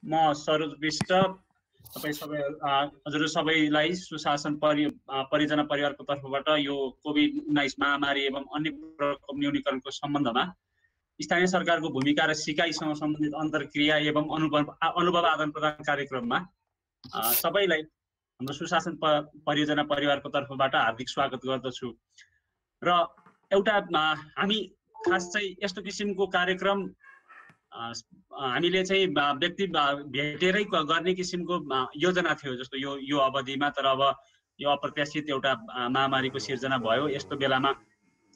म सरोज विष्ट तपाईँ सबै हजुर सबैलाई सुशासन परियोजना परिवारको तर्फबाट यो कोभिड-19 महामारी एवं अन्य प्रकोप न्यूनीकरणको सम्बन्धमा स्थानीय सरकारको भूमिका र सिकाइसँग सम्बन्धित अन्तर्क्रिया एवं अनुभव आदान प्रदान कार्यक्रममा सबैलाई हाम्रो सुशासन परियोजना परिवारको तर्फबाट हार्दिक स्वागत गर्दछु। र एउटा हामी खास चाहिँ यस्तो किसिमको कार्यक्रम हामीले चाहिँ व्यक्ति भेटेरै गर्ने किसिमको योजना थियो जस्तो यो अवधिमा, तर अब यो अप्रत्याशित एउटा महामारीको सिर्जना भयो। यस्तो बेलामा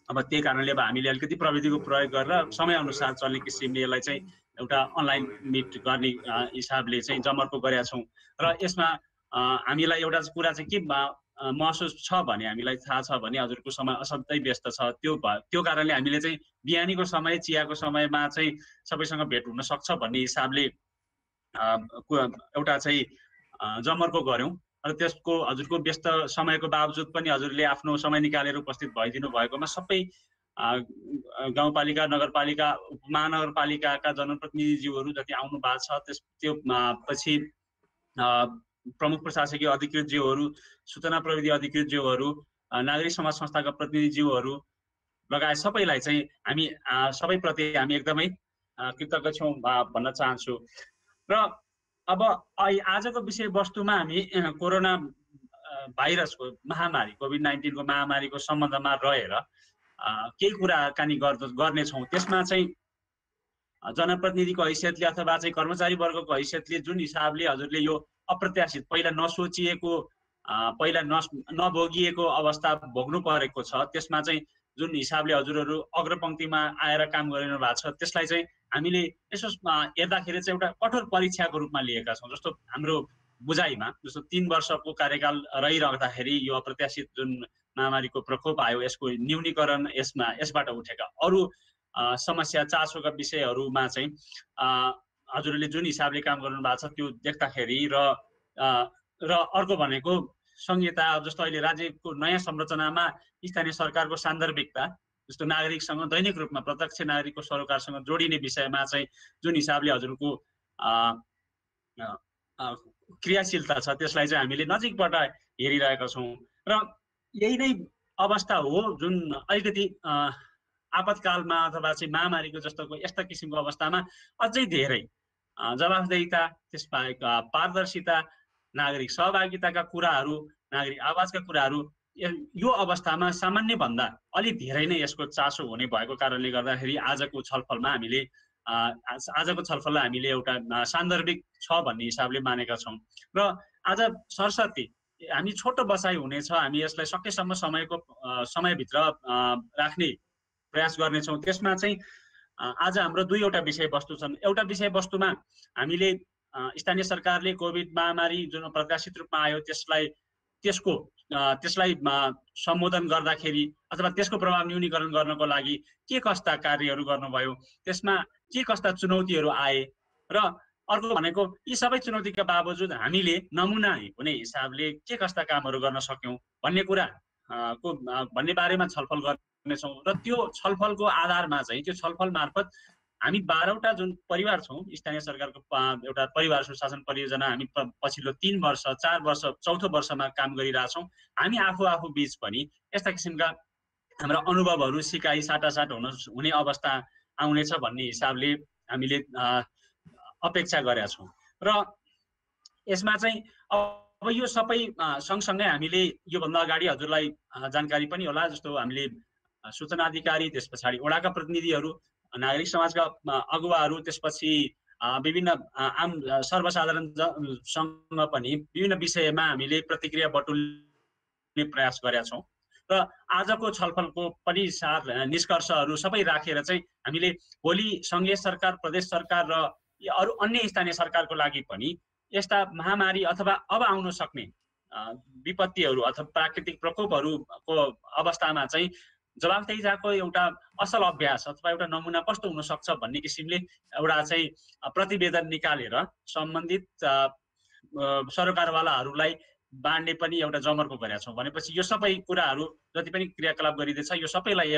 अब त्यही कारणले अब हामीले अलिकति प्रविधिको प्रयोग गरेर समयअनुसार चल्ने किसिमले यसलाई चाहिँ एउटा अनलाइन मिट गर्ने हिसाबले चाहिँ जमर्को गरेका छौँ। र यसमा हामीलाई एउटा कुरा चाहिँ के महसुस छ भने, हामीलाई थाहा छ भने हजुरको समय असाध्यै व्यस्त छ। त्यो कारणले हामीले चाहिँ बिहानीको समय, चियाको समयमा चाहिँ सबैसँग भेट हुन सक्छ भन्ने हिसाबले एउटा चाहिँ जमर्को गऱ्यौँ। र त्यसको हजुरको व्यस्त समयको बावजुद पनि हजुरले आफ्नो समय निकालेर उपस्थित भइदिनु भएकोमा सबै गाउँपालिका, नगरपालिका, महानगरपालिकाका जनप्रतिनिधिज्यूहरू जति आउनु भएको छ, त्यो पछि प्रमुख प्रशासकीय अधिकृतज्यूहरू, सूचना प्रविधि अधिकृतज्यूहरू, नागरिक समाज संस्थाका प्रतिनिधिज्यूहरू लगायत सबैलाई चाहिँ हामी सबैप्रति हामी एकदमै कृतज्ञ छौँ भन्न चाहन्छु। र अब आजको विषयवस्तुमा हामी कोरोना भाइरसको महामारी, कोभिड-19 को महामारीको सम्बन्धमा रहेर केही कुराकानी गर्नेछौँ। त्यसमा चाहिँ जनप्रतिनिधिको हैसियतले अथवा चाहिँ कर्मचारी वर्गको हैसियतले जुन हिसाबले हजुरले यो अप्रत्याशित, पहिला नसोचिएको, पहिला नभोगिएको अवस्था भोग्नु परेको छ, त्यसमा चाहिँ जुन हिसाबले हजुरहरू अग्रपङ्क्तिमा आएर काम गरिरहनु भएको छ, त्यसलाई चाहिँ हामीले यसो हेर्दाखेरि चाहिँ एउटा कठोर परीक्षाको रूपमा लिएका छौँ। जस्तो हाम्रो बुझाइमा जस्तो 3 वर्षको कार्यकाल रहिरहँदाखेरि यो अप्रत्याशित जुन महामारीको प्रकोप आयो, यसको न्यूनीकरण, यसबाट उठेका अरू समस्या चासोका विषयहरूमा चाहिँ हजुरले जुन हिसाबले काम गर्नु भएको छ त्यो देख्दाखेरि र अर्को भनेको संहिता, जस्तो अहिले राज्यको नयाँ संरचनामा स्थानीय सरकारको सान्दर्भिकता, जस्तो नागरिकसँग दैनिक रूपमा प्रत्यक्ष नागरिकको सरोकारसँग जोडिने विषयमा चाहिँ जुन हिसाबले हजुरको क्रियाशीलता छ, त्यसलाई चाहिँ हामीले नजिकबाट हेरिरहेका छौँ। र यही नै अवस्था हो जुन अलिकति आपतकालमा अथवा चाहिँ महामारीको जस्तोको यस्ता किसिमको अवस्थामा अझै धेरै जवाफदेहिता, त्यसबाहेक पारदर्शिता, नागरिक सहभागिताका कुराहरू, नागरिक आवाजका कुराहरू यो अवस्थामा सामान्य भन्दा अलि धेरै नै यसको चासो हुने भएको कारणले गर्दाखेरि आजको छलफललाई हामीले एउटा सान्दर्भिक छ भन्ने हिसाबले मानेका छौँ। र आज सरस्वती हामी छोटो बसाइ हुनेछ, हामी यसलाई सकेसम्म समयभित्र राख्ने प्रयास गर्नेछौँ। त्यसमा चाहिँ आज हाम्रो दुईवटा विषयवस्तु छन्। एउटा विषयवस्तुमा हामीले स्थानीय सरकारले कोभिड महामारी जुन प्रत्याशित रूपमा आयो त्यसलाई सम्बोधन गर्दाखेरि अथवा त्यसको प्रभाव न्यूनीकरण गर्नको लागि के कस्ता कार्यहरू गर्नुभयो, त्यसमा के कस्ता चुनौतीहरू आए, र अर्को भनेको यी सबै चुनौतीका बावजुद हामीले नमुना हुने हिसाबले के कस्ता कामहरू गर्न सक्यौँ भन्ने बारेमा छलफल गर्नेछौँ। र त्यो छलफलको आधारमा चाहिँ त्यो छलफल मार्फत हामी 12वटा जुन परिवार छौँ, स्थानीय सरकारको एउटा परिवार सुशासन परियोजना हामी पछिल्लो 3 वर्ष, 4 वर्ष, चौथो वर्षमा काम गरिरहेछौँ। हामी आफू बीच पनि यस्ता किसिमका हाम्रा अनुभवहरू, सिकाइ साटासाट हुने अवस्था आउनेछ भन्ने हिसाबले हामीले अपेक्षा गरेका छौँ। र यसमा चाहिँ अब यो सबै सँगसँगै हामीले योभन्दा अगाडि हजुरलाई जानकारी पनि होला, जस्तो हामीले सूचना अधिकारी, त्यस पछाडि वडाका प्रतिनिधिहरू, नागरिक समाजका अगुवाहरू, त्यसपछि विभिन्न आम सर्वसाधारणसँग पनि विभिन्न विषयमा हामीले प्रतिक्रिया बटुल्ने प्रयास गरेका छौँ। र आजको छलफलको पनि निष्कर्षहरू सबै राखेर चाहिँ हामीले भोलि सङ्घीय सरकार, प्रदेश सरकार र अरू अन्य स्थानीय सरकारको लागि पनि यस्ता महामारी अथवा अब आउन सक्ने विपत्तिहरू अथवा प्राकृतिक प्रकोपहरूको अवस्थामा चाहिँ जवाफदेहिताको एउटा असल अभ्यास अथवा एउटा नमुना कस्तो हुन सक्छ भन्ने किसिमले एउटा चाहिँ प्रतिवेदन निकालेर सम्बन्धित सरकारवालाहरूलाई बाँड्ने पनि एउटा जमर्को गरेका छौँ। भनेपछि यो सबै कुराहरू जति पनि क्रियाकलाप गरिँदैछ यो सबैलाई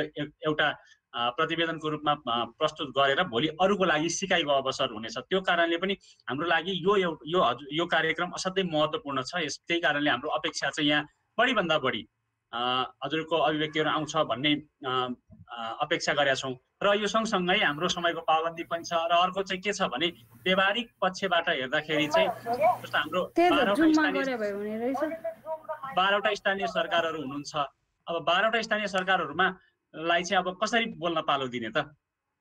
एउटा प्रतिवेदनको रूपमा प्रस्तुत गरेर भोलि अरूको लागि सिकाइको अवसर हुनेछ। त्यो कारणले पनि हाम्रो लागि यो कार्यक्रम असाध्यै महत्त्वपूर्ण छ। त्यही कारणले हाम्रो अपेक्षा चाहिँ यहाँ बढीभन्दा बढी हजुरको अभिव्यक्तिहरू आउँछ भन्ने अपेक्षा गरेका छौँ। र यो सँगसँगै हाम्रो समयको पाबन्दी पनि छ। र अर्को चाहिँ के छ भने व्यवहारिक पक्षबाट हेर्दाखेरि चाहिँ जस्तो हाम्रो 12वटा स्थानीय सरकारहरू हुनुहुन्छ। अब 12वटा स्थानीय सरकारहरूमा चाहिँ अब कसरी बोल्न पालो दिने त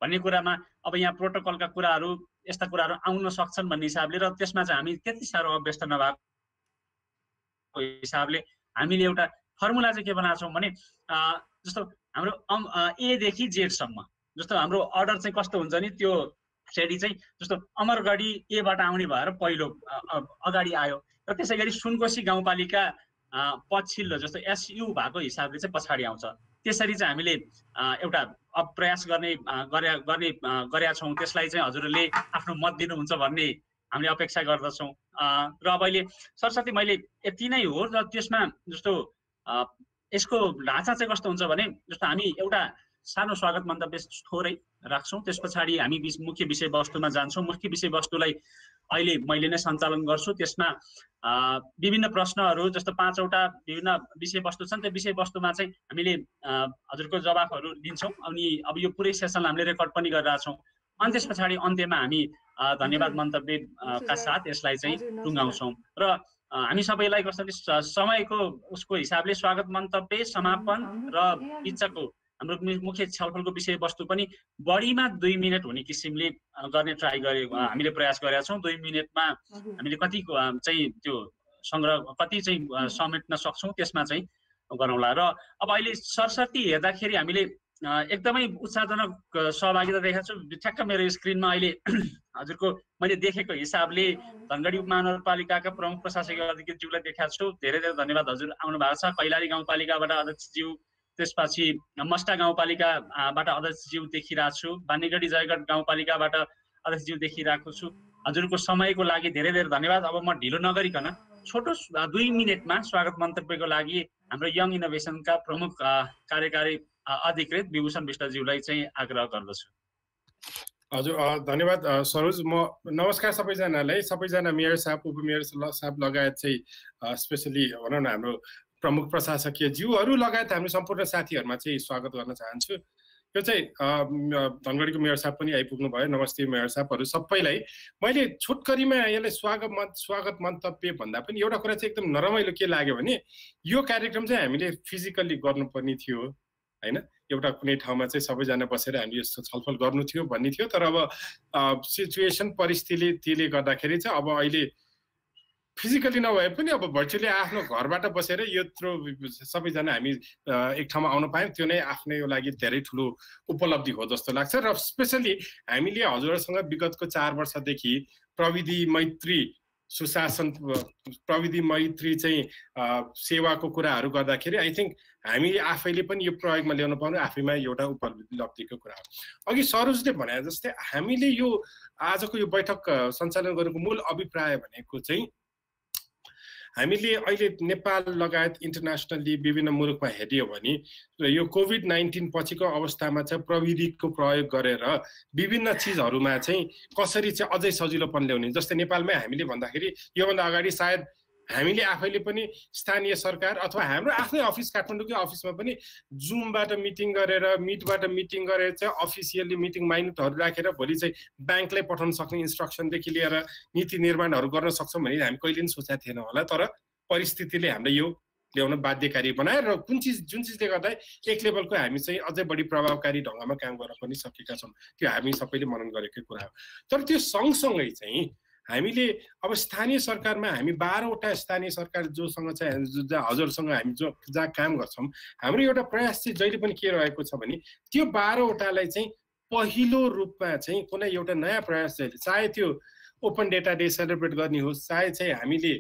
भन्ने कुरामा अब यहाँ प्रोटोकलका कुराहरू यस्ता कुराहरू आउन सक्छन् भन्ने हिसाबले र त्यसमा चाहिँ हामी त्यति साह्रो अभ्यस्त नभएको हिसाबले हामीले एउटा फर्मुला चाहिँ के बनाएको छौँ भने जस्तो हाम्रो A देखि Z सम्म जस्तो हाम्रो अर्डर चाहिँ कस्तो हुन्छ नि त्यो श्रेणी चाहिँ जस्तो अमरगढी A बाट आउने भएर पहिलो अगाडि आयो र त्यसै गरी सुनकोशी गाउँपालिका पछिल्लो जस्तो SU भएको हिसाबले चाहिँ पछाडि आउँछ। त्यसरी चाहिँ हामीले एउटा प्रयास गरेका छौँ। त्यसलाई चाहिँ हजुरले आफ्नो मत दिनुहुन्छ भन्ने हामीले अपेक्षा गर्दछौँ। र अब अहिले सरस्वती मैले यति नै हो। र त्यसमा जस्तो यसको ढाँचा चाहिँ कस्तो हुन्छ भने जस्तो हामी एउटा सानो स्वागत मन्तव्य थोरै राख्छौँ, त्यस पछाडि हामी मुख्य विषयवस्तुमा जान्छौँ। मुख्य विषयवस्तुलाई अहिले मैले नै सञ्चालन गर्छु। त्यसमा विभिन्न प्रश्नहरू जस्तो 5वटा विभिन्न विषयवस्तु छन्। त्यो विषयवस्तुमा चाहिँ हामीले हजुरको जवाफहरू दिन्छौँ। अनि अब यो पुरै सेसन हामीले रेकर्ड पनि गरिरहेछौँ। अनि त्यस पछाडि अन्त्यमा हामी धन्यवाद मन्तव्यका साथ यसलाई चाहिँ टुङ्गाउँछौँ। र हामी सबैलाई कस्तो समयको उसको हिसाबले स्वागत मन्तव्य, समापन र बिचको हाम्रो मुख्य छलफलको विषयवस्तु पनि बढीमा 2 मिनट हुने किसिमले गर्ने ट्राई हामीले प्रयास गरेका छौँ। 2 मिनटमा हामीले कति चाहिँ त्यो सङ्ग्रह कति चाहिँ समेट्न सक्छौँ त्यसमा चाहिँ गरौँला। र अब अहिले सरस्वती हेर्दाखेरि हामीले एकदमै उत्साहजनक सहभागिता देखेको छु। ठ्याक्क मेरो स्क्रिनमा अहिले हजुरको मैले देखेको हिसाबले धनगढी उपमहानगरपालिकाका प्रमुख प्रशासकीय अधिकृतज्यूलाई देखाएको छु। धेरै धेरै धन्यवाद हजुर आउनु भएको छ। कैलाली गाउँपालिकाबाट अध्यक्षज्यू, त्यसपछि मस्टा गाउँपालिकाबाट अध्यक्षज्यू देखिरहेको छु। बानीगढी जयगढ गाउँपालिकाबाट अध्यक्षज्यू देखिरहेको छु। हजुरको समयको लागि धेरै धेरै धन्यवाद। अब म ढिलो नगरिकन छोटो 2 मिनटमा स्वागत मन्तव्यको लागि हाम्रो यङ इनोभेसनका प्रमुख कार्यकारी अधिकृत विभूषण विष्टज्यूलाई चाहिँ आग्रह गर्दछु। हजुर धन्यवाद सरोज। नमस्कार सबैजनालाई। सबैजना मेयर साहब, उपमेयर साहब लगायत चाहिँ स्पेसली भनौँ न हाम्रो प्रमुख प्रशासकीय ज्यूहरू लगायत हाम्रो सम्पूर्ण साथीहरूमा चाहिँ स्वागत गर्न चाहन्छु। यो चाहिँ धनगढीको मेयर साहब पनि आइपुग्नु भयो। नमस्ते मेयर साहबहरू सबैलाई। मैले छोटकरीमा यसलाई स्वागत मन्तव्य भन्दा पनि एउटा कुरा चाहिँ एकदम नरमाइलो के लाग्यो भने यो कार्यक्रम चाहिँ हामीले फिजिकल्ली गर्नुपर्ने थियो हैन। एउटा कुनै ठाउँमा चाहिँ सबैजना बसेर हामी यस्तो छलफल गर्नु थियो भन्ने थियो। तर अब सिचुएसन परिस्थितिले गर्दाखेरि चाहिँ अब अहिले फिजिकली नभए पनि अब भर्चुअली आफ्नो घरबाट बसेर यत्रो सबैजना हामी एक ठाउँमा आउन पायौँ। त्यो नै आफ्नै लागि धेरै ठुलो उपलब्धि हो जस्तो लाग्छ। र स्पेसली हामीले हजुरसँग विगतको 4 वर्षदेखि प्रविधि मैत्री सुशासन, प्रविधि मैत्री चाहिँ सेवाको कुराहरू गर्दाखेरि आई थिङ्क हामी आफैले पनि यो प्रयोगमा ल्याउन पाउनु आफैमा एउटा उपलब्धिको कुरा हो। अघि सरोजले भने जस्तै हामीले यो आजको यो बैठक सञ्चालन गरेको मूल अभिप्राय भनेको चाहिँ हामीले अहिले नेपाल लगायत इन्टरनेसनल्ली विभिन्न मुलुकमा हेऱ्यो भने यो कोभिड-19 पछिको अवस्थामा चाहिँ प्रविधिको प्रयोग गरेर विभिन्न चिजहरूमा चाहिँ कसरी चाहिँ अझै सजिलोपन ल्याउने। जस्तै नेपालमै हामीले भन्दाखेरि योभन्दा अगाडि सायद हामीले आफैले पनि स्थानीय सरकार अथवा हाम्रो आफ्नै अफिस काठमाडौँकै अफिसमा पनि जुमबाट मिटिङ गरेर मिटबाट मिटिङ गरेर चाहिँ अफिसियल्ली मिटिङ माइनुटहरू राखेर भोलि चाहिँ ब्याङ्कलाई पठाउन सक्ने इन्स्ट्रक्सनदेखि लिएर नीति निर्माणहरू गर्न सक्छौँ भने हामी कहिले पनि सोचेका थिएनौँ होला। तर परिस्थितिले हामीलाई यो ल्याउन बाध्यकारी बनाएर र जुन चिजले गर्दा एक लेभलको हामी चाहिँ अझै बढी प्रभावकारी ढङ्गमा काम गर्न पनि सकेका छौँ। त्यो हामी सबैले मनन गरेकै कुरा हो। तर त्यो सँगसँगै चाहिँ हामीले अब स्थानीय सरकारमा हामी 12वटा स्थानीय सरकार जोसँग चाहिँ हजुरसँग हामी जहाँ काम गर्छौँ, हाम्रो एउटा प्रयास चाहिँ जहिले पनि के रहेको छ भने त्यो 12वटालाई चाहिँ पहिलो रूपमा चाहिँ कुनै एउटा नयाँ प्रयास चाहिँ चाहे त्यो ओपन डेटा डे सेलिब्रेट गर्ने होस्, चाहे चाहिँ हामीले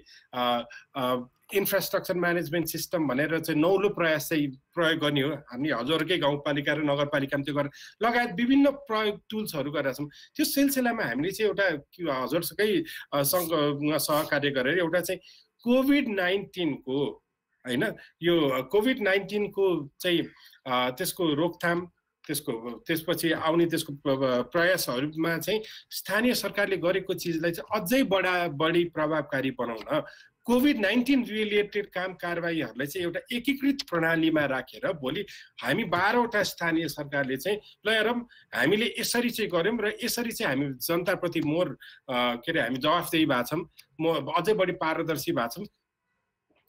इन्फ्रास्ट्रक्चर म्यानेजमेन्ट सिस्टम भनेर चाहिँ नौलो प्रयास चाहिँ प्रयोग गर्ने हो। हामी हजुरकै गाउँपालिका र नगरपालिकामा त्यो गरेर लगायत विभिन्न प्रयोग टुल्सहरू गरेका छौँ। त्यो सिलसिलामा हामीले चाहिँ एउटा हजुरसँगै सहकार्य गरेर एउटा चाहिँ कोभिड-19 को होइन यो कोभिड-19 को चाहिँ त्यसको रोकथाम त्यसपछि आउने त्यसको प्रयासहरूमा चाहिँ स्थानीय सरकारले गरेको चिजलाई चाहिँ अझै बढी प्रभावकारी बनाउन कोभिड-19 रिलेटेड काम कारबाहीहरूलाई चाहिँ एउटा एकीकृत प्रणालीमा राखेर भोलि हामी 12वटा स्थानीय सरकारले चाहिँ ल हेरौँ हामीले यसरी चाहिँ गऱ्यौँ र यसरी चाहिँ हामी जनताप्रति मोर के अरे हामी जवाफदेही भएको छौँ, अझै बढी पारदर्शी भएको छौँ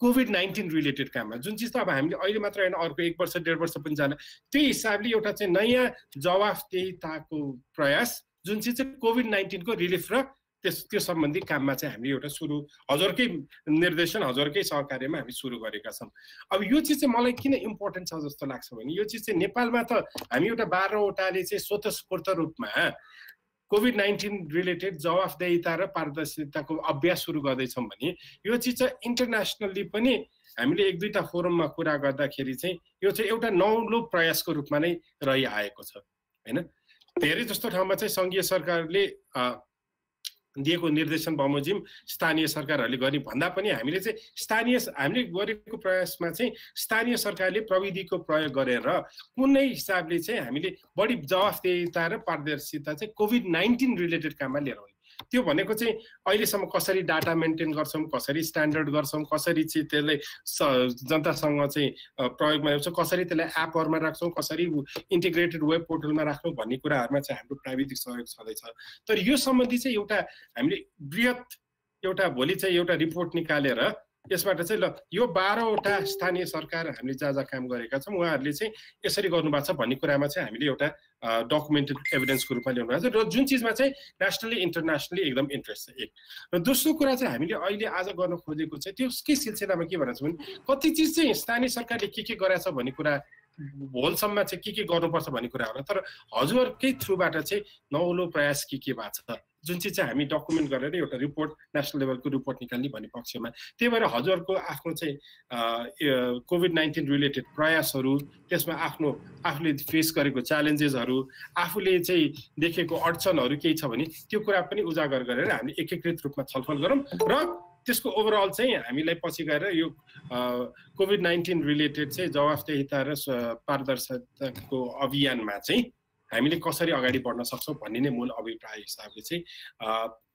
कोभिड-19 रिलेटेड काममा, जुन चिज त अब हामीले अहिले मात्र होइन अर्को 1 वर्ष 1.5 वर्ष पनि जान, त्यही हिसाबले एउटा चाहिँ नयाँ जवाफदेहिताको प्रयास जुन चिज चाहिँ कोभिड-19 को रिलिफ र त्यो सम्बन्धी काममा चाहिँ हामीले एउटा सुरु हजुरकै निर्देशन हजुरकै सहकार्यमा हामी सुरु गरेका छौँ। अब यो चिज चाहिँ मलाई किन इम्पोर्टेन्ट छ जस्तो लाग्छ भने यो चिज चाहिँ नेपालमा त हामी एउटा 12वटाले चाहिँ स्वतस्फूर्त रूपमा कोभिड-19 रिलेटेड जवाफदेहिता र पारदर्शिताको अभ्यास सुरु गर्दैछौँ भने यो चिज चाहिँ इन्टरनेसनल्ली पनि हामीले 1-2टा फोरममा कुरा गर्दाखेरि चाहिँ यो चाहिँ एउटा नौलो प्रयासको रूपमा नै रहिआएको छ हैन। धेरै जस्तो ठाउँमा चाहिँ सङ्घीय सरकारले दिएको निर्देशन बमोजिम स्थानीय सरकारहरूले गर्ने भन्दा पनि हामीले चाहिँ हामीले गरेको प्रयासमा चाहिँ स्थानीय सरकारले प्रविधिको प्रयोग गरेर कुनै हिसाबले चाहिँ हामीले बढी जवाफदेहिता र पारदर्शिता चाहिँ कोभिड-19 रिलेटेड काममा लिएर आउने। त्यो भनेको चाहिँ अहिलेसम्म कसरी डाटा मेन्टेन गर्छौँ, कसरी स्ट्यान्डर्ड गर्छौँ, कसरी चाहिँ त्यसलाई जनतासँग चाहिँ प्रयोगमा ल्याउँछौँ, कसरी त्यसलाई एपहरूमा राख्छौँ, कसरी इन्टिग्रेटेड वेब पोर्टलमा राख्छौँ भन्ने कुराहरूमा चाहिँ हाम्रो प्राविधिक सहयोग छँदैछ। तर यो सम्बन्धी चाहिँ एउटा हामीले बृहत एउटा भोलि चाहिँ एउटा रिपोर्ट निकालेर यसबाट चाहिँ ल यो 12वटा स्थानीय सरकार हामीले जहाँ जहाँ काम गरेका छौँ उहाँहरूले चाहिँ यसरी गर्नुभएको छ भन्ने कुरामा चाहिँ हामीले एउटा डकुमेन्टेड एभिडेन्सको रूपमा ल्याउनु भएको छ र जुन चिजमा चाहिँ नेसनली इन्टरनेसनली एकदम इन्ट्रेस्ट छ एक। र दोस्रो कुरा चाहिँ हामीले अहिले आज गर्न खोजेको चाहिँ त्यसकै सिलसिलामा के भनेको छ भने कति चिज चाहिँ स्थानीय सरकारले के गरेछ भन्ने कुरा भोलसम्म चाहिँ के गर्नुपर्छ भन्ने कुरा होला, तर हजुरकै थ्रुबाट चाहिँ नौलो प्रयास के भएको छ जुन चाहिँ हामी डकुमेन्ट गरेर एउटा रिपोर्ट नेसनल लेभलको रिपोर्ट निकाल्ने भन्ने पक्षमा। त्यही भएर हजुरको आफ्नो चाहिँ कोभिड-19 रिलेटेड प्रयासहरू, त्यसमा आफूले फेस गरेको च्यालेन्जेसहरू, आफूले चाहिँ देखेको अडचनहरू केही छ भने त्यो कुरा पनि उजागर गरेर हामीले एकीकृत रूपमा छलफल गरौँ र त्यसको ओभरअल चाहिँ हामीलाई पछि गएर यो कोभिड-19 रिलेटेड चाहिँ जवाफदेहिता र पारदर्शिताको अभियानमा चाहिँ हामीले कसरी अगाडि बढ्न सक्छौँ भन्ने नै मूल अभिप्राय हिसाबले चाहिँ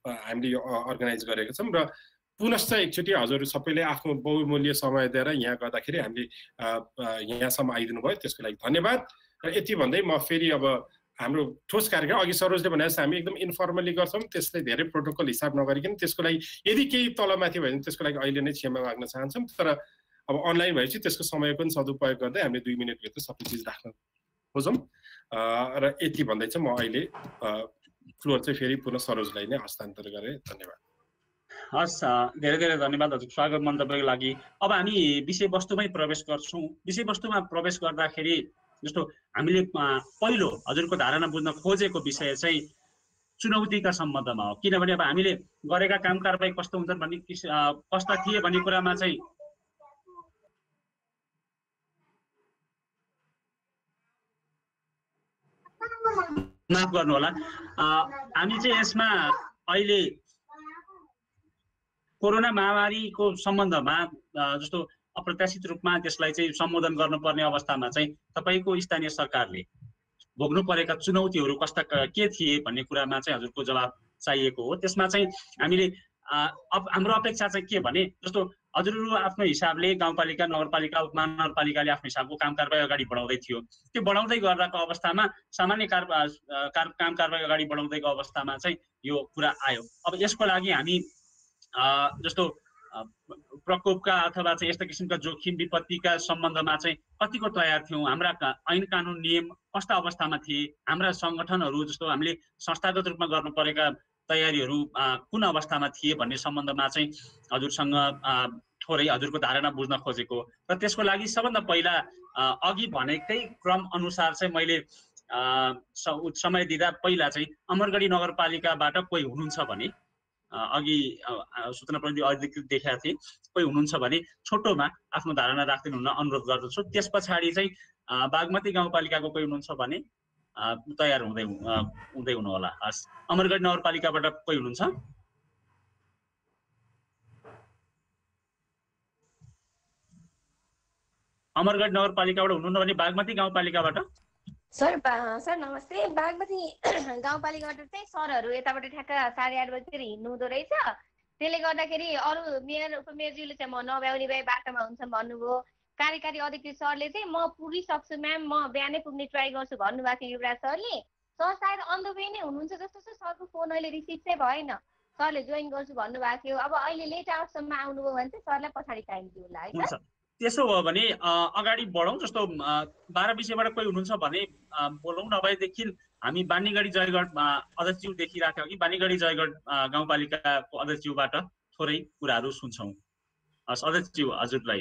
हामीले यो अर्गनाइज गरेका छौँ। र पुनश्च एकचोटि हजुर सबैले आफ्नो बहुमूल्य समय दिएर यहाँ गर्दाखेरि हामीले यहाँसम्म आइदिनु भयो, त्यसको लागि धन्यवाद। र यति भन्दै म फेरि अब हाम्रो ठोस कार्यक्रम अघि सरोजले भने जस्तो हामी एकदम इन्फर्मली गर्छौँ, त्यसले धेरै प्रोटोकल हिसाब नगरिकन त्यसको लागि यदि केही तलमाथि भयो भने त्यसको लागि अहिले नै क्षमा माग्न चाहन्छौँ। तर अब अनलाइन भएपछि त्यसको समय पनि सदुपयोग गर्दै हामीले 2 मिनटभित्र सबै चिज राख्न खोजौँ। र यति भन्दै चाहिँ म अहिले फ्लोर चाहिँ फेरि पुनः सरोजलाई नै हस्तान्तरण गरेँ। धन्यवाद। हस्, धेरै धेरै धन्यवाद हजुर स्वागत मन्तव्यको लागि। अब हामी विषयवस्तुमै प्रवेश गर्छौँ। विषयवस्तुमा प्रवेश गर्दाखेरि जस्तो हामीले पहिलो हजुरको धारणा बुझ्न खोजेको विषय चाहिँ चुनौतीका सम्बन्धमा हो, किनभने अब हामीले गरेका काम कारबाही कस्तो हुन्छन् भन्ने कस्ता थिए भन्ने कुरामा चाहिँ माफ गर्नु होला। हामी चाहिँ यसमा अहिले कोरोना महामारीको सम्बन्धमा जस्तो अप्रत्याशित रूपमा त्यसलाई चाहिँ सम्बोधन गर्नुपर्ने अवस्थामा चाहिँ तपाईँको स्थानीय सरकारले भोग्नु परेका चुनौतीहरू कस्ता के थिए भन्ने कुरामा चाहिँ हजुरको जवाब चाहिएको हो। त्यसमा चाहिँ हामीले अब हाम्रो अपेक्षा चाहिँ के भने जस्तो हजुरहरू आफ्नो हिसाबले गाउँपालिका, नगरपालिका, उपमहानगरपालिकाले आफ्नो हिसाबको काम कारबाही अगाडि बढाउँदै थियो। त्यो बढाउँदै गर्दाको अवस्थामा सामान्य काम कारबाही अगाडि बढाउँदैको अवस्थामा चाहिँ यो कुरा आयो। अब यसको लागि हामी जस्तो प्रकोपका अथवा चाहिँ यस्ता किसिमका जोखिम विपत्तिका सम्बन्धमा चाहिँ कतिको तयार थियौँ, हाम्रा ऐन कानुन नियम कस्ता अवस्थामा थिए, हाम्रा सङ्गठनहरू जस्तो हामीले संस्थागत रूपमा गर्नु परेका तयारीहरू कुन अवस्थामा थिए भन्ने सम्बन्धमा चाहिँ हजुरसँग थोरै हजुरको धारणा बुझ्न खोजेको। र त्यसको लागि सबभन्दा पहिला अघि भनेकै क्रम अनुसार चाहिँ मैले समय दिँदा पहिला चाहिँ अमरगढी नगरपालिकाबाट कोही हुनुहुन्छ भने अघि सूचना प्रविधि अधिकृत देखाएको थिएँ, कोही हुनुहुन्छ भने छोटोमा आफ्नो धारणा राख्दिनु हुन अनुरोध गर्दछु। त्यस पछाडि चाहिँ बागमती गाउँपालिकाको कोही हुनुहुन्छ भने तयार हुँदै हुनु होला। हस्, अमरगढी नगरपालिकाबाट कोही हुनुहुन्छ? अमरगढी नगरपालिकाबाट हुनुहुन्न भने बागमती गाउँपालिकाबाट सर नमस्ते। बागमती गाउँपालिकाबाट चाहिँ सरहरू यताबाट ठ्याक्क 8:30 बजीतिर हिँड्नु हुँदो रहेछ। त्यसले गर्दाखेरि अरू मेयर उपमेयरज्यूले चाहिँ म नभ्याउने भए बाटोमा हुन्छ भन्नुभयो। कार्यकारी अधिकृत सरले चाहिँ म पुगिसक्छु म्याम, म बिहानै पुग्ने ट्राई गर्छु भन्नुभएको थियो युवराज सरले। सर सायद अन द वे नै हुनुहुन्छ जस्तो छ। सरको फोन अहिले रिसिभ चाहिँ भएन। सरले जोइन गर्छु भन्नुभएको थियो। अब अहिले लेट आवर्ससम्म आउनुभयो भने चाहिँ सरलाई पछाडि टाइम दिउँला है हुन्छ। सर। त्यसो भयो भने अगाडि बढौँ। जस्तो 12 विषयबाट कोही हुनुहुन्छ भने बोलौँ, नभएदेखि हामी बानीगढी जयगढ अध्यक्षज्यू देखिरहेको थियो कि बानीगढी जयगढ गाउँपालिकाको अध्यक्षज्यूबाट थोरै कुराहरू सुन्छौँ। अध्यक्षज्यू हजुरलाई।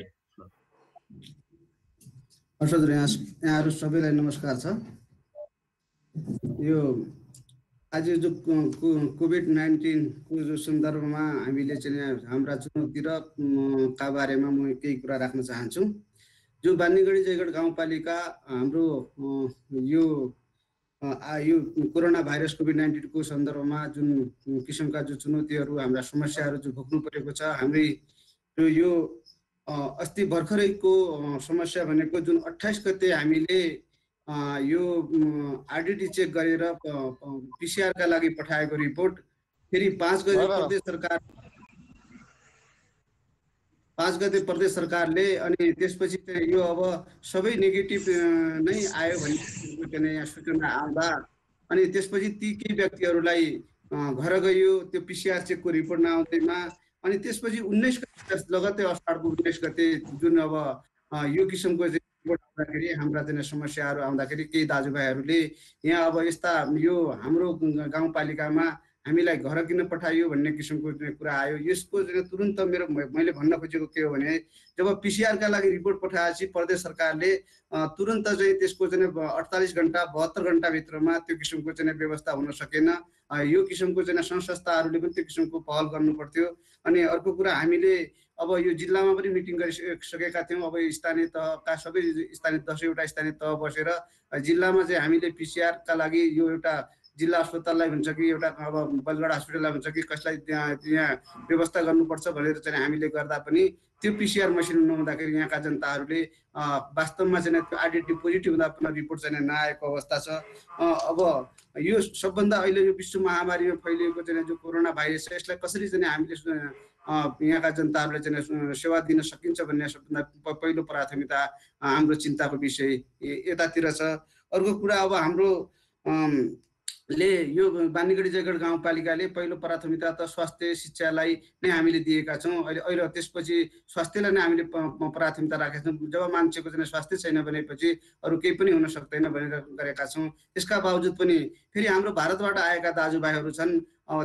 हजुर यहाँहरू सबैलाई नमस्कार छ। यो आज जो कोभिड-19 को जो सन्दर्भमा हामीले चाहिँ हाम्रा चुनौती र का बारेमा म केही कुरा राख्न चाहन्छु। जो बानीगढी जयगढ गाउँपालिका हाम्रो यो कोरोना भाइरस कोभिड-19 को सन्दर्भमा जुन किसिमका जो चुनौतीहरू हाम्रा समस्याहरू जो भोग्नु परेको छ, हामी यो अस्ति भर्खरैको समस्या भनेको जुन 28 गते हामीले यो आरडिटी चेक गरेर पीसीआर का लागि पठाएको रिपोर्ट फेरि 5 गते प्रदेश सरकारले अनि त्यसपछि चाहिँ यो अब सबै नेगेटिभ नै आयो भन्ने यहाँ सूचना आउँदा अनि त्यसपछि ती केही व्यक्तिहरूलाई घर गयो त्यो पीसीआर चेकको रिपोर्ट नआउँदैमा अनि त्यसपछि 19 गते लगत्तै असारको 19 गते जुन अब यो किसिमको रिपोर्ट आउँदाखेरि हाम्रा चाहिँ समस्याहरू आउँदाखेरि केही दाजुभाइहरूले यहाँ अब यस्ता यो हाम्रो गाउँपालिकामा हामीलाई घर किन पठाइयो भन्ने किसिमको कुरा आयो। यसको तुरुन्त मैले भन्न खोजेको के हो भने जब पीसीआर का लागि रिपोर्ट पठाएपछि प्रदेश सरकारले तुरुन्त चाहिँ त्यसको चाहिँ 48 घण्टा 72 घण्टा भित्रमा त्यो किसिमको चाहिँ व्यवस्था हुन सकेन। यो किसिमको चाहिँ संस्थाहरूले पनि त्यो किसिमको पहल गर्नु पर्थ्यो। अनि अर्को कुरा हामीले अब यो जिल्लामा पनि मिटिङ गरिसकेका थियौँ। अब स्थानीय तहका सबै स्थानीय 10वटा स्थानीय तह बसेर जिल्लामा चाहिँ हामीले पीसीआर का लागि यो एउटा जिल्ला अस्पताललाई हुन्छ कि एउटा अब बलगढा हस्पिटललाई हुन्छ कि कसलाई त्यहाँ व्यवस्था गर्नुपर्छ भनेर चाहिँ हामीले गर्दा पनि त्यो पीसीआर मसिन नहुँदाखेरि यहाँका जनताहरूले वास्तवमा चाहिँ त्यो आइडेन्टिटी पोजिटिभ हुँदा पनि रिपोर्ट चाहिँ नआएको अवस्था छ। अब यो सबभन्दा अहिले यो विश्व महामारीमा फैलिएको चाहिँ जो कोरोना भाइरस छ यसलाई कसरी चाहिँ हामीले यहाँका जनताहरूले चाहिँ सेवा दिन सकिन्छ भन्ने सबभन्दा पहिलो प्राथमिकता हाम्रो चिन्ताको विषय यतातिर छ। अर्को कुरा अब हाम्रो यो बानीगढी जयगढ गाउँपालिकाले पहिलो प्राथमिकता त स्वास्थ्य शिक्षालाई नै हामीले दिएका छौँ। अहिले त्यसपछि स्वास्थ्यलाई नै हामीले प्राथमिकता राखेका छौँ। जब मान्छेको चाहिँ स्वास्थ्य छैन भनेपछि अरू केही पनि हुन सक्दैन भनेर गरेका छौँ। त्यसका बावजुद पनि फेरि हाम्रो भारतबाट आएका दाजुभाइहरू छन्,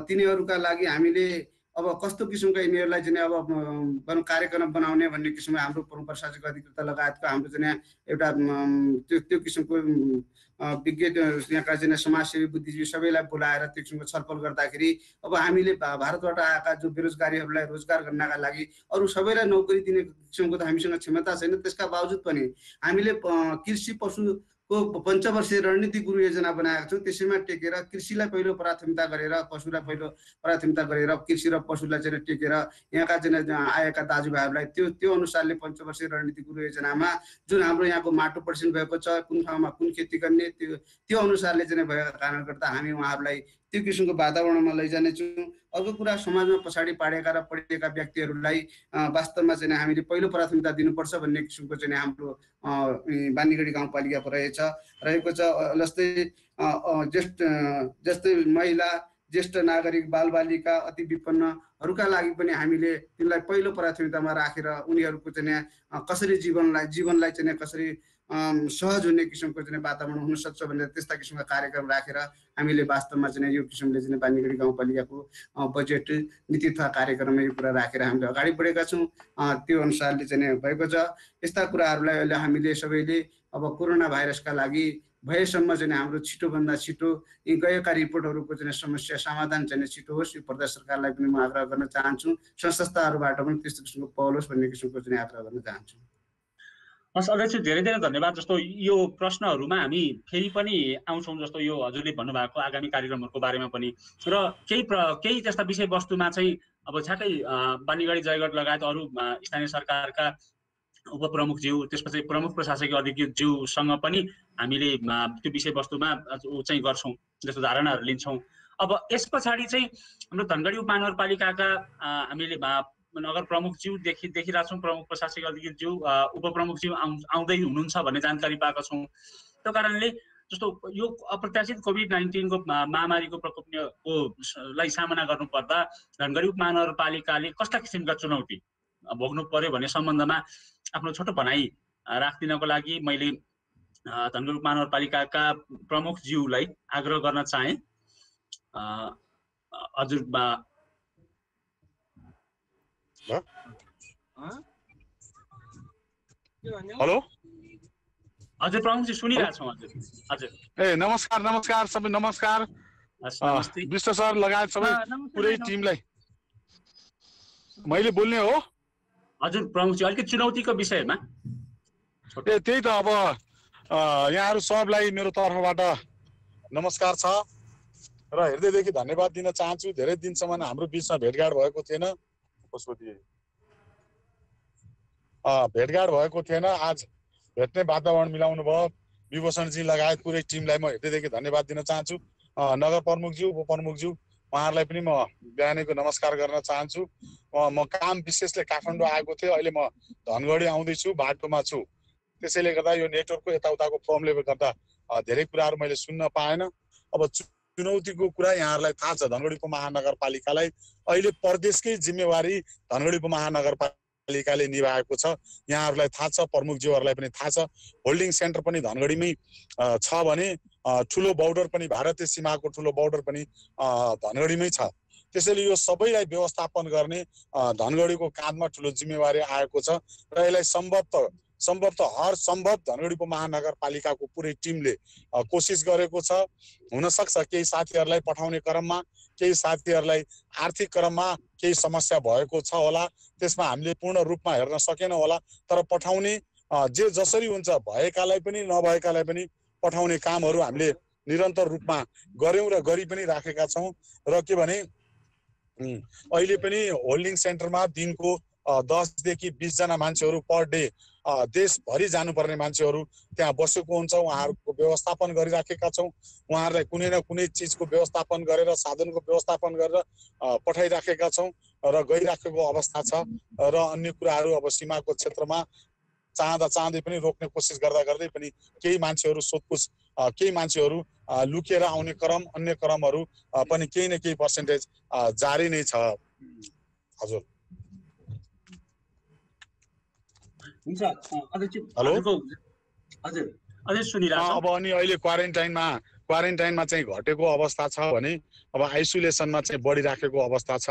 तिनीहरूका लागि हामीले अब कस्तो किसिमको यिनीहरूलाई चाहिँ अब कार्यक्रम बनाउने भन्ने किसिमको हाम्रो प्रमुख प्रशासनिक अधिकृता लगायतको हाम्रो चाहिँ एउटा त्यो किसिमको विज्ञ यहाँका चाहिँ समाजसेवी बुद्धिजीवी सबैलाई बोलाएर त्यो किसिमको छलफल गर्दाखेरि अब हामीले भारतबाट आएका जो बेरोजगारीहरूलाई रोजगार गर्नका लागि अरू सबैलाई नोकरी दिने किसिमको त हामीसँग क्षमता छैन। त्यसका बावजुद पनि हामीले कृषि पशु को पञ्चवर्षीय रणनीति गुरु योजना बनाएको छौँ। त्यसैमा टेकेर कृषिलाई पहिलो प्राथमिकता गरेर पशुलाई पहिलो प्राथमिकता गरेर कृषि र पशुलाई चाहिँ टेकेर यहाँका चाहिँ आएका दाजुभाइहरूलाई त्यो अनुसारले पञ्चवर्षीय रणनीति गुरु योजनामा जुन हाम्रो यहाँको माटो पर्सेन्ट भएको छ, कुन ठाउँमा कुन खेती गर्ने त्यो अनुसारले चाहिँ भएको कारणले गर्दा हामी उहाँहरूलाई त्यो किसिमको वातावरणमा लैजानेछौँ। अर्को कुरा समाजमा पछाडि पारेका र पढेका व्यक्तिहरूलाई वास्तवमा चाहिँ हामीले पहिलो प्राथमिकता दिनुपर्छ भन्ने किसिमको चाहिँ हाम्रो बानीगढी गाउँपालिकाको रहेको छ। जस्तै महिला, ज्येष्ठ नागरिक, बालबालिका, अति विपन्नहरूका लागि पनि हामीले तिनलाई पहिलो प्राथमिकतामा राखेर उनीहरूको चाहिँ कसरी जीवनलाई चाहिँ कसरी सहज हुने किसिमको चाहिँ वातावरण हुन सक्छ भनेर त्यस्ता किसिमका कार्यक्रम राखेर हामीले वास्तवमा चाहिँ यो किसिमले चाहिँ बानीगढी गाउँपालिकाको बजेट नीति तथा कार्यक्रममा यो कुरा राखेर हामीले अगाडि बढेका छौँ। त्यो अनुसारले चाहिँ भएको छ। यस्ता कुराहरूलाई अहिले हामीले सबैले अब कोरोना भाइरसका लागि भएसम्म चाहिँ हाम्रो छिटोभन्दा छिटो यी गएका रिपोर्टहरूको चाहिँ समस्या समाधान चाहिँ छिटो होस्, यो प्रदेश सरकारलाई पनि म आग्रह गर्न चाहन्छु। संस्थाहरूबाट पनि त्यस्तो किसिमको पहल होस् भन्ने किसिमको चाहिँ आग्रह गर्न चाहन्छु। हस् अध्यक्ष, धेरै धेरै धन्यवाद। जस्तो यो प्रश्नहरूमा हामी फेरि पनि आउँछौँ। जस्तो यो हजुरले भन्नुभएको आगामी कार्यक्रमहरूको बारेमा पनि र केही त्यस्ता विषयवस्तुमा चाहिँ अब झ्याकै बानीगढी जयगढ लगायत अरू स्थानीय सरकारका उपप्रमुखज्यू त्यसपछि प्रमुख प्रशासकीय अधिकृतज्यूसँग पनि हामीले त्यो विषयवस्तुमा चाहिँ गर्छौँ, जस्तो धारणाहरू लिन्छौँ। अब यस पछाडि चाहिँ हाम्रो धनगढी उपमहानगरपालिकाका हामीले नगर प्रमुखज्यू देखिरहेको छौँ, प्रमुख प्रशासकीय अधिकृतज्यू उपप्रमुखज्यू आउँदै हुनुहुन्छ भन्ने जानकारी पाएका छौँ। त्यो कारणले जस्तो यो अप्रत्याशित कोभिड-19 को महामारीको प्रकोपको लाई सामना गर्नुपर्दा धनगढी उपमहानगरपालिकाले कस्ता किसिमका चुनौती भोग्नु पर्यो भन्ने सम्बन्धमा आफ्नो छोटो भनाइ राखिदिनको लागि मैले धनगढी उपमहानगरपालिकाका प्रमुखज्यूलाई आग्रह गर्न चाहे। हजुर हेलो हजुर प्रमुखजी सुनिरहेको छौँ। हजुर हजुर ए नमस्कार सबै नमस्कार। विष्ट सर लगायत सबै पुरै टिमलाई मैले बोल्ने हो। हजुर प्रमुखजी अलिकति चुनौतीको विषयमा ए त्यही त अब यहाँहरू सबलाई मेरो तर्फबाट नमस्कार छ र हृदयदेखि धन्यवाद दिन चाहन्छु। धेरै दिनसम्म हाम्रो बिचमा भेटघाट भएको थिएन, आज भेट्ने वातावरण मिलाउनु भयो। विभूषणजी लगायत पुरै टिमलाई म हृदयदेखि धन्यवाद दिन चाहन्छु। नगर प्रमुखज्यू उपप्रमुखज्यू उहाँहरूलाई पनि म बिहानैको नमस्कार गर्न चाहन्छु। म काम विशेषले काठमाडौँ आएको थिएँ, अहिले म धनगढी आउँदैछु, बाटोमा छु। त्यसैले गर्दा यो नेटवर्कको यताउताको प्रब्लमले गर्दा धेरै कुराहरू मैले सुन्न पाएन। अब चुनौतीको कुरा यहाँहरूलाई थाहा छ, धनगढी उपमहानगरपालिकालाई अहिले प्रदेशकै जिम्मेवारी धनगढी उपमहानगरपालिकाले निभाएको छ। यहाँहरूलाई थाहा छ, प्रमुखज्यूहरूलाई पनि थाहा छ। होल्डिङ सेन्टर पनि धनगढीमै छ भने ठुलो बोर्डर पनि भारतीय सीमाको ठुलो बोर्डर पनि धनगढीमै छ। त्यसैले यो सबैलाई व्यवस्थापन गर्ने धनगढीको काँधमा ठुलो जिम्मेवारी आएको छ र यसलाई सम्भवतः हर सम्भव धनगढी उपमहानगरपालिकाको पुरै टिमले कोसिस गरेको छ। हुनसक्छ केही साथीहरूलाई पठाउने क्रममा, केही साथीहरूलाई आर्थिक क्रममा केही समस्या भएको छ होला, त्यसमा हामीले पूर्ण रूपमा हेर्न सकेनौँ होला। तर पठाउने जे जसरी हुन्छ भएकालाई पनि नभएकालाई पनि पठाउने कामहरू हामीले निरन्तर रूपमा गर्यौँ र गरि पनि राखेका छौँ। र के भने अहिले पनि होल्डिङ सेन्टरमा दिनको 10 देखि 20 जना मान्छेहरू पर डे देशभरि जानुपर्ने मान्छेहरू त्यहाँ बसेको हुन्छ। उहाँहरूको व्यवस्थापन गरिराखेका छौँ। उहाँहरूलाई कुनै न कुनै चिजको व्यवस्थापन गरेर, साधनको व्यवस्थापन गरेर पठाइराखेका छौँ र गइराखेको अवस्था छ। र अन्य कुराहरू अब सीमाको क्षेत्रमा चाहँदै पनि रोक्ने कोसिस गर्दै पनि केही मान्छेहरू सोधपुछ, केही मान्छेहरू लुकेर आउने क्रम, अन्य क्रमहरू पनि केही न केही पर्सेन्टेज जारी नै छ। हजुर हुन्छ। हेलो हजुर अझै सुनिरहेको अब अनि अहिले क्वारेन्टाइनमा चाहिँ घटेको अवस्था छ भने अब आइसोलेसनमा चाहिँ बढिराखेको अवस्था छ।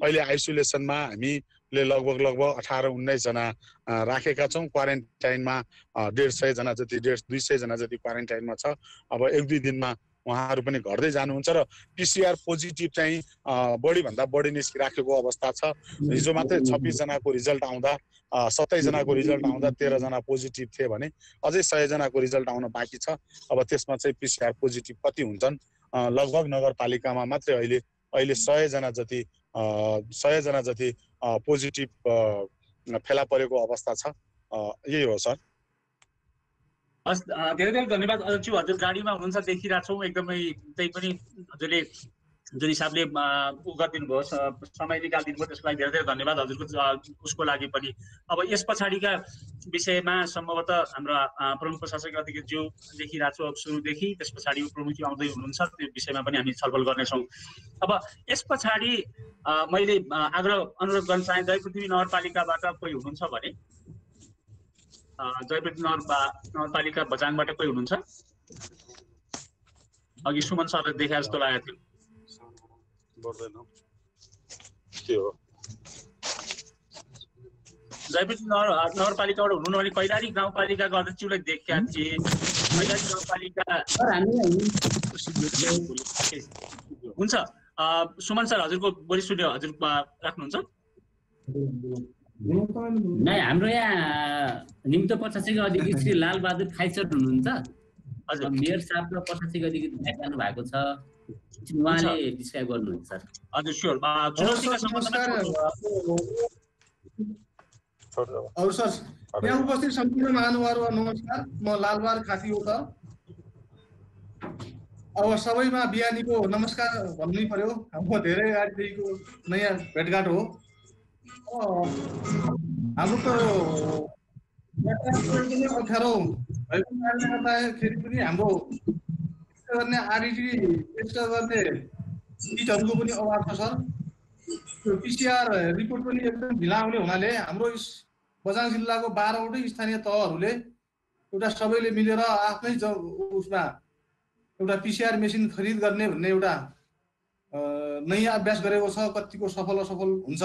अहिले आइसोलेसनमा हामीले लगभग 18-19 जना राखेका छौँ। क्वारेन्टाइनमा 150 जना जति 200 जना जति क्वारेन्टाइनमा छ। अब 1-2 दिनमा उहाँहरू पनि घट्दै जानुहुन्छ र PCR पोजिटिभ चाहिँ बढीभन्दा बढी निस्किराखेको अवस्था छ। हिजो मात्रै 26 जनाको रिजल्ट आउँदा 27 जनाको रिजल्ट आउँदा 13 जना पोजिटिभ थिए भने अझै 100 जनाको रिजल्ट आउन बाँकी छ। अब त्यसमा चाहिँ PCR पोजिटिभ कति हुन्छन्, लगभग नगरपालिकामा मात्रै अहिले 100 जना जति पोजिटिभ फेला परेको अवस्था छ। यही हो सर। धेरै धेरै धन्यवाद अध्यक्ष। हजुर गाडीमा हुनुहुन्छ, देखिरहेको छौँ एकदमै। त्यही पनि हजुरले जुन हिसाबले उ गरिदिनु भयो, समय निकालिदिनु भयो, त्यसको लागि धेरै धेरै धन्यवाद हजुरको उसको लागि पनि। अब यस पछाडिका विषयमा सम्भवतः हाम्रो प्रमुख प्रशासकीय अधिकृतज्यू देखिरहेको छु अब सुरुदेखि, त्यस पछाडि प्रमुखज्यू आउँदै हुनुहुन्छ, त्यो विषयमा पनि हामी छलफल गर्नेछौँ। अब यस पछाडि मैले अनुरोध गर्न चाहे, जयपृथ्वी नगरपालिकाबाट कोही हुनुहुन्छ भने, जयपृथ्वी नगरपालिका बझाङबाट कोही हुनुहुन्छ? अघि सुमन सरले देखाए जस्तो लागेको थियो। जयपृथ्वी नगरपालिकाबाट हुनु भने कैलाली गाउँपालिकाको अध्यक्षलाई देखेका थिए। कैलाली गाउँपालिका हुन्छ। सुमन सर हजुरको बोली सुन्यो, हजुर राख्नुहुन्छ? नै हाम्रो यहाँ निम्त प्रशासकीय अधिकृत श्री लालबहादुर खाई सर हुनुहुन्छ। हजुर मेयर साहब र प्रशासकीय अधिकृत जानु भएको छ, उहाँले डिस्क्राइब गर्नुहुन्छ सर। हजुर स्योर। हजुर सर, यहाँ उपस्थित सम्पूर्ण महानुभावहरू नमस्कार। म लालबहादुर खाती हो सर। अब सबैमा बिहानीको नमस्कार भन्नै पर्यो। म धेरै अगाडिदेखिको नयाँ भेटघाट हो। हाम्रो त अप्ठ्यारो भएको कारणले गर्दाखेरि पनि हाम्रो गर्ने आरइटी टेस्ट गर्ने किटहरूको पनि अभाव छ सर। पिसिआर रिपोर्ट पनि एकदम ढिला आउने हुनाले हाम्रो बझाङ जिल्लाको 12वटै स्थानीय तहहरूले एउटा सबैले मिलेर आफ्नै उसमा एउटा पिसिआर मेसिन खरिद गर्ने भन्ने एउटा नयाँ अभ्यास गरेको छ। कतिको सफल असफल हुन्छ।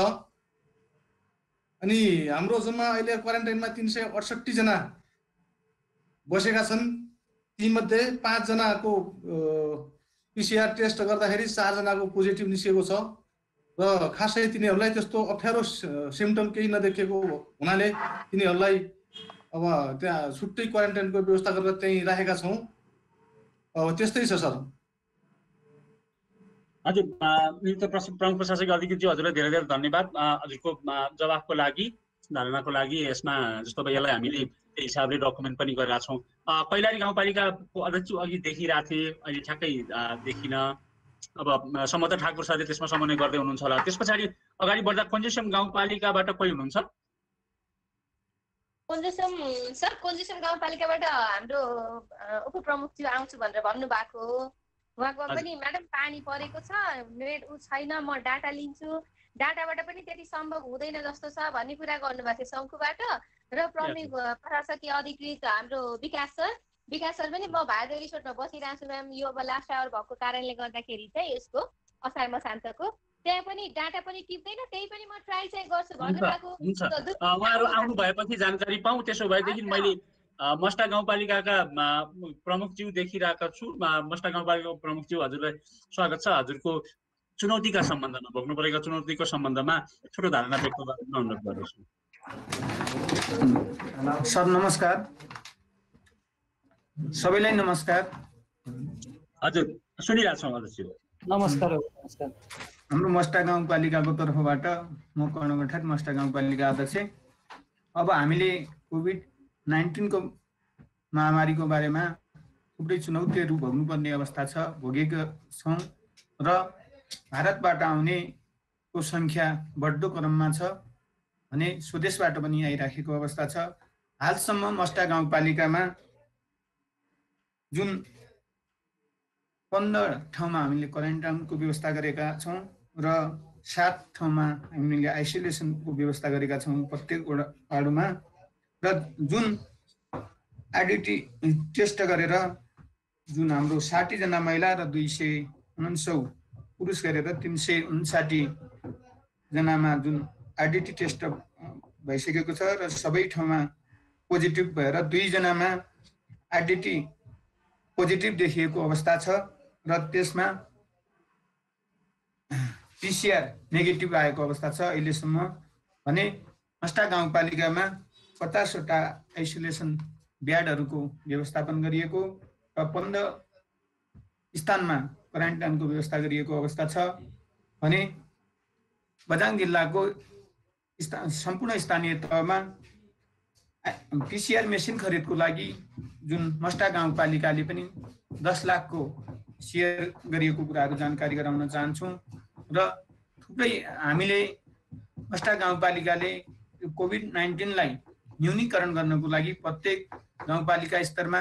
अनि हाम्रो जम्मा अहिले क्वारेन्टाइनमा 368 जना बसेका छन्। तीमध्ये 5 जनाको पिसिआर टेस्ट गर्दाखेरि 4 जनाको पोजिटिभ निस्केको छ र खासै तिनीहरूलाई त्यस्तो अप्ठ्यारो सिम्पटम केही नदेखेको हुनाले तिनीहरूलाई अब त्यहाँ छुट्टै क्वारेन्टाइनको व्यवस्था गरेर त्यहीँ राखेका छौँ। त्यस्तै छ सर। हजुर, प्रमुख प्रशासक अधिकृतज्यू हजुरलाई धेरै धेरै धन्यवाद हजुरको जवाफको लागि, धारणाको लागि। यसमा जस्तो अब यसलाई हामीले त्यही हिसाबले डकुमेन्ट पनि गरेका छौँ। कैलाली गाउँपालिकाको अध्यक्ष अघि देखिरहेको थिएँ, अहिले ठ्याक्कै देखिन। अब समता ठाकुर साथै त्यसमा समन्वय गर्दै हुनुहुन्छ होला। त्यस पछाडि अगाडि बढ्दा कोन्जेसम गाउँपालिकाबाट कोही हुनुहुन्छ? कोन्जेसम गाउँपालिकाबाट हाम्रो उपप्रमुखज्यू आउँछु भनेर भन्नुभएको हो। उहाँको पनि म्याडम पानी परेको छ, नेट छैन, म डाटा लिन्छु, डाटाबाट पनि त्यति सम्भव हुँदैन जस्तो छ भन्ने कुरा गर्नुभएको थियो शङ्कुबाट। र प्रमुख प्रशासकीय अधिकृत हाम्रो विकास सर पनि म भारतीय रिसोर्टमा बसिरहेको छु म्याम, यो अब लास्ट आवर भएको कारणले गर्दाखेरि चाहिँ यसको असार मसान्तको त्यहाँ पनि डाटा पनि टिप्दैन, त्यही पनि म ट्राई चाहिँ गर्छु भन्नुभएको। उहाँहरू आउनु भएपछि जानकारी पाऊँ। त्यसो भएदेखि मैले मस्टा गाउँपालिकाका प्रमुखज्यू देखिरहेका छु। मस्टा गाउँपालिकाको प्रमुखज्यू हजुरलाई स्वागत छ। हजुरको चुनौतीका सम्बन्धमा, भोग्नु परेका चुनौतीको सम्बन्धमा छोटो धारणा व्यक्त गर्न अनुरोध गर्दछु। सर नमस्कार, सबैलाई नमस्कार। हजुर सुनिरहेको छौँ अध्यक्ष। नमस्कार। हाम्रो मस्टा गाउँपालिकाको तर्फबाट म कर्ण गठार, मस्टा गाउँपालिका अध्यक्ष। अब हामीले कोभिड-19 को महामारीको बारेमा थुप्रै चुनौतीहरू भोग्नुपर्ने अवस्था छ, भोगेका छौँ र भारतबाट आउनेको सङ्ख्या बढ्दो क्रममा छ भने स्वदेशबाट पनि आइराखेको अवस्था छ। हालसम्म मस्टा गाउँपालिकामा जुन 15 ठाउँमा हामीले क्वारेन्टाइनको व्यवस्था गरेका छौँ र 7 ठाउँमा हामीले आइसोलेसनको व्यवस्था गरेका छौँ प्रत्येक वार्डमा। र जुन आइडेन्टिटी टेस्ट गरेर जुन हाम्रो 60 जना महिला र 249 पुरुष गरेर 359 जनामा जुन आइडेन्टिटी टेस्ट भइसकेको छ र सबै ठाउँमा पोजिटिभ भएर 2 जनामा आइडेन्टिटी पोजिटिभ देखिएको अवस्था छ र त्यसमा पिसिआर नेगेटिभ आएको अवस्था छ अहिलेसम्म। भने मस्टा गाउँपालिकामा 50 वटा आइसोलेसन ब्याडहरूको व्यवस्थापन गरिएको र 15 स्थानमा क्वारेन्टाइनको व्यवस्था गरिएको अवस्था छ। भने बझाङ जिल्लाको सम्पूर्ण स्थानीय तहमा पिसिआर मेसिन खरिदको लागि जुन मस्टा गाउँपालिकाले पनि 10 लाखको सेयर गरिएको कुराहरू जानकारी गराउन चाहन्छौँ। र थुप्रै हामीले मस्टा गाउँपालिकाले कोभिड-19लाई न्यूनीकरण गर्नको लागि प्रत्येक गाउँपालिका स्तरमा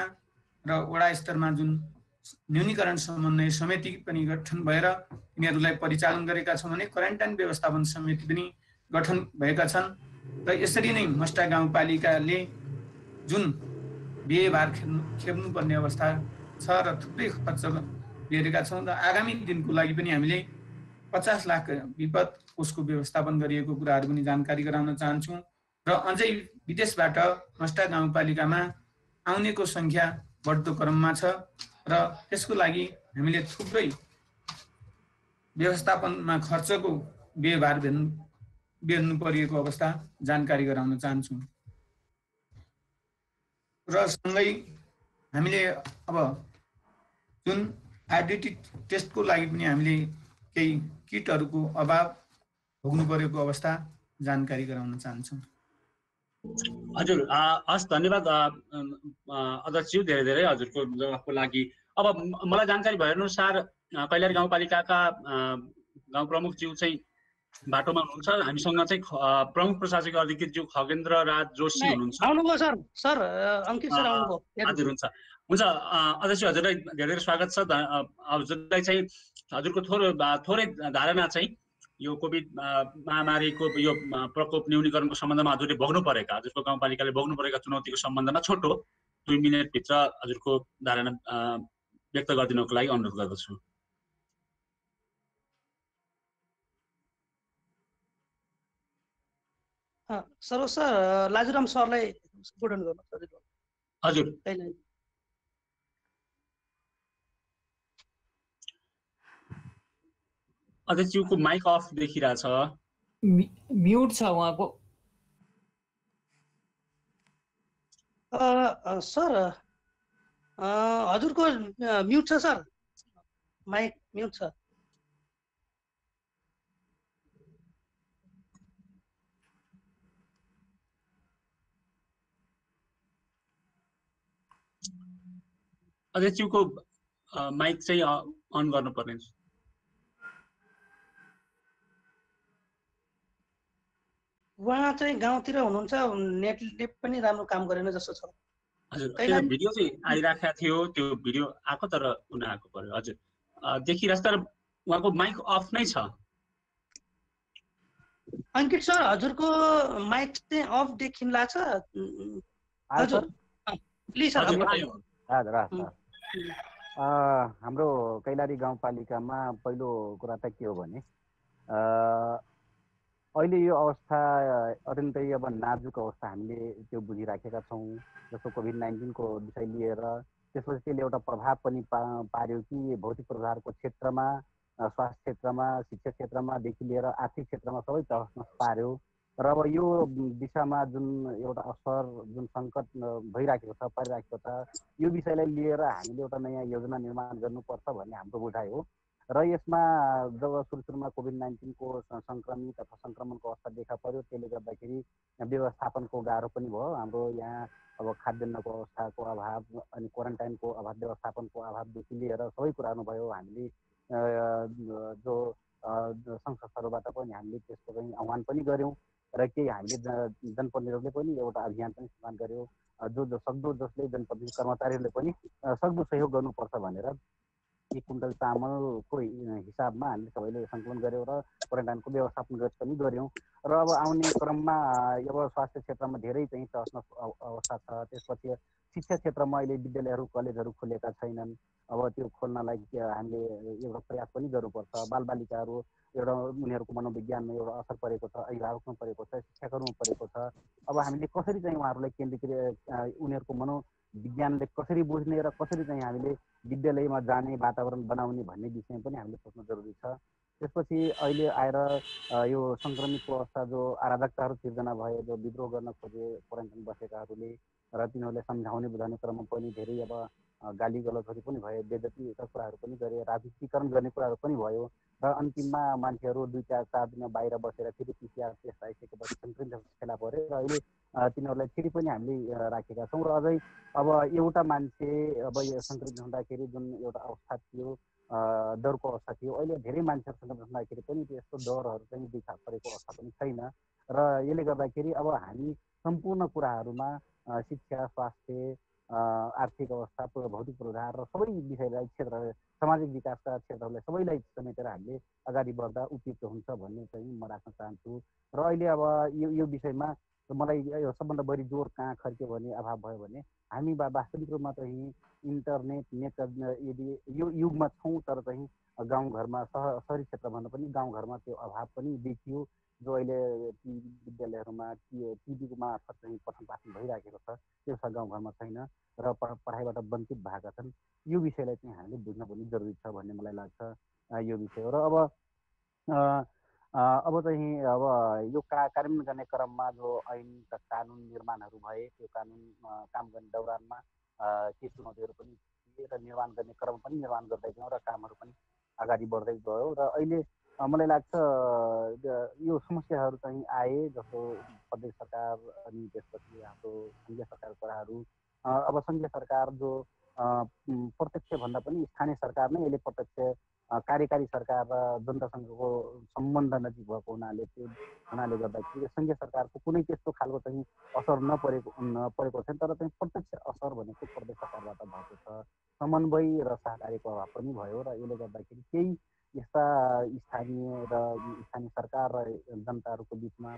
र वडा स्तरमा जुन न्यूनीकरण समन्वय समिति पनि गठन भएर यिनीहरूलाई परिचालन गरेका छौँ भने क्वारेन्टाइन व्यवस्थापन समिति पनि गठन भएका छन्। र यसरी नै मस्टा गाउँपालिकाले जुन व्ययभार खेप्नुपर्ने अवस्था छ र थुप्रै खर्च बेरेका छौँ र आगामी दिनको लागि पनि हामीले 50 लाख विपद कोषको व्यवस्थापन गरिएको कुराहरू पनि जानकारी गराउन चाहन्छौँ। र अझै विदेशबाट मस्टा गाउँपालिकामा आउनेको सङ्ख्या बढ्दो क्रममा छ र त्यसको लागि हामीले थुप्रै व्यवस्थापनमा खर्चको व्ययभार बेर्नु परिएको अवस्था जानकारी गराउन चाहन्छौँ। र सँगै हामीले अब जुन आइडेन्टिटी टेस्टको लागि पनि हामीले केही किटहरूको अभाव भोग्नु परेको अवस्था जानकारी गराउन चाहन्छौँ। हजुर हस् धन्यवाद अध्यक्षज्यू धेरै धेरै हजुरको जवाफको लागि। अब मलाई जानकारी भएअनुसार कैलाली गाउँपालिकाका गाउँ प्रमुखज्यू चाहिँ बाटोमा हुनुहुन्छ। हामीसँग चाहिँ प्रमुख प्रशासकीय अधिकृतज्यू खगेन्द्र राज जोशी हुनुहुन्छ। आउनुभयो सर। सर अंकित सर आउनुभयो। हजुर हुन्छ हुन्छ अध्यक्ष हजुरलाई धेरै धेरै स्वागत छ। हजुरलाई चाहिँ हजुरको थोरै धारणा चाहिँ यो कोभिड महामारीको यो प्रकोप न्यूनीकरणको सम्बन्धमा हजुरले भोग्नु परेका हजुरको गाउँपालिकाले भोग्नु परेका चुनौतीको सम्बन्धमा छोटो 2 मिनेटभित्र हजुरको धारणा व्यक्त गरिदिनको लागि अनुरोध गर्दछु। सर लाजुराम सरलाई सम्बोधन गर्नु हजुर। अध्यक्षज्यूको माइक अफ देखिरहेछ। म्युट छ उहाँको। सर हजुरको म्युट छ सर, माइक म्युट छ। अध्यक्षज्यूको माइक चाहिँ अन गर्नुपर्ने। उहाँ चाहिँ गाउँतिर हुनुहुन्छ, नेटले पनि राम्रो काम गरेन जस्तो छ। हजुर त्यो भिडियो चाहिँ आइराखेको थियो, त्यो भिडियो आएको तर पुनः आएको पर्यो। हजुर देखिरहेछ तर उहाँको माइक अफ नै छ। अंकित सर हजुरको माइक चाहिँ अफ देखिन लाग्छ। हजुर प्लिज सर। हजुर हाम्रो कैलाली गाउँपालिकामा पहिलो कुरा त के हो भने अहिले यो अवस्था अत्यन्तै अब नाजुक अवस्था हामीले त्यो बुझिराखेका छौँ। जस्तो कोभिड-19 को विषय लिएर त्यसपछि त्यसले एउटा प्रभाव पनि पार्यो कि भौतिक पूर्वाधारको क्षेत्रमा, स्वास्थ्य क्षेत्रमा, शिक्षा क्षेत्रमादेखि लिएर आर्थिक क्षेत्रमा सबै तहस पार्यो। र अब यो दिशामा जुन एउटा असर, जुन सङ्कट भइराखेको छ, परिराखेको छ, यो विषयलाई लिएर हामीले एउटा नयाँ योजना निर्माण गर्नुपर्छ भन्ने हाम्रो बुझाइ हो। र यसमा जब सुरुमा कोभिड-19 को सङ्क्रमित अथवा सङ्क्रमणको अवस्था देखा पर्यो, त्यसले गर्दाखेरि व्यवस्थापनको गाह्रो पनि भयो। हाम्रो यहाँ अब खाद्यान्नको अवस्थाको अभाव अनि क्वारेन्टाइनको अभाव, व्यवस्थापनको अभावदेखि लिएर सबै कुराहरू भयो। हामीले जो सङ्घ संस्थाहरूबाट पनि हामीले त्यसको चाहिँ आह्वान पनि गऱ्यौँ र केही हामीले जनप्रतिनिधिहरूले पनि एउटा अभियान पनि सुरु गर्यो। जो सक्दो जसले जनप्रतिनिधि कर्मचारीहरूले पनि सक्दो सहयोग गर्नुपर्छ भनेर 1 कुइन्टल चामलको हिसाबमा हामीले सबैले सङ्कलन गऱ्यौँ र क्वारेन्टाइनको व्यवस्थापन पनि गऱ्यौँ। र अब आउने क्रममा अब स्वास्थ्य क्षेत्रमा धेरै चाहिँ तहस अवस्था छ। त्यसपछि शिक्षा क्षेत्रमा अहिले विद्यालयहरू, कलेजहरू खुलेका छैनन्। अब त्यो खोल्नलाई हामीले एउटा प्रयास पनि गर्नुपर्छ। बालबालिकाहरू एउटा उनीहरूको मनोविज्ञानमा एउटा असर परेको छ, अभिभावकमा परेको छ, शिक्षकहरूमा परेको छ। अब हामीले कसरी चाहिँ उहाँहरूलाई केन्द्रीकृत उनीहरूको मनोविज्ञानले कसरी बुझ्ने र कसरी चाहिँ हामीले विद्यालयमा जाने वातावरण बनाउने भन्ने विषयमा पनि हामीले सोच्नु जरुरी छ। त्यसपछि अहिले आएर यो सङ्क्रमितको अवस्था जो अराजकताहरू सिर्जना भए, जो विद्रोह गर्न खोजे क्वारेन्टाइन बसेकाहरूले, र तिनीहरूले सम्झाउने बुझाउने क्रममा पनि धेरै अब गाली गलौजहरू पनि भए, बेइज्जतीका कुराहरू पनि गरे, राजनीतिकरण गर्ने कुराहरू पनि भयो। र अन्तिममा मान्छेहरू 2-4 दिन बाहिर बसेर फेरि पिसिआर टेस्ट आइसकेपछि सङ्क्रमित फेला पऱ्यो र अहिले तिनीहरूलाई फेरि पनि हामीले राखेका छौँ। र अझै अब एउटा मान्छे अब यो सङ्क्रमित हुँदाखेरि जुन एउटा अवस्था थियो, डरको अवस्था थियो, अहिले धेरै मान्छेहरू सङ्क्रमित हुँदाखेरि पनि त्यस्तो डरहरू चाहिँ देखा परेको अवस्था पनि छैन। र यसले गर्दाखेरि अब हामी सम्पूर्ण कुराहरूमा शिक्षा, स्वास्थ्य, आर्थिक अवस्था, भौतिक पूर्वाधार र सबै विषयलाई क्षेत्र, सामाजिक विकासका क्षेत्रहरूलाई सबैलाई समेटेर हामीले अगाडि बढ्दा उपयुक्त हुन्छ भन्ने चाहिँ म राख्न चाहन्छु। र अहिले अब यो विषयमा मलाई यो सबभन्दा बढी जोड कहाँ खर्क्यो भने, अभाव भयो भने, हामी वास्तविक रूपमा चाहिँ इन्टरनेट, नेट यदि यो युगमा छौँ तर चाहिँ गाउँघरमा, सहरी क्षेत्रभन्दा पनि गाउँघरमा त्यो अभाव पनि देखियो। जो अहिले विद्यालयहरूमा टिभीको मार्फत चाहिँ पठन पाठन भइराखेको छ, त्यो गाउँघरमा छैन र पढाइबाट वञ्चित भएका छन्। यो विषयलाई चाहिँ हामीले बुझ्न पनि जरुरी छ भन्ने मलाई लाग्छ यो विषय हो। र अब चाहिँ अब यो कार्यान्वयन गर्ने क्रममा जो ऐन र कानुन निर्माणहरू भए, त्यो कानुन काम गर्ने दौरानमा के चुनौतीहरू पनि थिए र निर्माण गर्ने क्रम पनि निर्माण गर्दै गयौँ र कामहरू पनि अगाडि बढ्दै गयो। र अहिले मलाई लाग्छ यो समस्याहरू चाहिँ आए, जस्तो प्रदेश सरकार अनि त्यसपछि हाम्रो सङ्घीय सरकारको कुराहरू। अब सङ्घीय सरकार जो प्रत्यक्ष भन्दा पनि स्थानीय सरकार नै यसले प्रत्यक्ष कार्यकारी सरकार र जनतासँगको सम्बन्ध नजिक भएको हुनाले गर्दाखेरि सङ्घीय सरकारको कुनै त्यस्तो खालको चाहिँ असर नपरेको छैन। तर चाहिँ प्रत्यक्ष असर भनेको प्रदेश सरकारबाट भएको छ। समन्वय र सहकारीको अभाव पनि भयो र यसले गर्दाखेरि केही यस्ता स्थानीय सरकार र जनताहरूको बिचमा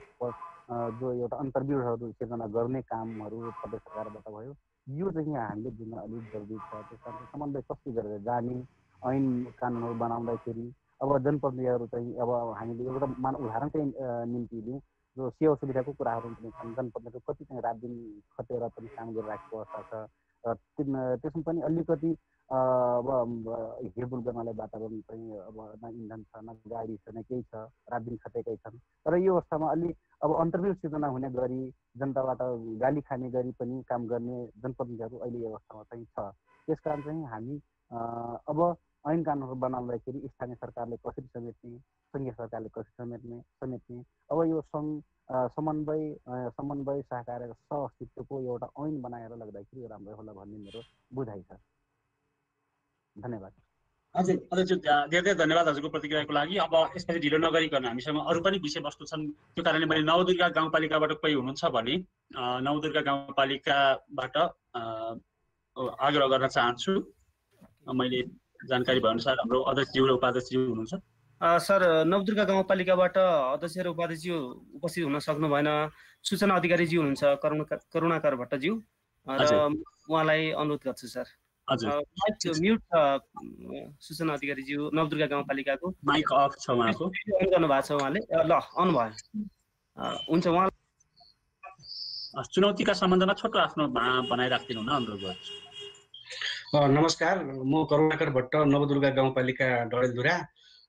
जो एउटा अन्तर्विरोधहरू सिर्जना गर्ने कामहरू प्रदेश सरकारबाट भयो, यो चाहिँ हामीले बुझ्न अलिक जरुरी छ। त्यस कारण समन्वय कसरी गरेर जाने, ऐन कानुनहरू बनाउँदाखेरि अब जनप्रतिनिधिहरू चाहिँ अब हामीले एउटा उदाहरणकै निम्ति लिउँ, जो सेवा सुविधाको कुराहरू पनि छन्। जनप्रतिनिधिहरू कति चाहिँ रात दिन खटेर पनि काम गरिरहेको अवस्था छ र त्यसमा पनि अलिकति अब हिँडडुल गर्नलाई वातावरण चाहिँ अब न इन्धन छ, न गाडी छ, न केही छ, रात दिन खटेकै छन्। तर यो अवस्थामा अलि अब अन्तर्विरोध सिर्जना हुने गरी जनताबाट गाली खाने गरी पनि काम गर्ने जनप्रतिनिधिहरू अहिले यो अवस्थामा चाहिँ छ। त्यसकारण चाहिँ हामी अब ऐन कानुनहरू बनाउँदाखेरि स्थानीय सरकारले कसरी समेट्ने, सङ्घीय सरकारले कसरी समेट्ने अब यो समन्वय सहकार र सहअस्तित्वको एउटा ऐन बनाएर लाग्दाखेरि यो राम्रो होला भन्ने मेरो बुझाइ छ। धन्यवाद। हजुर धेरै धन्यवाद हजुरको प्रतिक्रियाको लागि। अब यसपछि ढिलो नगरिकन हामीसँग अरू पनि विषयवस्तु छन्, त्यो कारणले मैले नवदुर्गा गाउँपालिकाबाट कोही हुनुहुन्छ भने नवदुर्गा गाउँपालिकाबाट आग्रह गर्न चाहन्छु। मैले जानकारी भएअनुसार हाम्रो अध्यक्षज्यू र उपाध्यक्षज्यू हुनुहुन्छ। सर, नवदुर्गा गाउँपालिकाबाट अध्यक्ष र उपाध्यक्षज्यू उपस्थित हुन सक्नु भएन। सूचना अधिकारीज्यू हुनुहुन्छ करुणाकर भट्टज्यू, र उहाँलाई अनुरोध गर्छु सर। म्युट सूचना अधिकारीज्यू नवदुर्गा गाउँपालिकाको माइक अफ छ उहाँको, अन गर्नुभएको छ उहाँले। ल अन भयो, हुन्छ। उहाँ चुनौतीका सम्बन्धमा छोटो आफ्नो भनाइ राखिदिनु न अनुरोध गर्छु। नमस्कार, म करुणाकर भट्ट, नवदुर्गा गाउँपालिका डडेलधुरा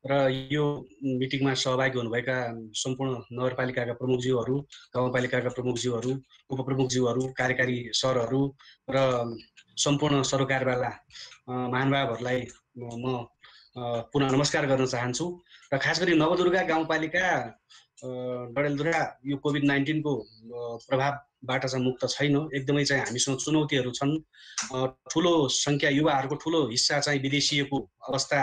र यो मिटिङमा सहभागी हुनुभएका सम्पूर्ण नगरपालिकाका प्रमुखज्यूहरू, गाउँपालिकाका प्रमुखज्यूहरू, उपप्रमुखज्यूहरू, कार्यकारी सरहरू र सम्पूर्ण सरोकारवाला महानुभावहरूलाई म पुनः नमस्कार गर्न चाहन्छु। र खास गरी नवदुर्गा गाउँपालिका डडेलधुरा यो कोभिड-19 को प्रभावबाट चाहिँ मुक्त छैन। एकदमै चाहिँ हामीसँग चुनौतीहरू छन्। ठुलो सङ्ख्या युवाहरूको ठुलो हिस्सा चाहिँ विदेशिएको अवस्था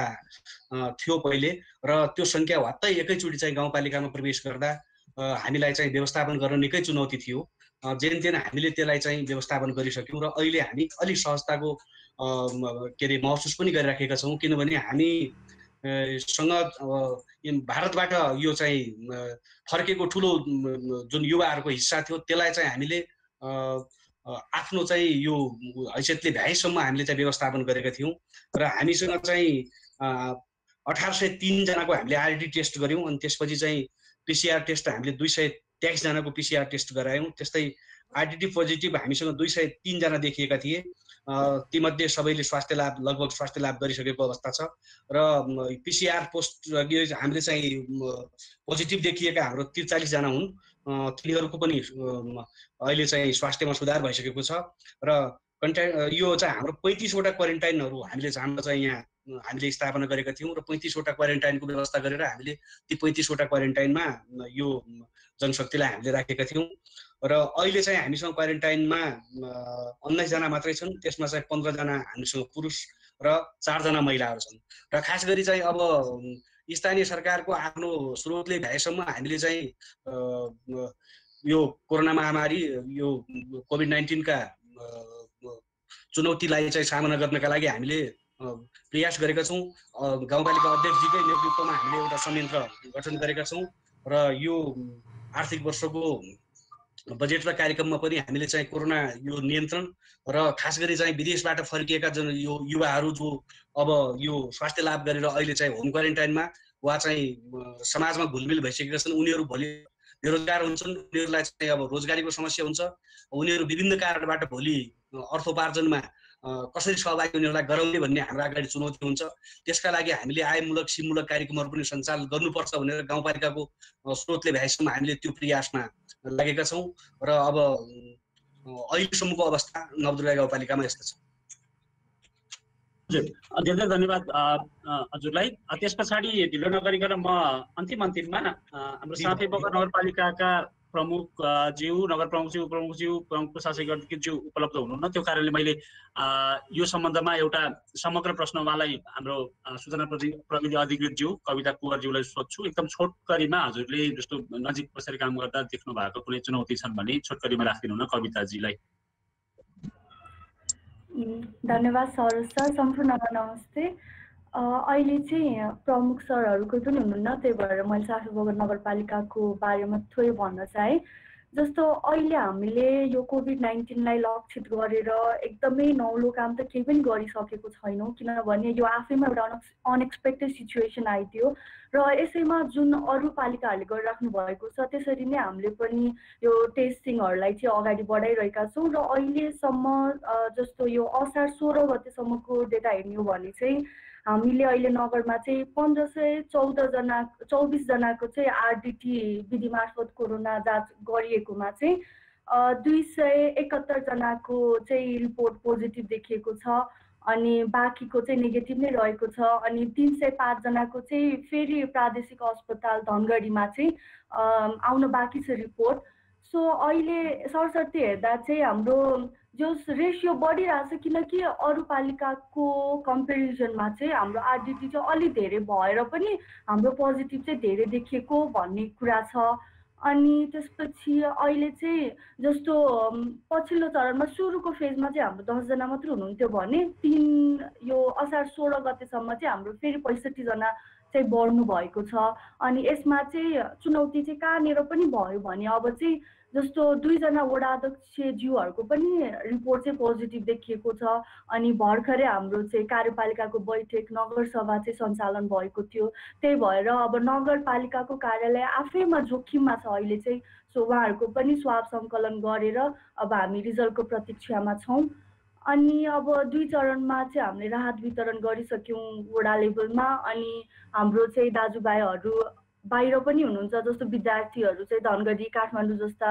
थियो पहिले, र त्यो सङ्ख्या वात्तै एकैचोटि चाहिँ गाउँपालिकामा प्रवेश गर्दा हामीलाई चाहिँ व्यवस्थापन गर्न निकै चुनौती थियो। जेन तेन हामीले त्यसलाई चाहिँ व्यवस्थापन गरिसक्यौँ र अहिले हामी अलिक सहजताको महसुस पनि गरिराखेका छौँ, किनभने हामीसँग भारतबाट यो चाहिँ फर्केको ठुलो जुन युवाहरूको हिस्सा थियो त्यसलाई चाहिँ हामीले आफ्नो चाहिँ यो हैसियतले भ्याएसम्म हामीले चाहिँ व्यवस्थापन गरेका थियौँ। र हामीसँग चाहिँ 1803 जनाको हामीले आरडी टेस्ट गऱ्यौँ, अनि त्यसपछि चाहिँ पिसिआर टेस्ट हामीले 223 जनाको पिसिआर टेस्ट गरायौँ। त्यस्तै आरडिटी पोजिटिभ हामीसँग 203 जना देखिएका थिए। तीमध्ये सबैले लगभग स्वास्थ्य लाभ गरिसकेको अवस्था छ। र पिसिआर पोस्ट हामीले चाहिँ पोजिटिभ देखिएका हाम्रो 43 जना हुन्। तिनीहरूको पनि अहिले चाहिँ स्वास्थ्यमा सुधार भइसकेको छ। र यो चाहिँ हाम्रो 35 वटा क्वारेन्टाइनहरू हामीले हाम्रो चाहिँ यहाँ हामीले स्थापना गरेका थियौँ र 35 वटा क्वारेन्टाइनको व्यवस्था गरेर हामीले ती 35 वटा क्वारेन्टाइनमा यो जनशक्तिलाई हामीले राखेका थियौँ। र अहिले चाहिँ हामीसँग क्वारेन्टाइनमा 19 जना मात्रै छन्। त्यसमा चाहिँ 15 जना हामीसँग पुरुष र 4 जना महिलाहरू छन्। र खास गरी चाहिँ अब स्थानीय सरकारको आफ्नो स्रोतले भ्याएसम्म हामीले चाहिँ यो कोरोना महामारी यो कोभिड-19 का चुनौतीलाई चाहिँ सामना गर्नका लागि हामीले प्रयास गरेका छौँ। गाउँपालिका अध्यक्षजीकै नेतृत्वमा हामीले एउटा संयन्त्र गठन गरेका छौँ र यो आर्थिक वर्षको बजेट र कार्यक्रममा पनि हामीले चाहिँ कोरोना यो नियन्त्रण र खास गरी चाहिँ विदेशबाट फर्किएका जुन यो युवाहरू जो अब यो स्वास्थ्य लाभ गरेर अहिले चाहिँ होम क्वारेन्टाइनमा वा चाहिँ समाजमा घुलमिल भइसकेका छन्, उनीहरू भोलि बेरोजगार हुन्छन्, उनीहरूलाई चाहिँ अब रोजगारीको समस्या हुन्छ, उनीहरू विभिन्न कारणबाट भोलि अर्थोपार्जनमा कसरी सहभागी उनीहरूलाई गराउने भन्ने हाम्रो अगाडि चुनौती हुन्छ। त्यसका लागि हामीले आयमूलक सिपमूलक कार्यक्रमहरू पनि सञ्चालन गर्नुपर्छ भनेर गाउँपालिकाको स्रोतले भ्याएसम्म हामीले त्यो प्रयासमा लागेका छौँ। र अब अहिलेसम्मको अवस्था नवदुर्गा गाउँपालिकामा यस्तो छ। हजुर धेरै धन्यवाद हजुरलाई। त्यस पछाडि ढिलो नगरिकन म अन्तिममा हाम्रो साँपेबगर नगरपालिकाका प्रमुख ज्यू, नगर प्रमुखज्यू, प्रमुख प्रशासकीय अधिकृतज्यू उपलब्ध हुनुहुन्न, त्यो कारणले मैले यो सम्बन्धमा एउटा समग्र प्रश्न उहाँलाई हाम्रो सूचना प्रविधि अधिकृतज्यू कविता कुँवरज्यूलाई सोध्छु। एकदम छोटकरीमा हजुरले जस्तो नजिक बसेर काम गर्दा देख्नु भएको कुनै चुनौती छन् भने छोटकरीमा राखिदिनु न कविताजीलाई। धन्यवाद सरोज सर, सम्पूर्णमा नमस्ते। अहिले चाहिँ प्रमुख सरहरूको पनि हुनुहुन्न, त्यही भएर मैले साँपेबगर नगरपालिकाको बारेमा थोरै भन्न चाहेँ। जस्तो अहिले हामीले यो कोभिड-19लाई लक्षित गरेर एकदमै नौलो काम त केही पनि गरिसकेको छैनौँ, किनभने यो आफैमा एउटा अनएक्सपेक्टेड सिचुएसन आइदियो र यसैमा जुन अरू पालिकाहरूले गरिराख्नु भएको छ त्यसरी नै हामीले पनि यो टेस्टिङहरूलाई चाहिँ अगाडि बढाइरहेका छौँ। र अहिलेसम्म जस्तो यो असार 16 गतेसम्मको डेटा हेर्ने हो भने चाहिँ हामीले अहिले नगरमा चाहिँ 1524 जनाको चाहिँ आरडिटी विधि मार्फत कोरोना जाँच गरिएकोमा चाहिँ 271 जनाको चाहिँ रिपोर्ट पोजिटिभ देखिएको छ, अनि बाँकीको चाहिँ नेगेटिभ नै रहेको छ। अनि 305 जनाको चाहिँ फेरि प्रादेशिक अस्पताल धनगढीमा चाहिँ आउन बाँकी छ रिपोर्ट। सो अहिले सरसर्ती हेर्दा चाहिँ हाम्रो जो रेसियो बढिरहेछ, किनकि अरू पालिकाको कम्पेरिजनमा चाहिँ हाम्रो आरडिटी चाहिँ अलिक धेरै भएर पनि हाम्रो पोजिटिभ चाहिँ धेरै देखिएको भन्ने कुरा छ। अनि त्यसपछि अहिले चाहिँ जस्तो पछिल्लो चरणमा सुरुको फेजमा चाहिँ हाम्रो 10 जना मात्र हुनुहुन्थ्यो भने यो असार 16 गतेसम्म चाहिँ हाम्रो फेरि 65 जना चाहिँ बढ्नु भएको छ। अनि यसमा चाहिँ चुनौती चाहिँ कहाँनिर पनि भयो भने अब चाहिँ जस्तो 2 जना वडा अध्यक्षज्यूहरूको पनि रिपोर्ट चाहिँ पोजिटिभ देखिएको छ। अनि भर्खरै हाम्रो चाहिँ कार्यपालिकाको बैठक नगरसभा चाहिँ सञ्चालन भएको थियो, त्यही भएर अब नगरपालिकाको कार्यालय आफैमा जोखिममा छ अहिले चाहिँ। सो उहाँहरूको पनि स्वाब सङ्कलन गरेर अब हामी रिजल्टको प्रतीक्षामा छौँ। अनि अब 2 चरणमा चाहिँ हामीले राहत वितरण गरिसक्यौँ वडा लेभलमा। अनि हाम्रो चाहिँ दाजुभाइहरू बाहिर पनि हुनुहुन्छ, जस्तो विद्यार्थीहरू चाहिँ धनगढी, काठमाडौँ जस्ता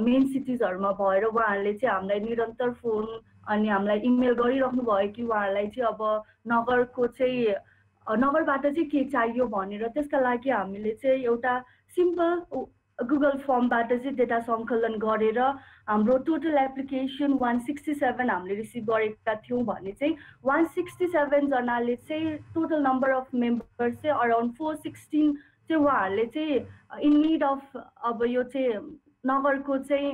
मेन सिटिजहरूमा भएर उहाँहरूले चाहिँ हामीलाई निरन्तर फोन अनि हामीलाई इमेल गरिराख्नु भयो कि उहाँहरूलाई चाहिँ अब नगरबाट चाहिँ के चाहियो भनेर। त्यसका लागि हामीले चाहिँ एउटा सिम्पल गुगल फर्मबाट चाहिँ डेटा सङ्कलन गरेर हाम्रो टोटल एप्लिकेसन 167 हामीले रिसिभ गरेका थियौँ भने चाहिँ 167 जनाले चाहिँ टोटल नम्बर अफ मेम्बर्स चाहिँ अराउन्ड 416 चाहिँ उहाँहरूले चाहिँ इन निड अफ अब यो चाहिँ नगरको चाहिँ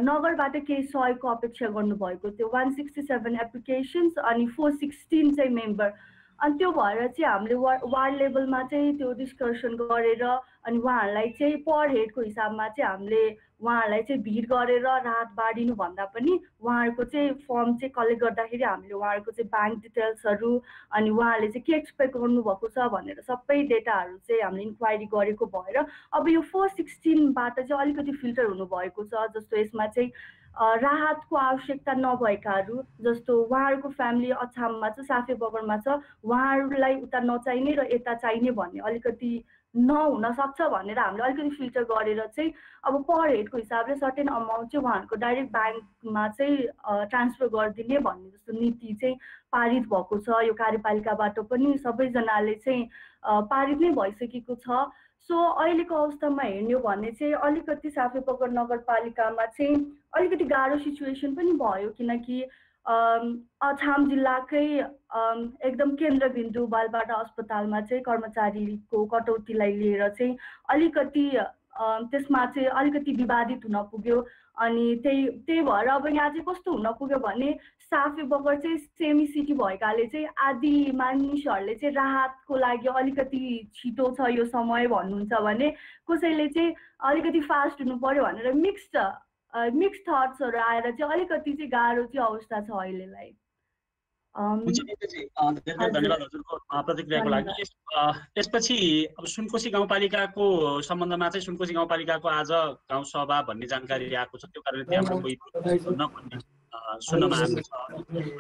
नगरबाट केही सहयोगको अपेक्षा गर्नुभएको थियो। 167 एप्लिकेसन्स अनि 416 चाहिँ मेम्बर। अनि त्यो भएर चाहिँ हामीले वार्ड लेभलमा चाहिँ त्यो डिस्कसन गरेर अनि उहाँहरूलाई चाहिँ पर हेडको हिसाबमा चाहिँ हामीले उहाँहरूलाई चाहिँ भिड गरेर राहत बाँडिनु भन्दा पनि उहाँहरूको चाहिँ फर्म चाहिँ कलेक्ट गर्दाखेरि हामीले उहाँहरूको चाहिँ ब्याङ्क डिटेल्सहरू अनि उहाँहरूले चाहिँ के एक्सपेक्ट गर्नुभएको छ भनेर सबै डेटाहरू चाहिँ हामीले इन्क्वायरी गरेको भएर अब यो 416बाट चाहिँ अलिकति फिल्टर हुनुभएको छ। जस्तो यसमा चाहिँ राहतको आवश्यकता नभएकाहरू, जस्तो उहाँहरूको फ्यामिली अछाममा छ, साँपेबगरमा छ, उहाँहरूलाई उता नचाहिने र यता चाहिने भन्ने अलिकति नहुन सक्छ भनेर हामीले अलिकति फिल्टर गरेर चाहिँ अब पर हेडको हिसाबले सर्टेन अमाउन्ट चाहिँ उहाँहरूको डाइरेक्ट ब्याङ्कमा चाहिँ ट्रान्सफर गरिदिने भन्ने जस्तो नीति चाहिँ पारित भएको छ। यो कार्यपालिकाबाट पनि सबैजनाले चाहिँ पारित नै भइसकेको छ। सो अहिलेको अवस्थामा हेर्ने हो भने चाहिँ अलिकति साँपेबगर नगरपालिकामा चाहिँ अलिकति गाह्रो सिचुएसन पनि भयो, किनकि अछाम जिल्लाकै एकदम केन्द्रबिन्दु बालबाटा अस्पतालमा चाहिँ कर्मचारीको कटौतीलाई लिएर चाहिँ अलिकति त्यसमा चाहिँ अलिकति विवादित हुन पुग्यो। अनि त्यही भएर अब यहाँ चाहिँ कस्तो हुन पुग्यो भने साँपेबगर चाहिँ सेमी सिटी भएकाले चाहिँ आदि मानिसहरूले चाहिँ राहतको लागि अलिकति छिटो छ यो समय भन्नुहुन्छ भने कसैले चाहिँ अलिकति फास्ट हुनु पर्यो भनेर मिक्स थट्सहरू आएर चाहिँ अलिकति चाहिँ गाह्रो चाहिँ अवस्था छ अहिलेलाई। धन्यवाद हजुरको प्रतिक्रियाको लागि। त्यसपछि अब सुनकोशी गाउँपालिकाको सम्बन्धमा चाहिँ सुनकोशी गाउँपालिकाको आज गाउँसभा भन्ने जानकारी आएको छ, त्यो कारणले त्यहाँबाट कोही सुन्नमा आएको छ।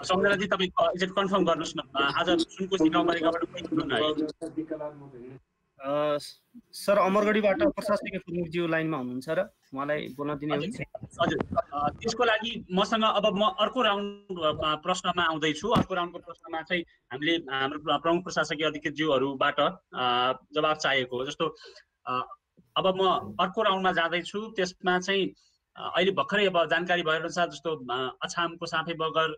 सम्झनाजी तपाईँ एकचोटि कन्फर्म गर्नुहोस् न, आज सुनकोशी गाउँपालिकाबाट कोही सुन्न आयो? सर अमरगढीबाट प्रशासकीय प्रमुखज्यू लाइनमा हुनुहुन्छ र उहाँलाई बोल्न दिने हो कि? हजुर, त्यसको लागि मसँग अब म अर्को राउन्ड प्रश्नमा आउँदैछु। अर्को राउन्डको प्रश्नमा चाहिँ हामीले हाम्रो प्रमुख प्रशासकीय अधिकृतज्यूहरूबाट जवाब चाहिएको हो। जस्तो अब म अर्को राउन्डमा जाँदैछु, त्यसमा चाहिँ अहिले भर्खरै अब जानकारी भएअनुसार जस्तो अछामको साफे बगर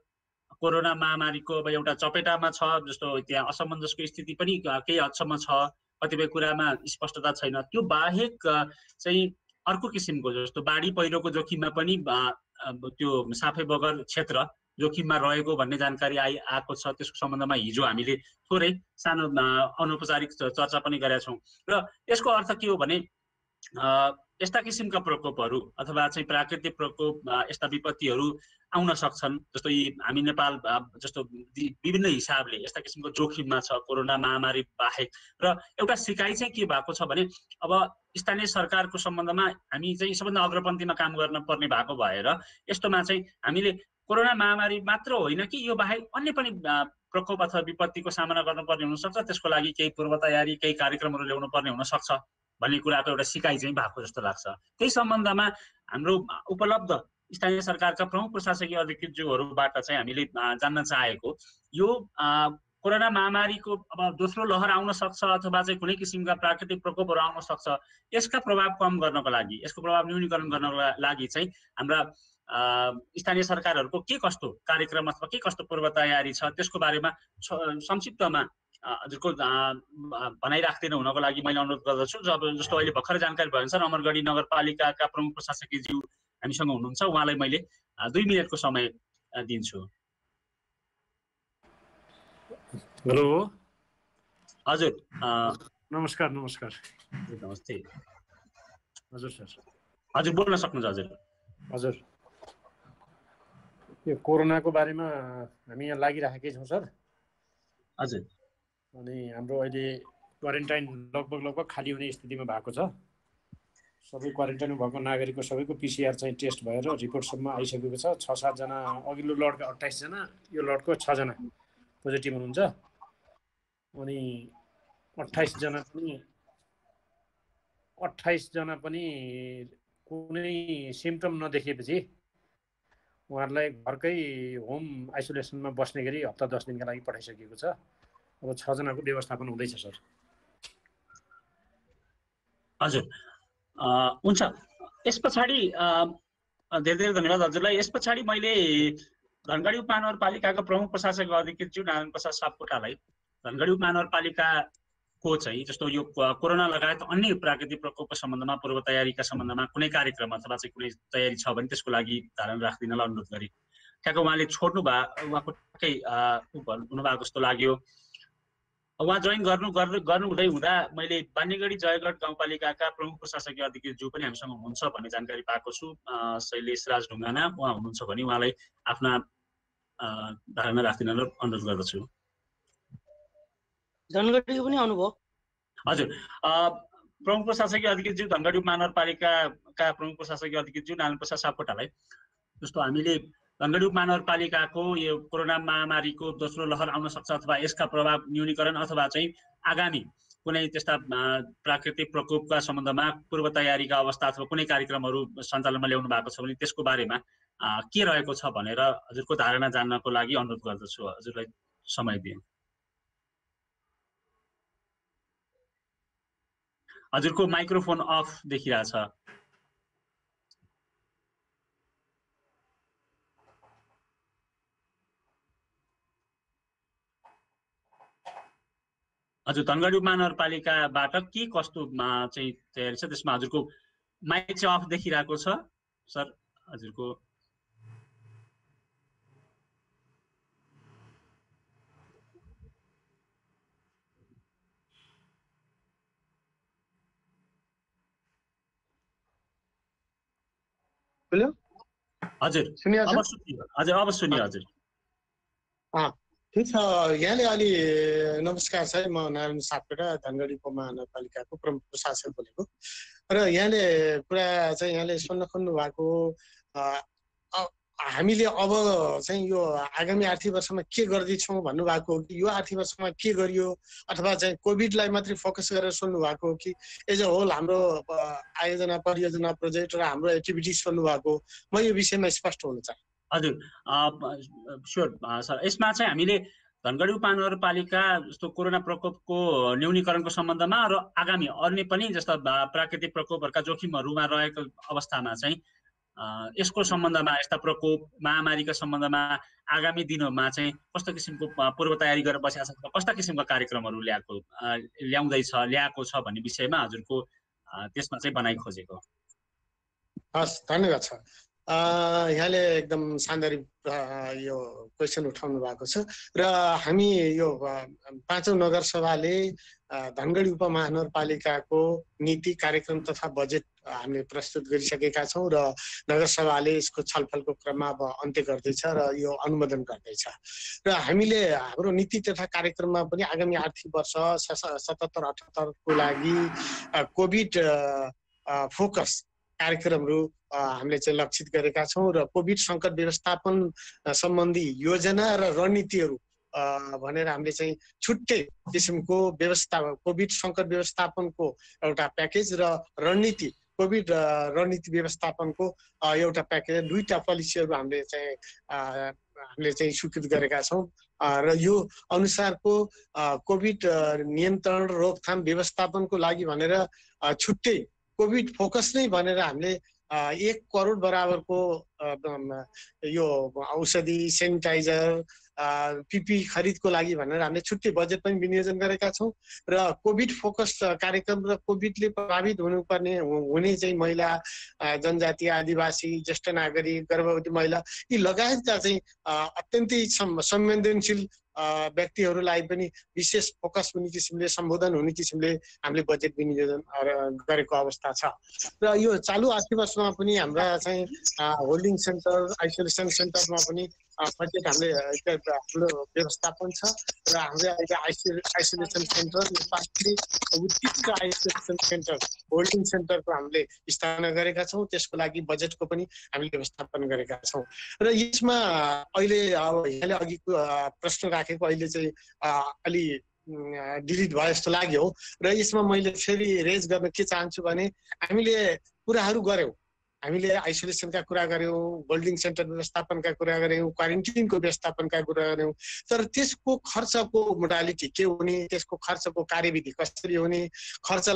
कोरोना महामारीको अब एउटा चपेटामा छ, जस्तो त्यहाँ असमञ्जसको स्थिति पनि केही हदसम्म छ, कतिपय कुरामा स्पष्टता छैन। त्यो बाहेक चाहिँ अर्को किसिमको जस्तो बाढी पहिरोको जोखिममा पनि त्यो साफे बगर क्षेत्र जोखिममा रहेको भन्ने जानकारी आएको छ। त्यसको सम्बन्धमा हिजो हामीले थोरै सानो अनौपचारिक चर्चा पनि गरेका छौँ। र यसको अर्थ के हो भने यस्ता किसिमका प्रकोपहरू अथवा चाहिँ प्राकृतिक प्रकोप, यस्ता विपत्तिहरू आउन सक्छन्। जस्तो हामी नेपाल जस्तो विभिन्न हिसाबले यस्ता किसिमको जोखिममा छ कोरोना महामारी बाहेक। र एउटा सिकाइ चाहिँ के भएको छ भने अब स्थानीय सरकारको सम्बन्धमा हामी चाहिँ सबभन्दा अग्रपन्थीमा काम गर्न पर्ने भएको भएर यस्तोमा चाहिँ हामीले कोरोना महामारी मात्र होइन कि यो बाहेक अन्य पनि प्रकोप अथवा विपत्तिको सामना गर्नुपर्ने हुनसक्छ। त्यसको लागि केही पूर्व तयारी, केही कार्यक्रमहरू ल्याउनु पर्ने हुनसक्छ भन्ने कुराको एउटा सिकाइ चाहिँ भएको जस्तो लाग्छ। त्यही सम्बन्धमा हाम्रो उपलब्ध स्थानीय सरकारका प्रमुख प्रशासकीय अधिकृतज्यूहरूबाट चाहिँ हामीले जान्न चाहेको यो कोरोना महामारीको अब दोस्रो लहर आउन सक्छ अथवा चाहिँ कुनै किसिमका प्राकृतिक प्रकोपहरू आउन सक्छ, यसका प्रभाव कम गर्नको लागि, यसको प्रभाव न्यूनीकरण गर्नको लागि चाहिँ हाम्रा स्थानीय सरकारहरूको के कस्तो कार्यक्रम अथवा के कस्तो पूर्व तयारी छ त्यसको बारेमा संक्षिप्तमा हजुरको भनाइ राख्दिनु हुनको लागि मैले अनुरोध गर्दछु। जस्तो अहिले भर्खर जानकारी भएअनुसार अमरगढी नगरपालिकाका प्रमुख प्रशासकीयज्यू हामीसँग हुनुहुन्छ, उहाँलाई मैले 2 मिनटको समय दिन्छु। हेलो हजुर, नमस्कार। नमस्कार, नमस्ते हजुर सर। हजुर बोल्न सक्नुहुन्छ। हजुर हजुर, यो कोरोनाको बारेमा हामी यहाँ लागिराखेकै छौँ सर। हजुर, अनि हाम्रो अहिले क्वारेन्टाइन लगभग खाली हुने स्थितिमा भएको छ। सबै क्वारेन्टाइनमा भएको नागरिकको सबैको PCR चाहिँ टेस्ट भएर रिपोर्टसम्म आइसकेको छ। 6-7 जना, अघिल्लो लटका 28 जना, यो लटको 6 जना पोजिटिभ हुनुहुन्छ। अनि 28 जना पनि कुनै सिम्पटम नदेखिएपछि उहाँहरूलाई घरकै होम आइसोलेसनमा बस्ने गरी हप्ता 10 दिनका लागि पठाइसकिएको छ। अब 6 जनाको व्यवस्थापन हुँदैछ सर। हजुर, हुन्छ। यस पछाडि धेरै धेरै धन्यवाद हजुरलाई। यस पछाडि मैले धनगढी उपमहानगरपालिकाका प्रमुख प्रशासक अधिकृतज्यू नारायण प्रसाद सापकोटालाई धनगढी उपमहानगरपालिकाको चाहिँ जस्तो यो कोरोना लगायत अन्य प्राकृतिक प्रकोपको सम्बन्धमा पूर्व तयारीका सम्बन्धमा कुनै कार्यक्रम अथवा चाहिँ कुनै तयारी छ भने त्यसको लागि धारणा राखिदिनलाई अनुरोध गरेँ। ठ्याक्क उहाँले छोड्नु उहाँको ठ्याक्कै हुनुभएको जस्तो लाग्यो। उहाँ जोइन गर्नु हुँदै हुँदा मैले बान्नेगढी जयगढ गाउँपालिकाका प्रमुख प्रशासकीय अधिकृतज्यू पनि हामीसँग हुनुहुन्छ भन्ने जानकारी पाएको छु। शैलेश राज ढुङ्गाना उहाँ हुनुहुन्छ भने उहाँलाई आफ्ना धारणा राखिदिनलाई अनुरोध गर्दछु। धनगढीको पनि आउनुभयो? हजुर, प्रमुख प्रशासकीय अधिकृतज्यू धनगढी उपमहानगरपालिकाका प्रमुख प्रशासकीय अधिकृतज्यू नारायण प्रसाद सापकोटालाई जस्तो हामीले धनगढी उपमहानगरपालिकाको यो कोरोना महामारीको दोस्रो लहर आउन सक्छ अथवा यसका प्रभाव न्यूनीकरण अथवा चाहिँ आगामी कुनै त्यस्ता प्राकृतिक प्रकोपका सम्बन्धमा पूर्व तयारीका अवस्था अथवा कुनै कार्यक्रमहरू सञ्चालनमा ल्याउनु भएको छ भने त्यसको बारेमा के रहेको छ भनेर हजुरको धारणा जान्नको लागि अनुरोध गर्दछु। हजुरलाई समय दिएँ। हजुरको माइक्रोफोन अफ देखिरहेछ। हजुर, धनगढी उपमहानगरपालिकाबाट के कस्तो चाहिँ तयारी छ त्यसमा हजुरको माइक चाहिँ अफ देखिरहेको छ सर। हजुरको हजुर अब सुनियो। हजुर ठिक छ। यहाँले अलि नमस्कार छ, म नारायण सापकोटा धनगढी उपमहानगरपालिकाको प्रमुख प्रशासक बोलेको। र यहाँले कुरा चाहिँ यहाँले सुन्न खोज्नु भएको हामीले अब चाहिँ यो आगामी आर्थिक वर्षमा के गर्दैछौँ भन्नुभएको हो कि यो आर्थिक वर्षमा के गरियो अथवा चाहिँ कोभिडलाई मात्रै फोकस गरेर सोध्नु भएको हो कि एज अ होल हाम्रो आयोजना परियोजना प्रोजेक्ट र हाम्रो एक्टिभिटिज सोध्नु भएको हो? म यो विषयमा स्पष्ट हुन चाहे। हजुर स्योर सर, यसमा चाहिँ हामीले धनगढी उपमहानगरपालिका जस्तो कोरोना प्रकोपको न्यूनीकरणको सम्बन्धमा र आगामी अन्य पनि जस्ता प्राकृतिक प्रकोपहरूका जोखिमहरूमा रहेको अवस्थामा चाहिँ यसको सम्बन्धमा यस्ता प्रकोप महामारीका सम्बन्धमा आगामी दिनहरूमा चाहिँ कस्तो किसिमको पूर्व तयारी गरेर बसेका छ, कस्ता किसिमका कार्यक्रमहरू ल्याएको छ भन्ने विषयमा हजुरको त्यसमा चाहिँ बनाइ खोजेको। हस्, धन्यवाद छ। यहाँले एकदम सान्दर्भिक यो क्वेसन उठाउनु भएको छ र हामी यो 5औं नगरसभाले धनगढी उपमहानगरपालिकाको नीति कार्यक्रम तथा बजेट हामीले प्रस्तुत गरिसकेका छौँ र नगरसभाले यसको छलफलको क्रममा अब अन्त्य गर्दैछ र यो अनुमोदन गर्दैछ र हामीले हाम्रो नीति तथा कार्यक्रममा पनि आगामी आर्थिक वर्ष 77-78 को लागि कोभिड फोकस कार्यक्रमहरू हामीले चाहिँ लक्षित गरेका छौँ र कोभिड सङ्कट व्यवस्थापन सम्बन्धी योजना र रणनीतिहरू भनेर हामीले चाहिँ छुट्टै किसिमको व्यवस्था कोभिड सङ्कट व्यवस्थापनको एउटा प्याकेज र रणनीति कोभिड रणनीति व्यवस्थापनको एउटा प्याकेज, दुईटा पोलिसीहरू हामीले चाहिँ स्वीकृत गरेका छौँ र यो अनुसारको कोभिड नियन्त्रण रोकथाम व्यवस्थापनको लागि भनेर छुट्टै कोभिड फोकस नै भनेर हामीले 1 करोड बराबरको यो औषधि सेनिटाइजर पिपी खरिदको लागि भनेर हामीले छुट्टै बजेट पनि विनियोजन गरेका छौँ र कोभिड फोकस कार्यक्रम र कोभिडले प्रभावित हुने चाहिँ महिला, जनजाति, आदिवासी, ज्येष्ठ नागरिक, गर्भवती महिला यी लगायतका चाहिँ अत्यन्तै संवेदनशील व्यक्तिहरूलाई पनि विशेष फोकस हुने किसिमले सम्बोधन हुने किसिमले हामीले बजेट विनियोजन गरेको अवस्था छ र यो चालु आर्थिक वर्षमा पनि हाम्रा चाहिँ होल्डिङ सेन्टर, आइसोलेसन सेन्टरमा पनि बजेट हामीले व्यवस्थापन छ र हाम्रो अहिले आइसोलेसन सेन्टर नेपालले उत्कृष्ट आइसोलेसन सेन्टर होल्डिङ सेन्टरको हामीले स्थापना गरेका छौँ। त्यसको लागि बजेटको पनि हामीले व्यवस्थापन गरेका छौँ र यसमा अहिले अब यहाँले अघिको प्रश्न राखेको अहिले चाहिँ अलि डिलिट भयो जस्तो लाग्यो र यसमा मैले फेरि रेज गर्न के चाहन्छु भने हामीले कुराहरू गऱ्यौँ, हामीले आइसोलेसनका कुरा गऱ्यौँ, होल्डिङ सेन्टर व्यवस्थापनका कुरा गऱ्यौँ, क्वारेन्टिनको व्यवस्थापनका कुरा गऱ्यौँ, तर त्यसको खर्चको मोडालिटी के हुने, त्यसको खर्चको कार्यविधि कसरी हुने, खर्च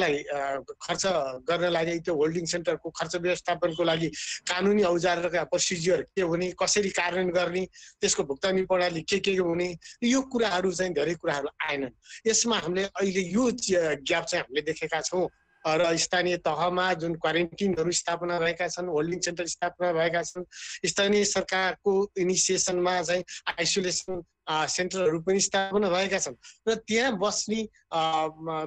गर्न लागि त्यो होल्डिङ सेन्टरको खर्च व्यवस्थापनको लागि कानुनी औजारका प्रोसिजियर के हुने, कसरी कार्यान्वयन गर्ने, त्यसको भुक्तानी प्रणाली के हुने, यो कुराहरू चाहिँ धेरै कुराहरू आएनन्। यसमा हामीले अहिले यो ग्याप चाहिँ हामीले देखेका छौँ र स्थानीय तहमा जुन क्वारेन्टिनहरू स्थापना भएका छन्, होल्डिङ सेन्टर स्थापना भएका छन्, स्थानीय सरकारको इनिसिएसनमा चाहिँ आइसोलेसन सेन्टरहरू पनि स्थापना भएका छन् र त्यहाँ बस्ने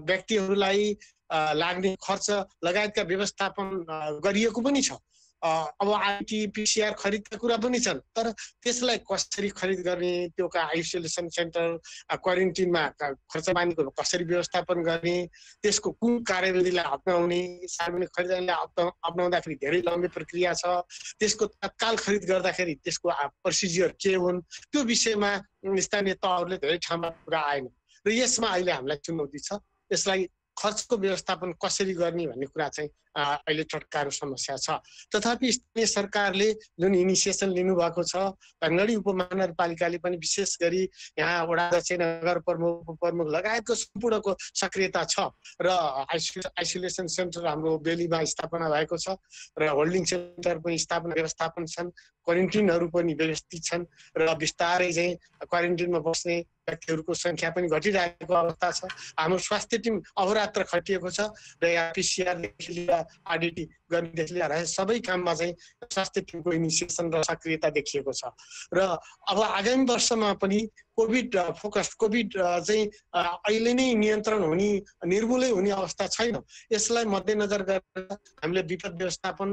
व्यक्तिहरूलाई लाग्ने खर्च लगायतका व्यवस्थापन गरिएको पनि छ। अब आइटी पिसिआर खरिदका कुरा पनि छन्, तर त्यसलाई कसरी खरिद गर्ने, त्यो आइसोलेसन सेन्टर क्वारेन्टिनमा खर्च पानीको कसरी व्यवस्थापन गर्ने, त्यसको कुन कार्यविधिलाई अप्नाउने, सार्वजनिक खरिदलाई अप्नाउँदाखेरि धेरै लम्बी प्रक्रिया छ, त्यसको तत्काल खरिद गर्दाखेरि त्यसको प्रोसिजियर के हुन्, त्यो विषयमा स्थानीय तहहरूले धेरै ठाउँमा कुरा आएन र यसमा अहिले हामीलाई चुनौती छ। यसलाई खर्चको व्यवस्थापन कसरी गर्ने भन्ने कुरा चाहिँ अहिले चटकारो समस्या छ। तथापि स्थानीय सरकारले जुन इनिसिएसन लिनुभएको छ, धनगढी उपमहानगरपालिकाले पनि विशेष गरी यहाँ वडा अध्यक्ष, नगर प्रमुख लगायतको सम्पूर्णको सक्रियता छ र आइसोलेसन सेन्टर हाम्रो बेलीमा स्थापना भएको छ र होल्डिङ सेन्टर पनि स्थापना व्यवस्थापन छन्, क्वारेन्टिनहरू पनि व्यवस्थित छन् र बिस्तारै चाहिँ क्वारेन्टिनमा बस्ने व्यक्तिहरूको सङ्ख्या पनि घटिरहेको अवस्था छ। हाम्रो स्वास्थ्य टिम अहोरात्र खटिएको छ र यहाँ पिसिआरदेखि लिएर आरडिटी गर्नेदेखि लिएर सबै काममा चाहिँ स्वास्थ्य टिमको इनिसिएसन र सक्रियता देखिएको छ र अब आगामी वर्षमा पनि कोभिड चाहिँ अहिले नै नियन्त्रण हुने, निर्मूलै हुने अवस्था छैन। यसलाई मध्यनजर गरेर हामीले विपद व्यवस्थापन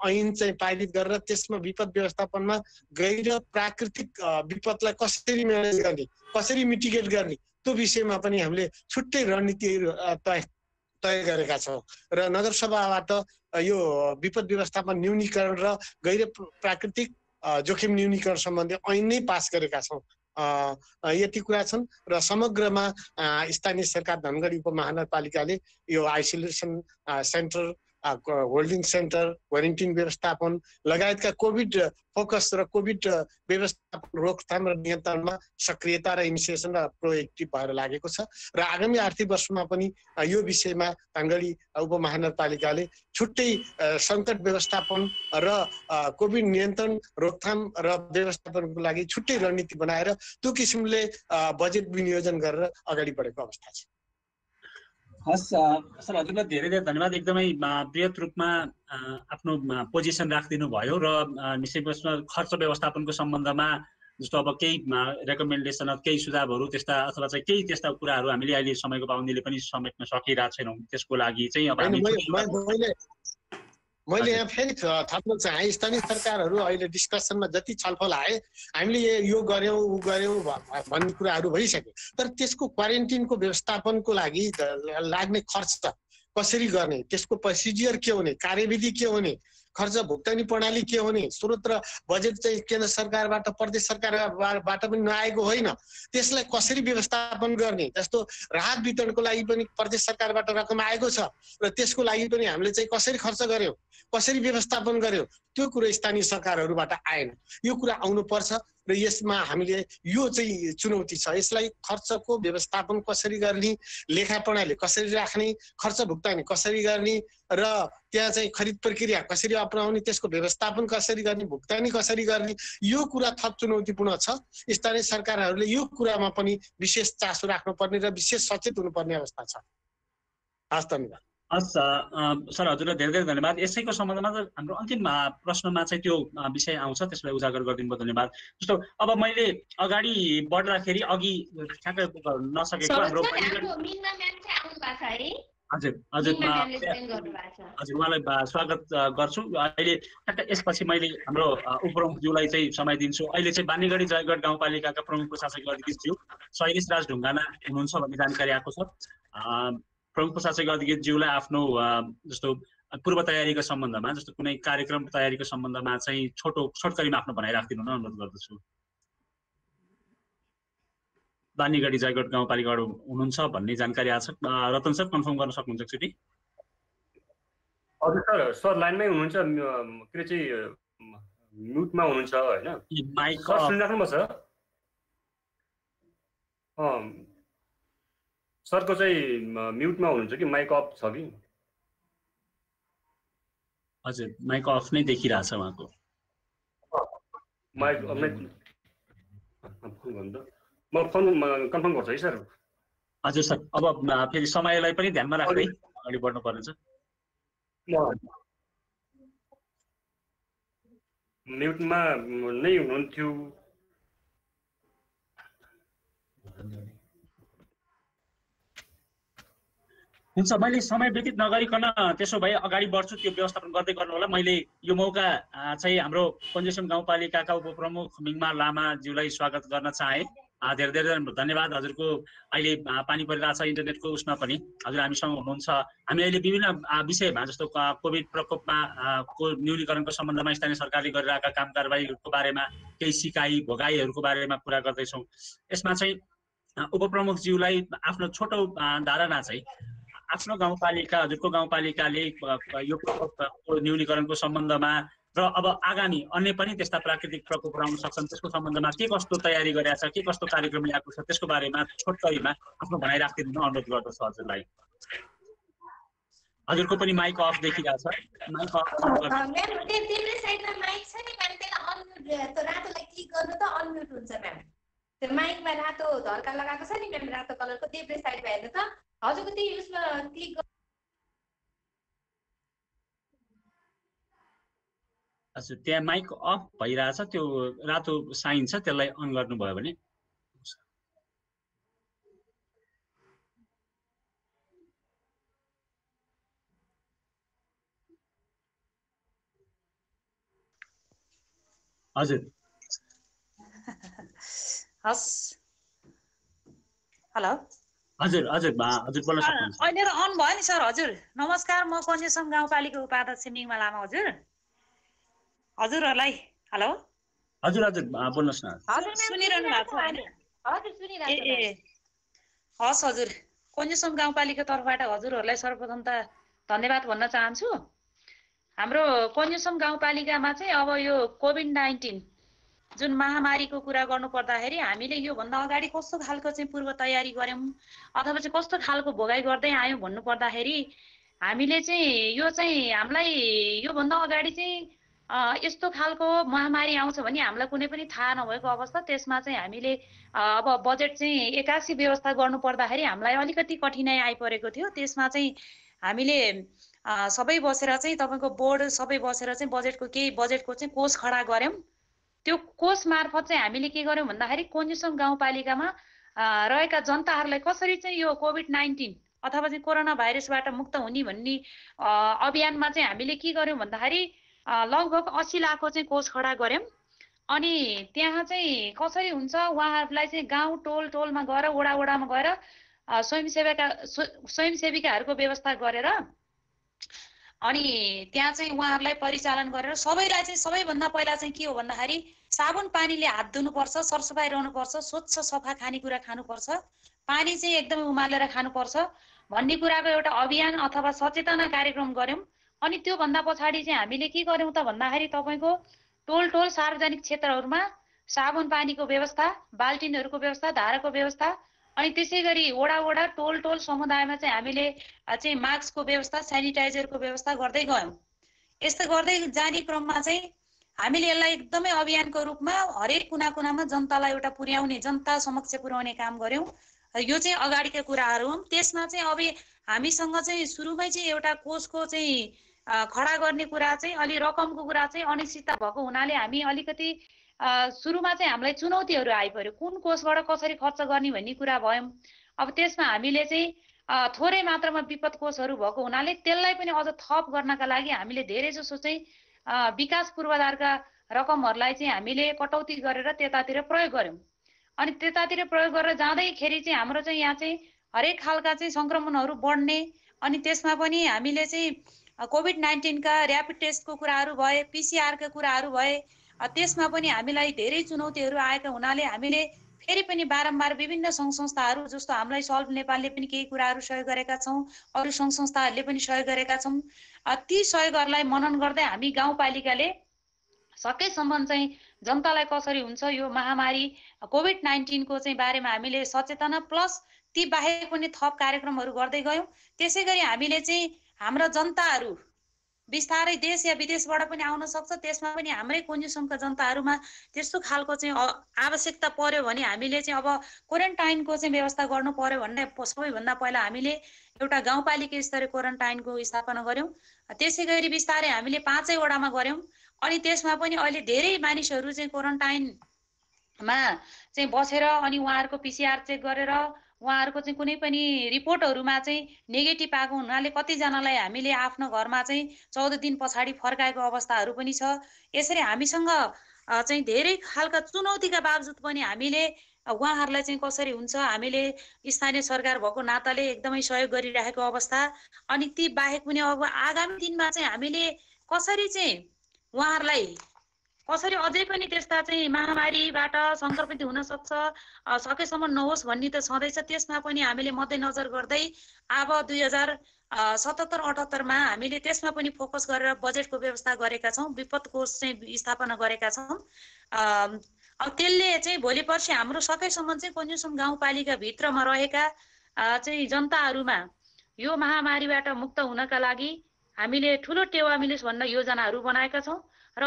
ऐन चाहिँ पारित गरेर त्यसमा विपद व्यवस्थापनमा गैर प्राकृतिक विपदलाई कसरी म्यानेज गर्ने, कसरी मिटिगेट गर्ने, त्यो विषयमा पनि हामीले छुट्टै रणनीतिहरू तय गरेका छौँ र नगरसभाबाट यो विपद व्यवस्थापन न्यूनीकरण र गैर प्राकृतिक जोखिम न्यूनीकरण सम्बन्धी ऐन नै पास गरेका छौँ। यति कुरा छन् र समग्रमा स्थानीय सरकार धनगढी उपमहानगरपालिकाले यो isolation centre, holding centre, quarantine व्यवस्थापन लगायतका कोभिड फोकस र कोभिड व्यवस्थापन रोकथाम र नियन्त्रणमा सक्रियता र इनिसिएसन र प्रोएक्टिभ भएर लागेको छ र आगामी आर्थिक वर्षमा पनि यो विषयमा धनगढी उपमहानगरपालिकाले छुट्टै सङ्कट व्यवस्थापन र कोभिड नियन्त्रण रोकथाम र व्यवस्थापनको लागि छुट्टै रणनीति बनाएर त्यो किसिमले बजेट विनियोजन गरेर अगाडि बढेको अवस्था छ। हस् सर, हजुरलाई धेरै धेरै धन्यवाद। एकदमै बृहत रूपमा आफ्नो पोजिसन राखिदिनु भयो र निश्चय खर्च व्यवस्थापनको सम्बन्धमा जस्तो अब केही रेकमेन्डेसन केही सुझावहरू त्यस्ता अथवा चाहिँ केही त्यस्ता कुराहरू हामीले अहिले समयको पाबन्दीले पनि समेट्न सकिरहेको छैनौँ। त्यसको लागि चाहिँ अब मैले यहाँ फेरि थप्न चाहे स्थानीय सरकारहरू अहिले डिस्कसनमा जति छलफल आए हामीले यो गर्यौँ ऊ गर्यौँ भन्ने कुराहरू भइसक्यो, तर त्यसको क्वारेन्टिनको व्यवस्थापनको लागि लाग्ने खर्च कसरी गर्ने, त्यसको प्रोसिजियर के हुने, कार्यविधि के हुने, खर्च भुक्तानी प्रणाली के हुने, स्रोत र बजेट चाहिँ केन्द्र सरकारबाट प्रदेश सरकारबाट पनि नआएको होइन, त्यसलाई कसरी व्यवस्थापन गर्ने। जस्तो राहत वितरणको लागि पनि प्रदेश सरकारबाट रकम आएको छ र त्यसको लागि पनि हामीले चाहिँ कसरी खर्च गर्यौँ, कसरी व्यवस्थापन गर्यौँ, त्यो कुरो स्थानीय सरकारहरूबाट आएन। यो कुरा आउनुपर्छ र यसमा हामीले यो चाहिँ चुनौती छ। यसलाई खर्चको व्यवस्थापन कसरी गर्ने, लेखा प्रणाली कसरी राख्ने, खर्च भुक्तानी कसरी गर्ने र त्यहाँ चाहिँ खरिद प्रक्रिया कसरी अपनाउने, त्यसको व्यवस्थापन कसरी गर्ने, भुक्तानी कसरी गर्ने, यो कुरा थप चुनौतीपूर्ण छ। स्थानीय सरकारहरूले यो कुरामा पनि विशेष चासो राख्नुपर्ने र विशेष सचेत हुनुपर्ने अवस्था छ। हस्, धन्यवाद। हस् सर, हजुरलाई धेरै धेरै धन्यवाद। यसैको सम्बन्धमा हाम्रो अन्तिम प्रश्नमा चाहिँ त्यो विषय आउँछ, त्यसलाई उजागर गरिदिनु भयो, धन्यवाद। जस्तो अब मैले अगाडि बढ्दाखेरि अघि ठ्याक्कै नसकेको हाम्रो हजुर हजुर हजुर उहाँलाई स्वागत गर्छु। अहिले यसपछि मैले हाम्रो उपप्रमुखज्यूलाई चाहिँ समय दिन्छु। अहिले चाहिँ बानीगढी जयगढ गाउँपालिकाका प्रमुख प्रशासकीय अधिकृतज्यू शैलेश राज ढुङ्गाना हुनुहुन्छ भन्ने जानकारी आएको छ। प्रमुख प्रशासकीय अधिकृतज्यूलाई आफ्नो जस्तो पूर्व तयारीको सम्बन्धमा, जस्तो कुनै कार्यक्रम तयारीको सम्बन्धमा चाहिँ छोटकरीमा आफ्नो भनाइ राखिदिनु न अनुरोध गर्दछु। बानीगढी जयगढ गाउँपालिकाबाट हुनुहुन्छ भन्ने जानकारी आएको छ। रतन सर, कन्फर्म गर्न सक्नुहुन्छ एकचोटि? हजुर सर, सर लाइनमै हुनुहुन्छ, के अरे चाहिँ म्युटमा हुनुहुन्छ होइन? माइक सुनिराख्नुभयो सर? सरको चाहिँ म्युटमा हुनुहुन्छ कि माइक अफ छ कि? हजुर, माइक अफ नै देखिरहेछ उहाँको। माइक अफ नै म फोन कन्फर्म गर्छु है सर। हजुर सर, अब फेरि समयलाई पनि ध्यानमा राख्दै अगाडि बढ्नु पर्नेछ। म्युटमा नै हुनुहुन्थ्यो। हुन्छ, मैले समय व्यतीत नगरिकन त्यसो भए अगाडि बढ्छु, त्यो व्यवस्थापन गर्दै गर्नु होला। मैले यो मौका चाहिँ हाम्रो पञ्चेश्वर गाउँपालिकाका उपप्रमुख मिङमार लामाज्यूलाई स्वागत गर्न चाहे। धेरै धेरै धन्यवाद। हजुरको अहिले पानी परिरहेछ इन्टरनेटको उसमा पनि हजुर हामीसँग हुनुहुन्छ। हामी अहिले विभिन्न विषयमा जस्तो कोभिड प्रकोपमा को न्यूनीकरणको सम्बन्धमा स्थानीय सरकारले गरिरहेका काम कारबाहीहरूको बारेमा, केही सिकाइ भोगाईहरूको बारेमा कुरा गर्दैछौँ। यसमा चाहिँ उपप्रमुखज्यूलाई आफ्नो छोटो धारणा चाहिँ आफ्नो गाउँपालिका, हजुरको गाउँपालिकाले यो प्रकोपको न्यूनीकरणको सम्बन्धमा र अब आगामी अन्य पनि त्यस्ता प्राकृतिक प्रकोपहरू आउन सक्छन्, त्यसको सम्बन्धमा के कस्तो तयारी गरेका छ, के कस्तो कार्यक्रम ल्याएको छ, त्यसको बारेमा छोटकरीमा आफ्नो भनाइ राखिदिनु अनुरोध गर्दछु हजुरलाई। हजुरको पनि माइक अफ देखिरहेछ। माइक अफ तिम्रो साइडमा माइक छ नि म्याम, त्यसलाई अनम्युट, त्यो रातोलाई क्लिक गर्नु त अनम्युट हुन्छ म्याम। त्यो माइकमा रातो धर्का लगाएको छ नि म्याम, रातो कलरको, देब्रे साइडमा हेर्नु त हजुरको त्यो उसमा क्लिक। हजुर, त्यहाँ माइक अफ भइरहेछ, त्यो रातो साइन छ, त्यसलाई अन गर्नुभयो भने। हजुर हस्, हेलो हजुर हजुर हजुर बोल्न सक्नुहुन्छ। अहिले अन भयो नि सर। हजुर नमस्कार, म पञ्चेश्वर गाउँपालिका उपाध्यक्ष मिङमा लामा। हजुरहरूलाई हेलो हजुर हजुर बोल्नुहोस् न। सुनिरहनु भएको छ हैन? हजुर सुनिरहेको छु। ए हस् हजुर, कोन्जुसम गाउँपालिका तर्फबाट हजुरहरूलाई सर्वप्रथम त धन्यवाद भन्न चाहन्छु। हाम्रो कोन्जुसम गाउँपालिकामा चाहिँ अब यो कोभिड-19 जुन महामारीको कुरा गर्नु पर्दाखेरि हामीले यो भन्दा अगाडि कस्तो खालको चाहिँ पूर्व तयारी गर्यौं अथवा चाहिँ कस्तो खालको भोगाइ गर्दै आयौं भन्नु पर्दाखेरि हामीले चाहिँ यो चाहिँ हामीलाई यो भन्दा अगाडि चाहिँ यस्तो खालको महामारी आउँछ भने हामीलाई कुनै पनि थाहा नभएको अवस्था, त्यसमा चाहिँ हामीले अब बजेट चाहिँ 81 व्यवस्था गर्नु पर्दाखेरि हामीलाई अलिकति कठिनाइ आइपरेको थियो। त्यसमा चाहिँ हामीले सबै बसेर चाहिँ तपाईको बोर्ड सबै बसेर चाहिँ बजेटको चाहिँ कोष खडा गर्यौं। त्यो कोष मार्फत चाहिँ हामीले के गर्यौं भन्दाखेरि कोन्जुसम गाउँपालिकामा रहेका जनताहरूलाई कसरी चाहिँ यो कोभिड-19 अथवा चाहिँ कोरोना भाइरसबाट मुक्त हुने भन्ने अभियानमा चाहिँ हामीले के गर्यौं भन्दाखेरि लगभग 80 लाखको चाहिँ कोष खडा गर्यौं। अनि त्यहाँ चाहिँ कसरी हुन्छ उहाँहरूलाई चाहिँ गाउँ टोलमा गएर वडामा गएर स्वयंसेविकाहरूको व्यवस्था गरेर अनि त्यहाँ चाहिँ उहाँहरूलाई परिचालन गरेर सबैलाई चाहिँ सबैभन्दा पहिला चाहिँ के हो भन्दाखेरि साबुन पानीले हात धुनुपर्छ, सरसफाइ रहनुपर्छ, स्वच्छ सफा खानेकुरा खानुपर्छ, पानी चाहिँ एकदमै उमालेर खानुपर्छ भन्ने कुराको एउटा अभियान अथवा सचेतना कार्यक्रम गर्यौं। अनि त्यो भन्दा पछाडि चाहिँ हामीले के गर्यौं त भन्दाखेरि तपाईको टोल सार्वजनिक क्षेत्रहरूमा साबुन पानीको व्यवस्था, बाल्टिनहरूको व्यवस्था, धाराको व्यवस्था, अनि त्यसैगरी वडा टोल समुदायमा चाहिँ हामीले चाहिँ मास्कको व्यवस्था, सेनिटाइजरको व्यवस्था गर्दै गयौं। यस्तो गर्दै जाने क्रममा चाहिँ हामीले यसलाई एकदमै अभियानको रूपमा हरेक कुनामा जनतालाई एउटा पुर्याउने, जनता समक्ष पुर्याउने काम गर्यौं। यो चाहिँ अगाडिका कुराहरू हुन्। त्यसमा चाहिँ अब हामीसँग चाहिँ सुरुमै चाहिँ एउटा कोषको चाहिँ खडा गर्ने कुरा चाहिँ अलि रकमको कुरा चाहिँ अनिश्चितता भएको हुनाले हामी अलिकति सुरुमा चाहिँ हामीलाई चुनौतीहरू आइपर्यो। कुन कोषबाट कसरी खर्च गर्ने भन्ने कुरा भयौं। अब त्यसमा हामीले चाहिँ थोरै मात्रामा विपद कोषहरू भएको हुनाले त्यसलाई पनि अझ थप गर्नका लागि हामीले धेरै जसो चाहिँ विकास पूर्वाधारका रकमहरूलाई चाहिँ हामीले कटौती गरेर त्यतातिर प्रयोग गर्यौं। अनि त्यतातिर प्रयोग गरेर जाँदैखेरि चाहिँ हाम्रो चाहिँ यहाँ चाहिँ हरेक खालका चाहिँ संक्रमणहरू बढ्ने, अनि त्यसमा पनि हामीले चाहिँ कोभिड-19 का र्यापिड टेस्टको कुराहरू भए, PCR का कुराहरू भए, त्यसमा पनि हामीलाई धेरै चुनौतीहरू आएका हुनाले हामीले फेरि पनि बारम्बार विभिन्न सङ्घ संस्थाहरू जस्तो हामीलाई सल्भ नेपालले पनि केही कुराहरू सहयोग गरेका छौं, अरू सङ्घ संस्थाहरूले पनि सहयोग गरेका छौं। ती सहयोगहरूलाई मनन गर्दै हामी गाउँपालिकाले सकेसम्म चाहिँ जनतालाई कसरी हुन्छ यो महामारी कोभिड-19 को चाहिँ बारेमा हामीले सचेतना प्लस ती बाहेक पनि थप कार्यक्रमहरू गर्दै गयौं। त्यसैगरी हामीले चाहिँ हाम्रो जनताहरू बिस्तारै देश या विदेशबाट पनि आउन सक्छ, त्यसमा पनि हाम्रै कोन्जुसमका जनताहरूमा त्यस्तो खालको चाहिँ आवश्यकता पर्यो भने हामीले चाहिँ अब क्वारेन्टाइनको चाहिँ व्यवस्था गर्नु पर्यो भन्ने सबैभन्दा पहिला हामीले एउटा गाउँपालिका स्तरीय क्वारेन्टाइनको स्थापना गर्यौं। त्यसैगरी बिस्तारै हामीले 5 वडामा गर्यौं। अनि त्यसमा पनि अहिले धेरै मानिसहरू चाहिँ क्वारेन्टाइनमा चाहिँ बसेर अनि उहाँहरूको PCR चेक गरेर उहाँहरूको चाहिँ कुनै पनि रिपोर्टहरूमा चाहिँ नेगेटिभ आएको हुनाले कतिजनालाई हामीले आफ्नो घरमा चाहिँ 14 दिन पछाडि फर्काएको अवस्थाहरू पनि छ। यसरी हामीसँग चाहिँ धेरै खालका चुनौतीका बावजुद पनि हामीले उहाँहरूलाई चाहिँ कसरी हुन्छ हामीले स्थानीय सरकार भएको नाताले एकदमै सहयोग गरिरहेको अवस्था। अनि ती बाहेक पनि अब आगामी दिनमा चाहिँ हामीले कसरी चाहिँ उहाँहरूलाई कसरी अझै पनि त्यस्ता चाहिँ महामारीबाट संक्रमित हुन सक्छ सकेसम्म नहोस् भन्ने त छँदैछ। त्यसमा पनि हामीले मध्यनजर गर्दै अब 2077-78 मा हामीले त्यसमा पनि फोकस गरेर बजेटको व्यवस्था गरेका छौं, विपद कोष चाहिँ स्थापना गरेका छौं। अब त्यसले चाहिँ भोलि पर्सि हाम्रो सकेसम्म चाहिँ कोन्जुसम गाउँपालिका भित्रमा रहेका चाहिँ जनताहरूमा यो महामारीबाट मुक्त हुनका लागि हामीले ठूलो टेवा मिलोस् भन्ने योजनाहरू बनाएका छौं। र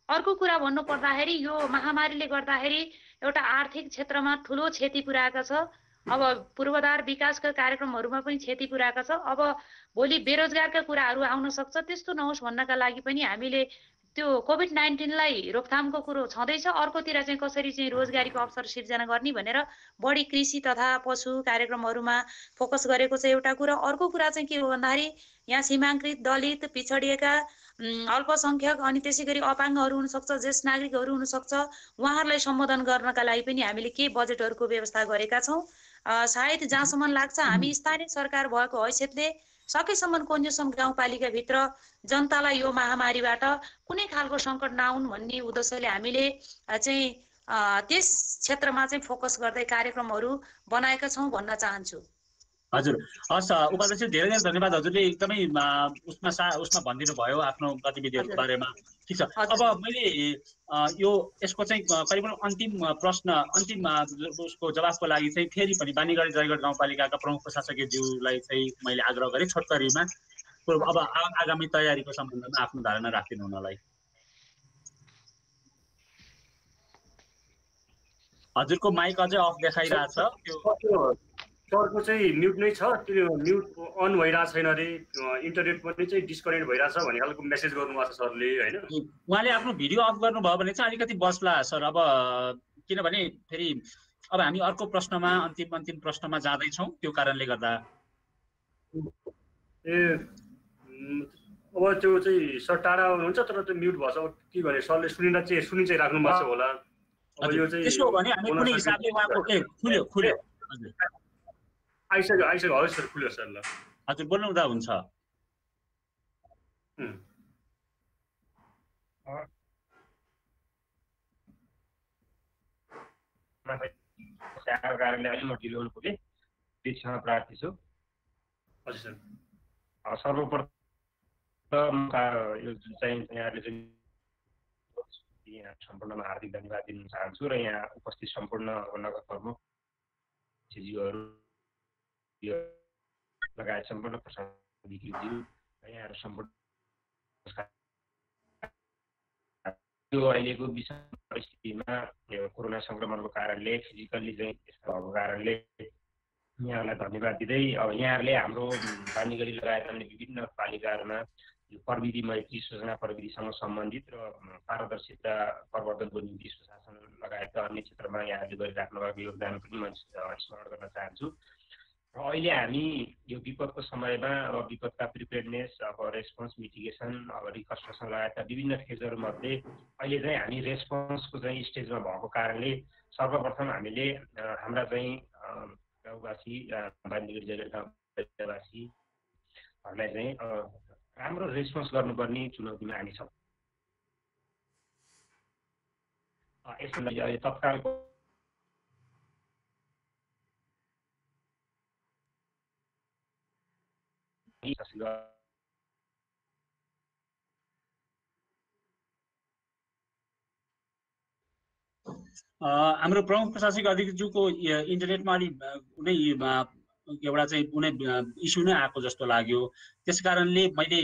अर्को कुरा भन्नु पर्दाखेरि यो महामारीले गर्दाखेरि एउटा आर्थिक क्षेत्रमा ठूलो क्षति पुर्याएको छ। अब पूर्वाधार विकासका कार्यक्रमहरुमा पनि क्षति पुर्याएको छ। अब भोलि बेरोजगारका कुराहरू आउन सक्छ, त्यस्तो नहोस् भन्नका लागि पनि हामीले त्यो कोभिड-19 लाई रोकथामको कुरो छँदैछ। अर्कोतिर चाहिँ कसरी चाहिँ रोजगारीको अवसर सिर्जना गर्ने भनेर बढी कृषि तथा पशु कार्यक्रमहरुमा फोकस गरेको छ एउटा कुरा। अर्को कुरा चाहिँ के हो भन्दाखेरि यहाँ सीमाङ्कृत, दलित, पिछडिएका, अल्पसंख्यक अनि त्यसैगरी अपाङ्गहरू हुन सक्छ, ज्येष्ठ नागरिकहरू हुन सक्छ, उहाँहरूलाई सम्बोधन गर्नका लागि पनि हामीले के बजेटहरुको व्यवस्था गरेका छौं। सायद जहाँसम्म लाग्छ हामी स्थानीय सरकार भएको हैसियतले सकेसम्म कन्जुसम गाउँपालिकाभित्र जनतालाई यो महामारीबाट कुनै खालको सङ्कट नआउन् भन्ने उद्देश्यले हामीले चाहिँ त्यस क्षेत्रमा चाहिँ फोकस गर्दै कार्यक्रमहरू बनाएका छौँ भन्न चाहन्छु। हजुर, हस् उपाध्यक्ष, धेरै धेरै धन्यवाद। हजुरले एकदमै उसमा भनिदिनु भयो आफ्नो गतिविधिहरूको बारेमा। ठिक छ, अब मैले यसको चाहिँ करिबन अन्तिम प्रश्न, अन्तिम उसको जवाफको लागि चाहिँ फेरि पनि बानीगढी जयगढ गाउँपालिकाका प्रमुख प्रशासकीय ज्यूलाई चाहिँ मैले आग्रह गरेँ छोटकरीमा अब आगामी तयारीको सम्बन्धमा आफ्नो धारणा राखिदिनु हुनलाई। हजुरको माइक अझै अफ देखाइरहेछ। सरको चाहिँ म्युट नै छ, त्यो म्युट अन भइरहेको छैन अरे, इन्टरनेट पनि चाहिँ डिस्कनेक्ट भइरहेछ भन्ने खालको मेसेज गर्नुभएको छ सरले होइन। उहाँले आफ्नो भिडियो अफ गर्नुभयो भने चाहिँ अलिकति बस्ला सर। अब किनभने फेरि अब हामी अर्को प्रश्नमा अन्तिम प्रश्नमा जाँदैछौँ, त्यो कारणले गर्दा। अब त्यो चाहिँ सर टाढा हुनुहुन्छ तर त्यो म्युट भएछ, के गर्ने सरले सुनि चाहिँ राख्नु भएको छ होला। अब यो चाहिँ त्यसो भने हामी कुनै हिसाबले उहाँको खुल्यो हजुर आइसक्यो हजुर सर, खुल्यो सर। ल हजुर बोल्नुहुँदा हुन्छ। कारणले अलि म ढिलो हुनु पुगेँ, क्षमा प्रार्थी छु। हजुर सर, सर्वप्रथम यो जुन चाहिँ यहाँले जुन यहाँ सम्पूर्णमा हार्दिक धन्यवाद दिन चाहन्छु र यहाँ उपस्थित सम्पूर्ण नगर प्रमुख ज्यूहरू लगायत सम्पूर्ण प्रशासनिकज्यू यहाँहरू सम्पूर्ण यो अहिलेको विषम परिस्थितिमा कोरोना सङ्क्रमणको कारणले फिजिकल्ली चाहिँ यस्तो भएको कारणले यहाँहरूलाई धन्यवाद दिँदै अब यहाँहरूले हाम्रो बानीगढी लगायत अन्य विभिन्न पालिकाहरूमा यो प्रविधि मैत्री सूचना प्रविधिसँग सम्बन्धित र पारदर्शिता प्रवर्धनको निम्ति सुशासन लगायतका अन्य क्षेत्रमा यहाँहरूले गरिराख्नु भएको योगदान पनि म स्मरण गर्न चाहन्छु। र अहिले हामी यो विपदको समयमा अब विपदका प्रिपेयर्डनेस, अब रेस्पोन्स, मिटिगेसन, अब रिकन्स्ट्रक्सन लगायतका विभिन्न फेजहरूमध्ये अहिले चाहिँ हामी रेस्पोन्सको चाहिँ स्टेजमा भएको कारणले सर्वप्रथम हामीले हाम्रा चाहिँ गाउँवासी बानीगढी जयगढ गाउँवासीहरूलाई चाहिँ राम्रो रेस्पोन्स गर्नुपर्ने चुनौतीमा हामी छौँ। यसको लागि अहिले तत्कालको हाम्रो प्रमुख प्रशासनिक अधिकारीज्यूको इन्टरनेटमा अलि कुनै एउटा चाहिँ कुनै इस्यु नै आएको जस्तो लाग्यो। त्यस कारणले मैले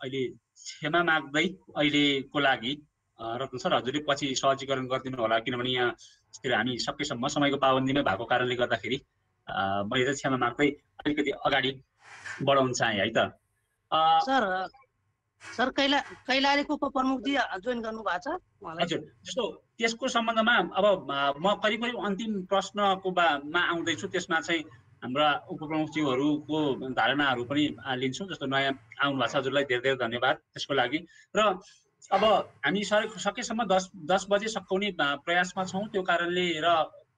अहिले क्षमा माग्दै अहिलेको लागि रत्न सर हजुरले पछि सहजीकरण गरिदिनु होला, किनभने यहाँ हामी सकेसम्म समयको पाबन्दीमै भएको कारणले गर्दाखेरि मैले चाहिँ क्षमा माग्दै अलिकति अगाडि बढाउन चाहेँ है त। सर कैलालीको उपप्रमुखजी जोइन गर्नु भएको छ हजुर। जस्तो त्यसको सम्बन्धमा अब म करिब अन्तिम प्रश्नको मा आउँदैछु, त्यसमा चाहिँ हाम्रा उपप्रमुखज्यूहरूको धारणाहरू पनि लिन्छौँ। जस्तो नयाँ आउनु भएको छ, हजुरलाई धेरै धेरै धन्यवाद त्यसको लागि। र अब हामी सकेसम्म 10 बजे सकाउने प्रयासमा छौँ, त्यो कारणले। र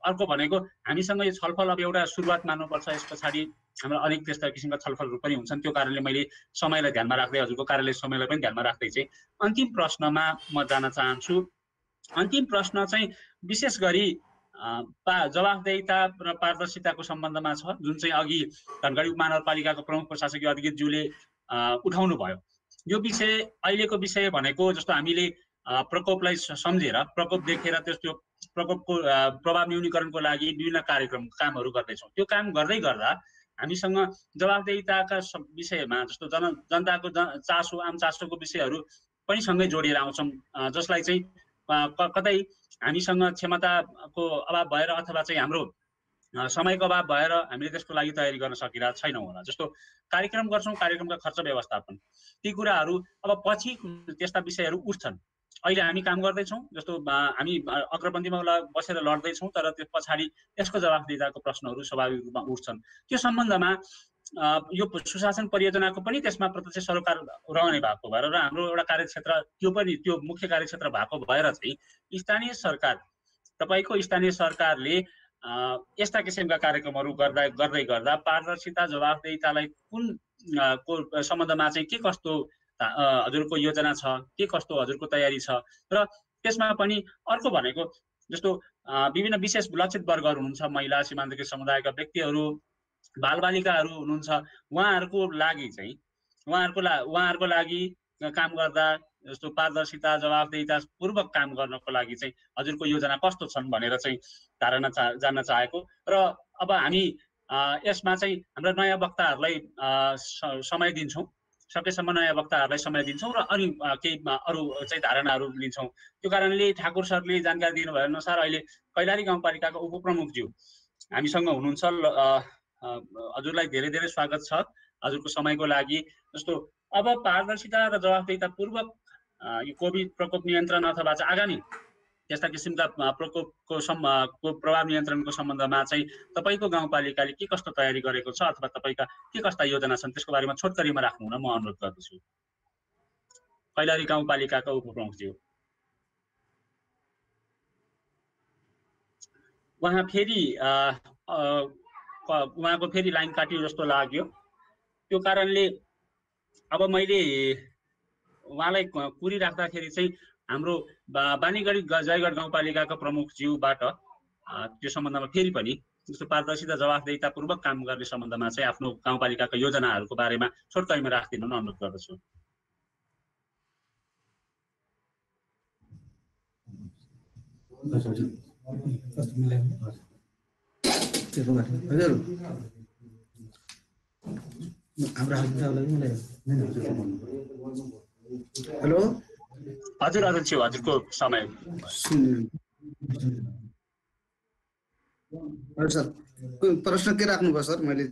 अर्को भनेको हामीसँग यो छलफल अब एउटा सुरुवात मान्नुपर्छ, यस पछाडि हाम्रो अनेक त्यस्ता किसिमका छलफलहरू पनि हुन्छन्। त्यो कारणले मैले समयलाई ध्यानमा राख्दै, हजुरको कार्यालय समयलाई पनि ध्यानमा राख्दै चाहिँ अन्तिम प्रश्नमा म जान चाहन्छु। अन्तिम प्रश्न चाहिँ विशेष गरी जवाफदेहिता र पारदर्शिताको सम्बन्धमा छ, जुन चाहिँ अघि धनगढी उपमहानगरपालिकाको प्रमुख प्रशासकीय अधिकारीज्यूले उठाउनु भयो। यो विषय अहिलेको विषय भनेको जस्तो हामीले प्रकोपलाई सम्झेर, प्रकोप देखेर त्यो प्रकोपको प्रभाव न्यूनीकरणको लागि विभिन्न कामहरू गर्दैछौँ। त्यो काम गर्दै गर्दा हामीसँग जवाफदेहिताका विषयमा जस्तो जनताको चासो, आम चासोको विषयहरू पनि सँगै जोडिएर आउँछौँ, जसलाई चाहिँ कतै हामीसँग क्षमताको अभाव भएर अथवा चाहिँ हाम्रो समयको अभाव भएर हामीले त्यसको लागि तयारी गर्न सकिरहेको छैनौँ होला। जस्तो कार्यक्रम गर्छौँ, कार्यक्रमका खर्च व्यवस्थापन, ती कुराहरू अब पछि त्यस्ता विषयहरू उठ्छन्। अहिले हामी काम गर्दैछौँ, जस्तो हामी अग्रपन्थीमा बसेर लड्दैछौँ, तर त्यो पछाडि त्यसको जवाफदेहिताको प्रश्नहरू स्वाभाविक रूपमा उठ्छन्। त्यो सम्बन्धमा यो सुशासन परियोजनाको पनि त्यसमा प्रत्यक्ष सरोकार रहने भएको भएर र हाम्रो एउटा कार्यक्षेत्र त्यो मुख्य कार्यक्षेत्र भएको भएर चाहिँ स्थानीय सरकार, तपाईँको स्थानीय सरकारले यस्ता किसिमका कार्यक्रमहरू गर्दै गर्दा पारदर्शिता जवाफदेहितालाई कुन को सम्बन्धमा चाहिँ के कस्तो हजुरको योजना छ, के कस्तो हजुरको तयारी छ, र त्यसमा पनि अर्को भनेको जस्तो विभिन्न विशेष लक्षित वर्गहरू हुनुहुन्छ, महिला, सीमान्तकृत समुदायका व्यक्तिहरू, बालबालिकाहरू हुनुहुन्छ, उहाँहरूको लागि काम गर्दा जस्तो पारदर्शिता जवाफदेहिता पूर्वक काम गर्नको लागि चाहिँ हजुरको योजना कस्तो छन् भनेर चाहिँ धारणा जान्न चाहेको। र अब हामी यसमा चाहिँ हाम्रा नयाँ वक्ताहरूलाई समय दिन्छौँ, सकेसम्म नयाँ वक्ताहरूलाई समय दिन्छौँ र अनि केही अरू चाहिँ धारणाहरू लिन्छौँ। त्यो कारणले ठाकुर सरले जानकारी दिनुभए अनुसार अहिले कैलाली गाउँपालिकाको उपप्रमुखज्यू हामीसँग हुनुहुन्छ। हजुरलाई धेरै धेरै स्वागत छ हजुरको समयको लागि। जस्तो अब पारदर्शिता र जवाफदेहिता पूर्वक यो कोभिड प्रकोप नियन्त्रण अथवा चाहिँ आगामी त्यस्ता किसिमका प्रकोपको प्रभाव नियन्त्रणको सम्बन्धमा चाहिँ तपाईँको गाउँपालिकाले के कस्तो तयारी गरेको छ अथवा तपाईँका के कस्ता योजना छन् त्यसको बारेमा छोटकरीमा राख्नु हुन म अनुरोध गर्दछु। कैलाली गाउँपालिकाका उपप्रमुखज्यू। उहाँको फेरि लाइन काटियो जस्तो लाग्यो। त्यो कारणले अब मैले उहाँलाई कुरिराख्दाखेरि चाहिँ हाम्रो बानीगढी जयगढ गाउँपालिकाका प्रमुखज्यूबाट त्यो सम्बन्धमा फेरि पनि जस्तो पारदर्शिता जवाफदेहितापूर्वक काम गर्ने सम्बन्धमा चाहिँ आफ्नो गाउँपालिकाका योजनाहरूको बारेमा छोटकरीमा राखिदिनु न अनुरोध गर्दछु। हेलो हजुर अध्यक्ष, हजुरको समय। सर प्रश्न के राख्नुभयो सर? मैले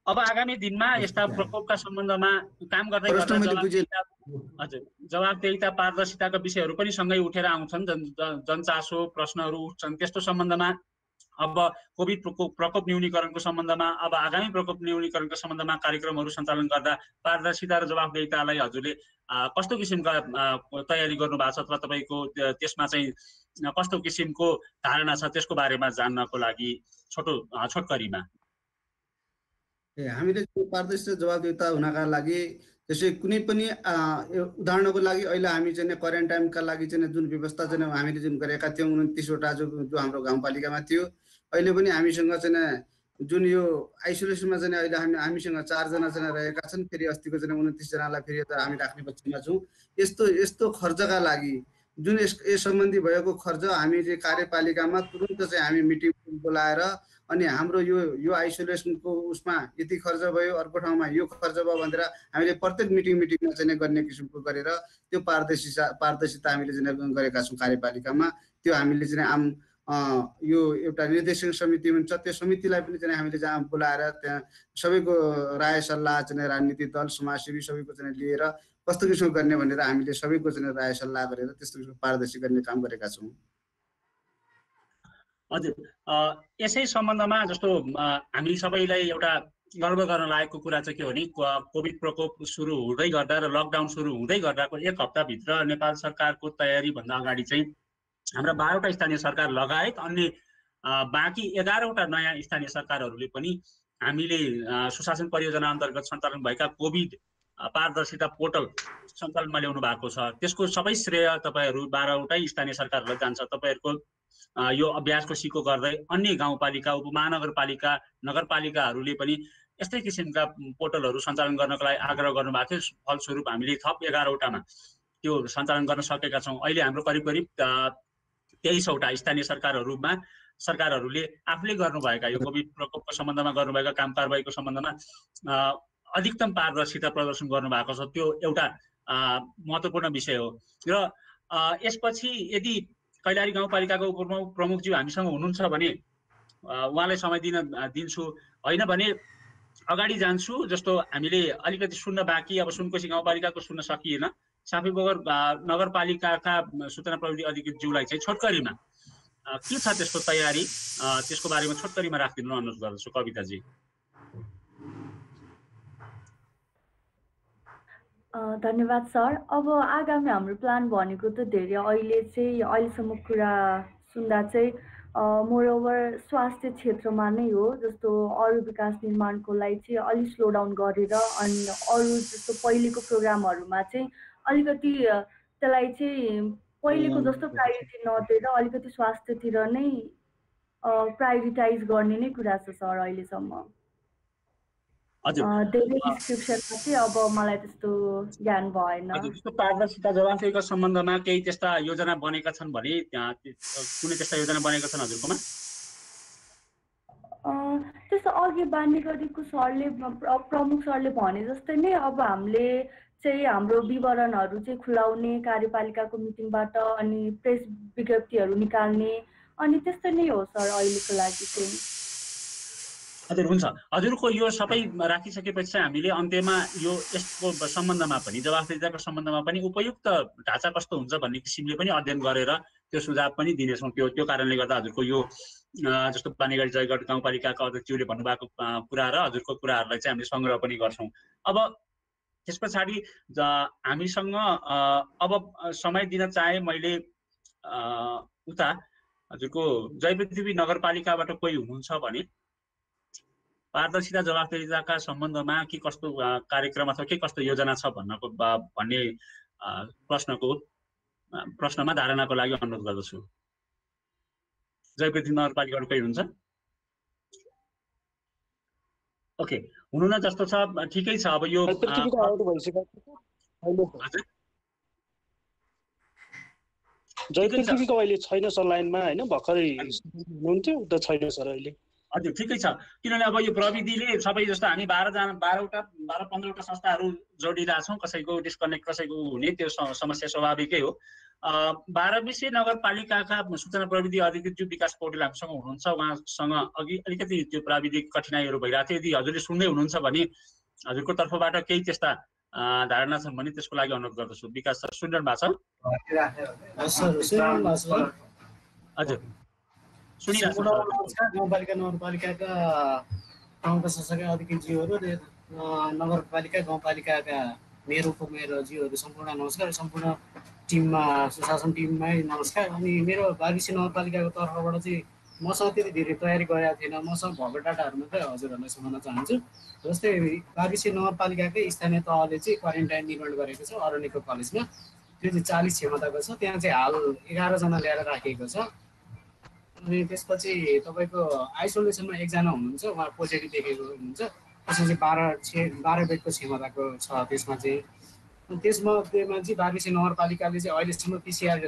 अब आगामी दिनमा यस्ता प्रकोपका सम्बन्धमा काम गर्दै गर्दा हजुर जवाफदेहिता पारदर्शिताका विषयहरू पनि सँगै उठेर आउँछन्, जनचासो प्रश्नहरू उठ्छन्। त्यस्तो सम्बन्धमा अब कोभिड प्रकोप न्यूनीकरणको सम्बन्धमा अब आगामी प्रकोप न्यूनीकरणको सम्बन्धमा कार्यक्रमहरू सञ्चालन गर्दा पारदर्शिता र जवाफदेहितालाई हजुरले कस्तो किसिमका तयारी गर्नु भएको छ अथवा तपाईँको त्यसमा चाहिँ कस्तो किसिमको धारणा छ त्यसको बारेमा जान्नको लागि छोटकरीमा। हामीले पारदर्शिता जवाफदेहिता हुनका लागि त्यसै कुनै पनि उदाहरणको लागि अहिले हामी चाहिँ क्वारेन्टाइनका लागि चाहिँ जुन व्यवस्था चाहिँ हामीले जुन गरेका थियौँ 29वटा जो हाम्रो गाउँपालिकामा थियो, अहिले पनि हामीसँग चाहिँ जुन यो आइसोलेसनमा चाहिँ अहिले हामीसँग 4 जना चाहिँ रहेका छन्। फेरि अस्तिको चाहिँ 29 जनालाई फेरि हामी राख्ने पक्षमा छौँ। यस्तो खर्चका लागि जुन यस सम्बन्धी भएको खर्च हामीले कार्यपालिकामा तुरुन्त चाहिँ हामी मिटिङ बोलाएर अनि हाम्रो यो आइसोलेसनको उसमा यति खर्च भयो, अर्को ठाउँमा यो खर्च भयो भनेर हामीले प्रत्येक मिटिङमा चाहिँ गर्ने किसिमको गरेर त्यो पारदर्शिता हामीले चाहिँ गरेका छौँ कार्यपालिकामा। त्यो हामीले चाहिँ आम यो एउटा निर्देशक समिति हुन्छ, त्यो समितिलाई पनि चाहिँ हामीले जहाँ बोलाएर त्यहाँ सबैको राय सल्लाह चाहिँ राजनीतिक दल समाजसेवी सबैको चाहिँ लिएर कस्तो किसिमको गर्ने भनेर हामीले सबैको चाहिँ राय सल्लाह गरेर त्यस्तो किसिमको पारदर्शी गर्ने काम गरेका छौँ। हजुर यसै सम्बन्धमा जस्तो हामी सबैलाई एउटा गर्व गर्न लागेको कुरा चाहिँ के हो भने कोभिड प्रकोप सुरु हुँदै गर्दा र लकडाउन सुरु हुँदै गर्दाको 1 हप्ताभित्र नेपाल सरकारको तयारीभन्दा अगाडि चाहिँ हाम्रा 12वटा स्थानीय सरकार लगायत अन्य बाँकी 11वटा नयाँ स्थानीय सरकारहरूले पनि हामीले सुशासन परियोजना अन्तर्गत सञ्चालन भएका कोभिड पारदर्शिता पोर्टल सञ्चालनमा ल्याउनु भएको छ। त्यसको सबै श्रेय तपाईँहरू 12वटै स्थानीय सरकारहरूलाई जान्छ। तपाईँहरूको यो अभ्यासको सिको गर्दै अन्य गाउँपालिका, उपमहानगरपालिका, नगरपालिकाहरूले पनि यस्तै किसिमका पोर्टलहरू सञ्चालन गर्नको लागि आग्रह गर्नुभएको थियो। फलस्वरूप हामीले थप 11वटामा त्यो सञ्चालन गर्न सकेका छौँ। अहिले हाम्रो करिब 23वटा स्थानीय सरकारहरूले आफूले गर्नुभएका यो कोभिड प्रकोपको सम्बन्धमा गर्नुभएका काम कारबाहीको सम्बन्धमा अधिकतम पारदर्शिता प्रदर्शन गर्नुभएको छ। त्यो एउटा महत्त्वपूर्ण विषय हो। र यसपछि यदि कैलाली गाउँपालिकाको उपप्रमुखज्यू हामीसँग हुनुहुन्छ भने उहाँलाई समय दिन्छु, होइन भने अगाडि जान्छु। जस्तो हामीले अलिकति सुन्न बाँकी, अब सुनकोशी गाउँपालिकाको सुन्न सकिएन। साफीबगर नगरपालिकाका सूचना प्रविधि अधिकृतज्यूलाई चाहिँ छोटकरीमा के छ त्यसको तयारी, त्यसको बारेमा छोटकरीमा राखिदिनु अनुरोध गर्दछु कविताजी। धन्यवाद सर। अब आगामी हाम्रो प्लान भनेको त धेरै अहिलेसम्म कुरा सुन्दा चाहिँ मोरओभर स्वास्थ्य क्षेत्रमा नै हो, जस्तो अरू विकास निर्माणको लागि चाहिँ अलिक स्लो डाउन गरेर अनि अरू जस्तो पहिलेको प्रोग्रामहरूमा चाहिँ अलिकति त्यसलाई चाहिँ पहिलेको जस्तो प्रायोरिटी नदिएर अलिकति स्वास्थ्यतिर नै प्रायोरिटाइज गर्ने नै कुरा छ सर अहिलेसम्म। धेरै डिस्क्रिप्सनमा चाहिँ अब मलाई त्यस्तो ज्ञान भएन। जस्तो पारदर्शिता जवाफदेहीको सम्बन्धमा केही त्यस्ता योजना बनेका छन् भने कुनै त्यस्ता योजना बनेका छन् हजुरकोमा? त्यस्तो अघि बानी गरेको सरले प्रमुख सरले भने जस्तै नै अब हामीले चाहिँ हाम्रो विवरणहरू चाहिँ खुलाउने कार्यपालिकाको मिटिङबाट अनि प्रेस विज्ञप्तिहरू निकाल्ने अनि त्यस्तै नै हो सर अहिलेको लागि चाहिँ। हजुर हुन्छ, हजुरको यो सबै राखिसकेपछि चाहिँ हामीले अन्त्यमा यो यसको सम्बन्धमा पनि जवाफदेहीताको सम्बन्धमा पनि उपयुक्त ढाँचा कस्तो हुन्छ भन्ने किसिमले पनि अध्ययन गरेर त्यो सुझाव पनि दिनेछौँ। त्यो कारणले गर्दा हजुरको यो जस्तो पानीगढी जयगढ गाउँपालिकाका अध्यक्षज्यूले भन्नुभएको कुरा र हजुरको कुराहरूलाई चाहिँ हामीले सङ्ग्रह पनि गर्छौँ। अब त्यस पछाडि हामीसँग अब समय दिन चाहे मैले उता हजुरको जयपृथ्वी नगरपालिकाबाट कोही हुनुहुन्छ भने पारदर्शिता जवाफदेहीताका सम्बन्धमा के कस्तो कार्यक्रम अथवा के कस्तो योजना छ भन्ने प्रश्नमा धारणाको लागि अनुरोध गर्दछु। जयपृथ्वी नगरपालिकाबाट कोही हुनुहुन्छ? ओके, हुनुहुन्न जस्तो छ, ठिकै छ। अब यो जयपृथ्वीको अहिले छैन सर लाइनमा होइन, भर्खरै हुनुहुन्थ्यो उता छैन सर अहिले। हजुर ठिकै छ, किनभने अब यो प्रविधिले सबै जस्तो हामी 12-15वटा संस्थाहरू जोडिरहेछौँ, कसैको डिस्कनेक्ट कसैको हुने त्यो समस्या स्वाभाविकै हो। 12 नगरपालिकाका सूचना प्रविधि अधिकृत विकास पौडेल हामीसँग हुनुहुन्छ, उहाँसँग अघि अलिकति त्यो प्राविधिक कठिनाइहरू भइरहेको थियो। यदि हजुरले सुन्दै हुनुहुन्छ भने हजुरको तर्फबाट केही त्यस्ता धारणा छन् भने त्यसको लागि अनुरोध गर्दछु। विकास सर सुनिरहनु भएको छ? हजुर गाउँपालिका नगरपालिकाका प्रमुख प्रशासक अधिकृतज्यूहरू र नगरपालिका गाउँपालिकाका मेयर उपमेयरज्यूहरू सम्पूर्ण नमस्कार। सम्पूर्ण टिममा सुशासन टिममै नमस्कार। अनि मेरो 22 नगरपालिकाको तर्फबाट चाहिँ मसँग त्यति धेरै तयारी गरेको थिएन, मसँग भएको डाटाहरू मात्रै हजुरहरूलाई सुनाउन चाहन्छु। जस्तै 22 नगरपालिकाकै स्थानीय तहले चाहिँ क्वारेन्टाइन निर्माण गरेको छ अरण्यको कलेजमा, त्यो चाहिँ 40 क्षमताको छ। त्यहाँ चाहिँ हाल 11 जना ल्याएर राखिएको छ। अनि त्यसपछि तपाईँको आइसोलेसनमा 1 जना हुनुहुन्छ, उहाँ पोजिटिभ देखेको हुनुहुन्छ। त्यसपछि 12 बेडको क्षमताको छ। त्यसमा चाहिँ 22 नगरपालिकाले चाहिँ अहिलेसम्म पिसिआर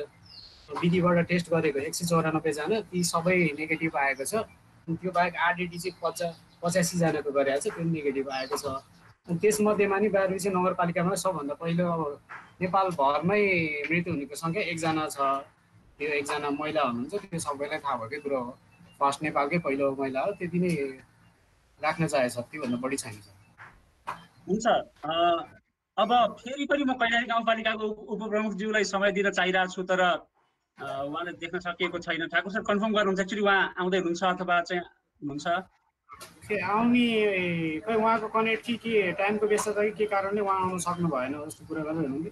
विधिबाट टेस्ट गरेको 194 जना, ती सबै नेगेटिभ आएको छ। त्यो बाहेक आरडिटी चाहिँ 85 जनाको गरेको छ, त्यो नेगेटिभ आएको छ। त्यसमध्येमा नि 22 नगरपालिकामा सबभन्दा पहिलो अब नेपालभरमै मृत्यु हुनेको सङ्ख्या 1 जना छ। त्यो 1 जना महिला हुनुहुन्छ, त्यो सबैलाई थाहा भएकै कुरो हो। फर्स्ट नेपालकै पहिलो महिला हो, त्यति नै राख्न चाहेको छ, त्योभन्दा बढी छैन। हुन्छ, अब फेरि पनि म कैलाली गाउँपालिकाको उपप्रमुखज्यूलाई समय दिन चाहिरहेको छु, तर उहाँले देख्न सकिएको छैन। ठाकुर सर कन्फर्म गर्नुहुन्छ? एक्चुअली उहाँ आउँदै हुनुहुन्छ अथवा चाहिँ हुनुहुन्छ? आउने खै उहाँको कनेक्ट के टाइमको व्यस्तता के कारणले उहाँ आउन सक्नु भएन जस्तो कुरा गर्दै हुनुहुन्थ्यो।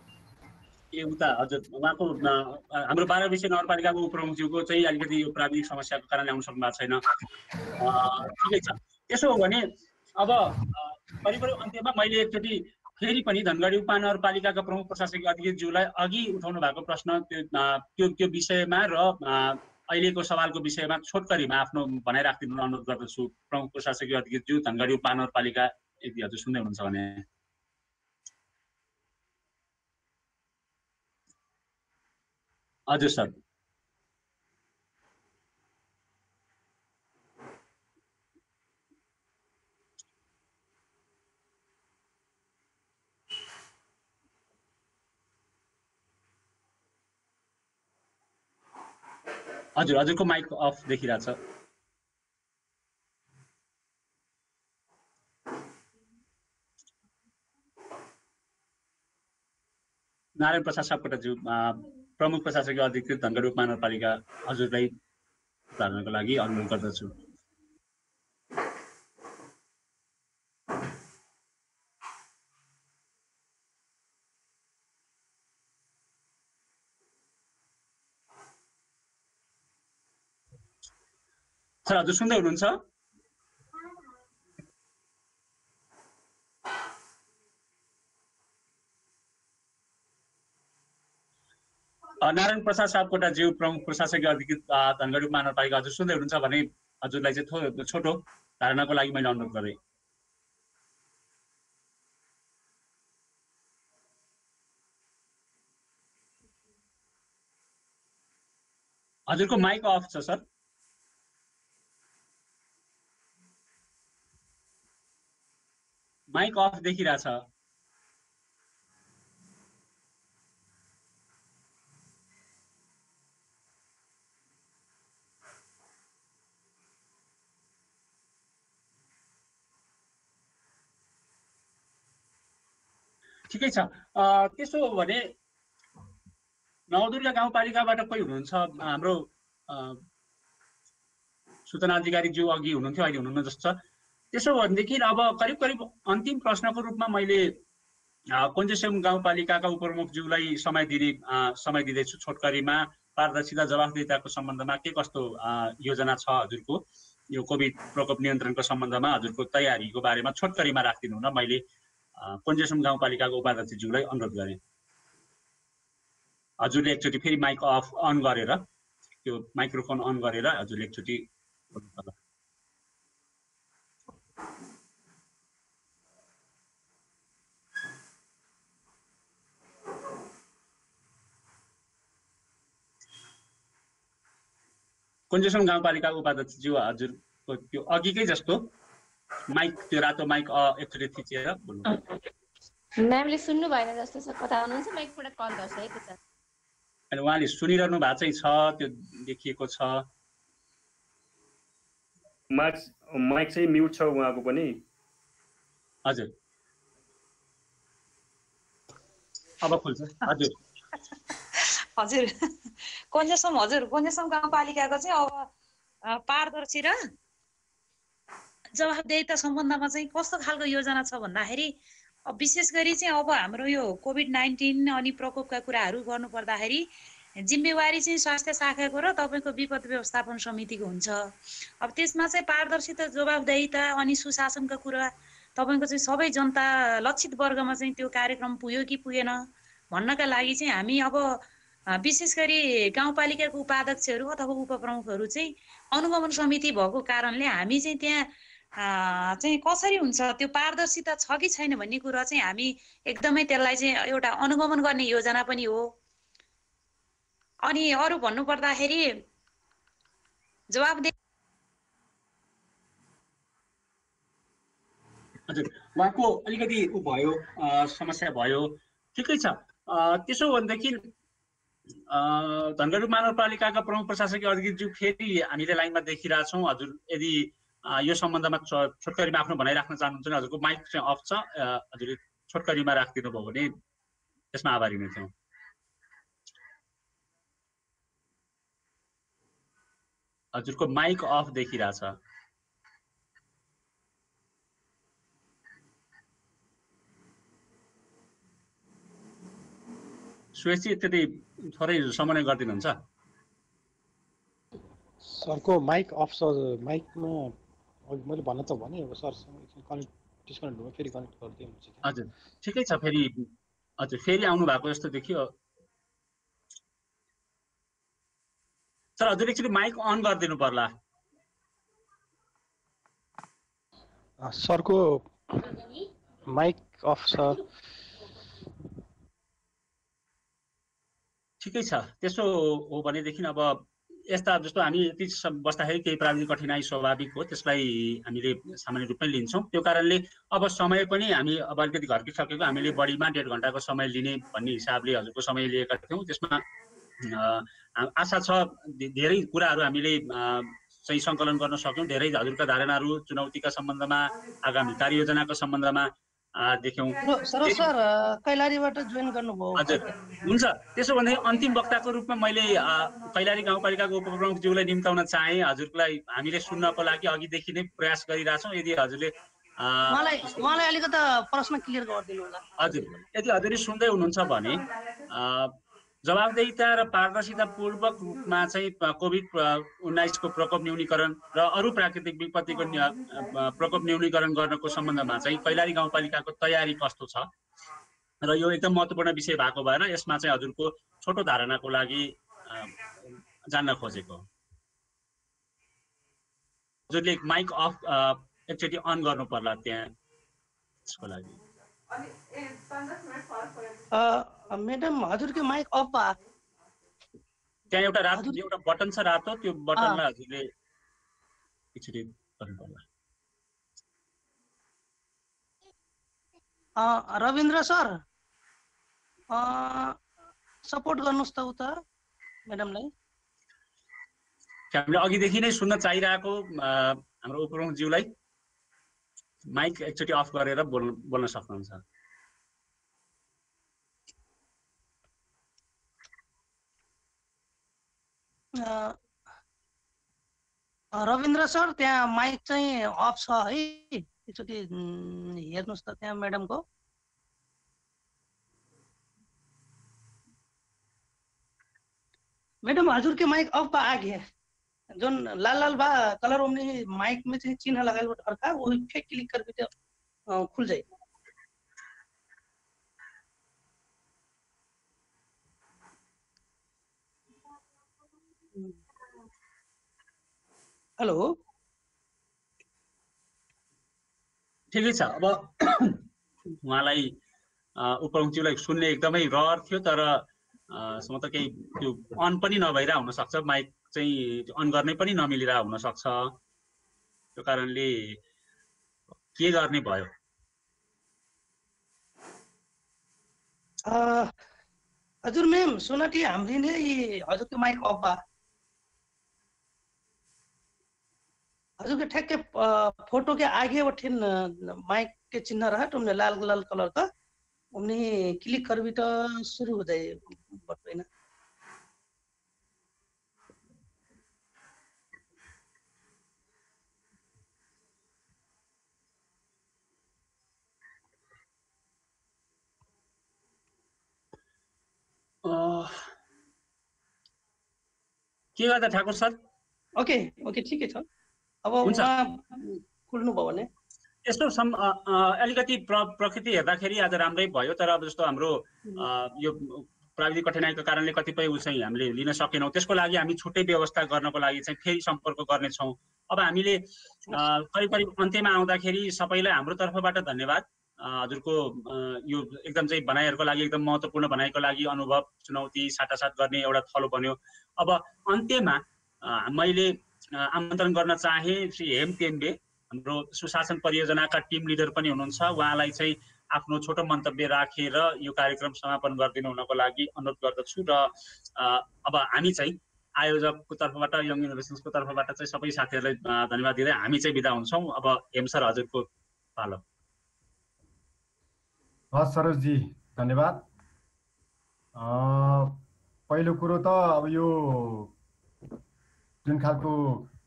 ए उता हजुर, उहाँको हाम्रो 12 नगरपालिकाको उपप्रमुखज्यूको चाहिँ अलिकति यो प्राविधिक समस्याको कारणले आउन सक्नु भएको छैन। ठिकै छ, त्यसो हो भने अब करिब अन्त्यमा मैले एकचोटि फेरि पनि धनगढी उपमहानगरपालिकाका प्रमुख प्रशासकीय अधिकृतज्यूलाई अघि उठाउनु भएको प्रश्न त्यो विषयमा र अहिलेको सवालको विषयमा छोटकरीमा आफ्नो भनाइ राखिदिनु अनुरोध गर्दछु। प्रमुख प्रशासकीय अधिकृतज्यू धनगढी उपमहानगरपालिका, यदि हजुर सुन्दै हुनुहुन्छ भने। हजुर सर। हजुर, हजुरको माइक अफ देखिरहेछ। नारायण प्रसाद सापकोटाज्यू प्रमुख प्रशासकीय अधिकृत धनगढी उपमहानगरपालिका, हजुरलाई धार्नको लागि अनुरोध गर्दछु। सर हजुर सुन्दै हुनुहुन्छ? नारायण प्रसाद सापकोटाज्यू प्रमुख प्रशासकीय अधिकृत धनगढी उपमहानगरपालिका, हजुर सुन्दै हुनुहुन्छ भने हजुरलाई चाहिँ छोटो धारणाको लागि मैले अनुरोध गरेँ। हजुरको माइक अफ छ सर। माइक अफ देखिरहेछ। ठिकै छ। त्यसो भने नवदुर्गा गाउँपालिकाबाट कोही हुनुहुन्छ? हाम्रो सूचना अधिकारीज्यू अघि हुनुहुन्थ्यो, अहिले हुनुहुन्न जस्तो छ। त्यसो भनेदेखि अब करिब करिब अन्तिम प्रश्नको रूपमा मैले कोन्जेसम गाउँपालिकाका उपप्रमुखज्यूलाई समय दिँदैछु। छोटकरीमा पारदर्शिता जवाफदेहिताको सम्बन्धमा के कस्तो योजना छ हजुरको, यो कोभिड प्रकोप नियन्त्रणको सम्बन्धमा हजुरको तयारीको बारेमा छोटकरीमा राखिदिनु न। मैले कोन्जेसम गाउँपालिकाको उपाध्यक्षज्यूलाई अनुरोध गरेँ। हजुरले एकचोटि फेरि माइक अफ अन गरेर, त्यो माइक्रोफोन अन गरेर हजुरले एकचोटि बोल्नुपर्ला। कोन्जेसम गाउँपालिकाको उपाध्यक्षज्यू हजुरको त्यो अघिकै जस्तो माइक, त्यो रातो माइक एकचोटि थिचेर बोल्नु। म्यामले सुन्नु भएन जस्तो छ, कता हुनुहुन्छ? माइकबाट कल गर्छ है त। अनि उहाँले सुनिरहनु भएको चाहिँ छ, त्यो देखिएको छ। माइक चाहिँ म्युट छ उहाँको पनि। हजुर अब खुल्छ। हजुर हजुर कोन्जेसम गाउँपालिकाको चाहिँ अब पारदर्शी र जवाफदेहिता सम्बन्धमा चाहिँ कस्तो खालको योजना छ भन्दाखेरि विशेष गरी चाहिँ अब हाम्रो यो कोभिड-19 अनि प्रकोपका कुराहरू गर्नु पर्दाखेरि जिम्मेवारी चाहिँ स्वास्थ्य शाखाको र तपाईँको विपद व्यवस्थापन समितिको हुन्छ। अब त्यसमा चाहिँ पारदर्शिता जवाफदेहिता अनि सुशासनका कुरा तपाईँको चाहिँ सबै जनता लक्षित वर्गमा चाहिँ त्यो कार्यक्रम पुग्यो कि पुगेन भन्नका लागि चाहिँ हामी अब विशेष गरी गाउँपालिकाको उपाध्यक्षहरू अथवा उपप्रमुखहरू चाहिँ अनुगमन समिति भएको कारणले हामी चाहिँ त्यहाँ चाहिँ कसरी हुन्छ त्यो पारदर्शिता छ कि छैन भन्ने कुरा चाहिँ हामी एकदमै त्यसलाई चाहिँ एउटा अनुगमन गर्ने योजना पनि हो। अनि अरू भन्नु पर्दाखेरि जवाफदेही हजुर उहाँको अलिकति उ भयो, समस्या भयो। ठिकै छ। त्यसो भनेदेखि धनगढी महानगरपालिकाका प्रमुख प्रशासकीय अधिकृतज्यू फेरि हामीले लाइनमा देखिरहेछौँ। हजुर यदि यो सम्बन्धमा छोटकरीमा आफ्नो भनाइ राख्न चाहनुहुन्छ भने हजुरको माइक चाहिँ अफ छ, हजुरले छोटकरीमा राखिदिनु भयो भने त्यसमा आभारी नै छौँ। हजुरको माइक अफ देखिरहेछ। सुरेशजी त्यति थोरै समन्वय गरिदिनुहुन्छ? सरको माइक अफ छ। माइकमा मैले भन्न त भने अब सरसँग कनेक्ट डिस्कनेक्ट भयो, फेरि कनेक्ट गरिदिए हुन्छ। हजुर ठिकै छ। फेरि हजुर फेरि आउनु भएको जस्तो देखियो। सर हजुर एकचोटि माइक अन गरिदिनु पर्ला। सरको माइक अफ छ। ठिकै छ। त्यसो हो भनेदेखि अब यस्ता जस्तो हामी यति बस्दाखेरि केही प्राविधिक कठिनाइ स्वाभाविक हो, त्यसलाई हामीले सामान्य रूपमै लिन्छौँ। त्यो कारणले अब समय पनि हामी अब अलिकति घर्किसकेको, हामीले बढीमा 1.5 घन्टाको समय लिने भन्ने हिसाबले हजुरको समय लिएका थियौँ। त्यसमा आशा छ धेरै कुराहरू हामीले चाहिँ सङ्कलन गर्न सक्यौँ। धेरै हजुरका धारणाहरू चुनौतीका सम्बन्धमा, आगामी कार्ययोजनाको सम्बन्धमा देख्यौँ। सर कैलालीबाट जोइन गर्नुभयो। हजुर हुन्छ। त्यसो भने अन्तिम वक्ताको रूपमा मैले कैलाली गाउँपालिकाको उपप्रमुखज्यूलाई निम्ताउन चाहेँ। हजुरलाई हामीले सुन्नको लागि अघिदेखि नै प्रयास गरिरहेछौँ। यदि हजुरले उहाँलाई अलिकति प्रश्न क्लियर गरिदिनु होला। हजुर यदि हजुरले सुन्दै हुनुहुन्छ भने जवाबदेहिता र पारदर्शितापूर्वक रूपमा चाहिँ कोभिड-19 को प्रकोप न्यूनीकरण र अरू प्राकृतिक विपत्तिको प्रकोप न्यूनीकरण गर्नको सम्बन्धमा चाहिँ कैलाली गाउँपालिकाको तयारी कस्तो छ र यो एकदम महत्त्वपूर्ण विषय भएको भएर यसमा चाहिँ हजुरको छोटो धारणाको लागि जान्न खोजेको। हजुरले माइक अफ एकचोटि अन गर्नु पर्ला त्यहाँ त्यसको लागि। मैडम हजुरको माइक अफ बा त्यहाँ एउटा बटन छ रातो, त्यो बटनलाई हजुरले एकचोटि गर्नु पर्ला। रविन्द्र सर सपोर्ट गर्नुस् त उता मैडमलाई। हामीले अघिदेखि नै सुन्न चाहिरहेको हाम्रो उपप्रमुखज्यूलाई माइक एकचोटि अफ गरेर बोल्न सक्नुहुन्छ। रविन्द्र सर त्यहाँ माइक चाहिँ अफ छ है, एकचोटि हेर्नुहोस् त त्यहाँ मैडमको। मैडम हजुर के माइक अफ बा आगे जोन लाल लाल बा कलर में माइक में चिन्ह लगाए ढरका वही पे क्लिक करके खुल जाए। हेलो ठिकै छ। अब उहाँलाई उपप्रमुखज्यूलाई सुन्ने एकदमै रहर थियो, तर मतलब केही त्यो अन पनि नभइरा हुन सक्छ, माइक चाहिँ अन गर्नै पनि नमिलिरा हुन सक्छ, त्यो कारणले के गर्ने भयो? हजुर मैम सुनटी हामीले नै हजुरको माइक अफ बा, हजुरको ठ्याक्कै फोटो के आगे उठिन माइक के चिन्ह रहा तुमने लाल लाल कलर का उन्हें क्लिक कर भी तो शुरू हो जाए बट ना। के गर्दा ठाकुर सर? ओके ओके ठिकै छ। अब उहाँ खुल्नु भयो भने यस्तो अलिकति प्रकृति हेर्दाखेरि आज राम्रै भयो, तर अब जस्तो हाम्रो यो प्राविधिक कठिनाइको कारणले कतिपय चाहिँ हामीले लिन सकेनौँ, त्यसको लागि हामी छुट्टै व्यवस्था गर्नको लागि चाहिँ फेरि सम्पर्क गर्नेछौँ। अब हामीले करिब करिब अन्त्यमा आउँदाखेरि सबैलाई हाम्रो तर्फबाट धन्यवाद। हजुरको यो एकदम चाहिँ भनाइहरूको लागि, एकदम महत्त्वपूर्ण भनाइको लागि अनुभव चुनौती साटासाट गर्ने एउटा थलो बन्यो। अब अन्त्यमा मैले आमन्त्रण गर्न चाहे श्री हेम तेम्बे, हाम्रो सुशासन परियोजनाका टिम लिडर पनि हुनुहुन्छ, उहाँलाई चाहिँ आफ्नो छोटो मन्तव्य राखेर यो कार्यक्रम समापन गरिदिनु हुनको लागि अनुरोध गर्दछु। र अब हामी चाहिँ आयोजकको तर्फबाट, यङ इनोभेसन्सको तर्फबाट चाहिँ सबै साथीहरूलाई धन्यवाद दिँदै हामी चाहिँ बिदा हुन्छौँ। अब हेम सर हजुरको पालो। हस् सरोजजी धन्यवाद। पहिलो कुरो त अब यो जुन खालको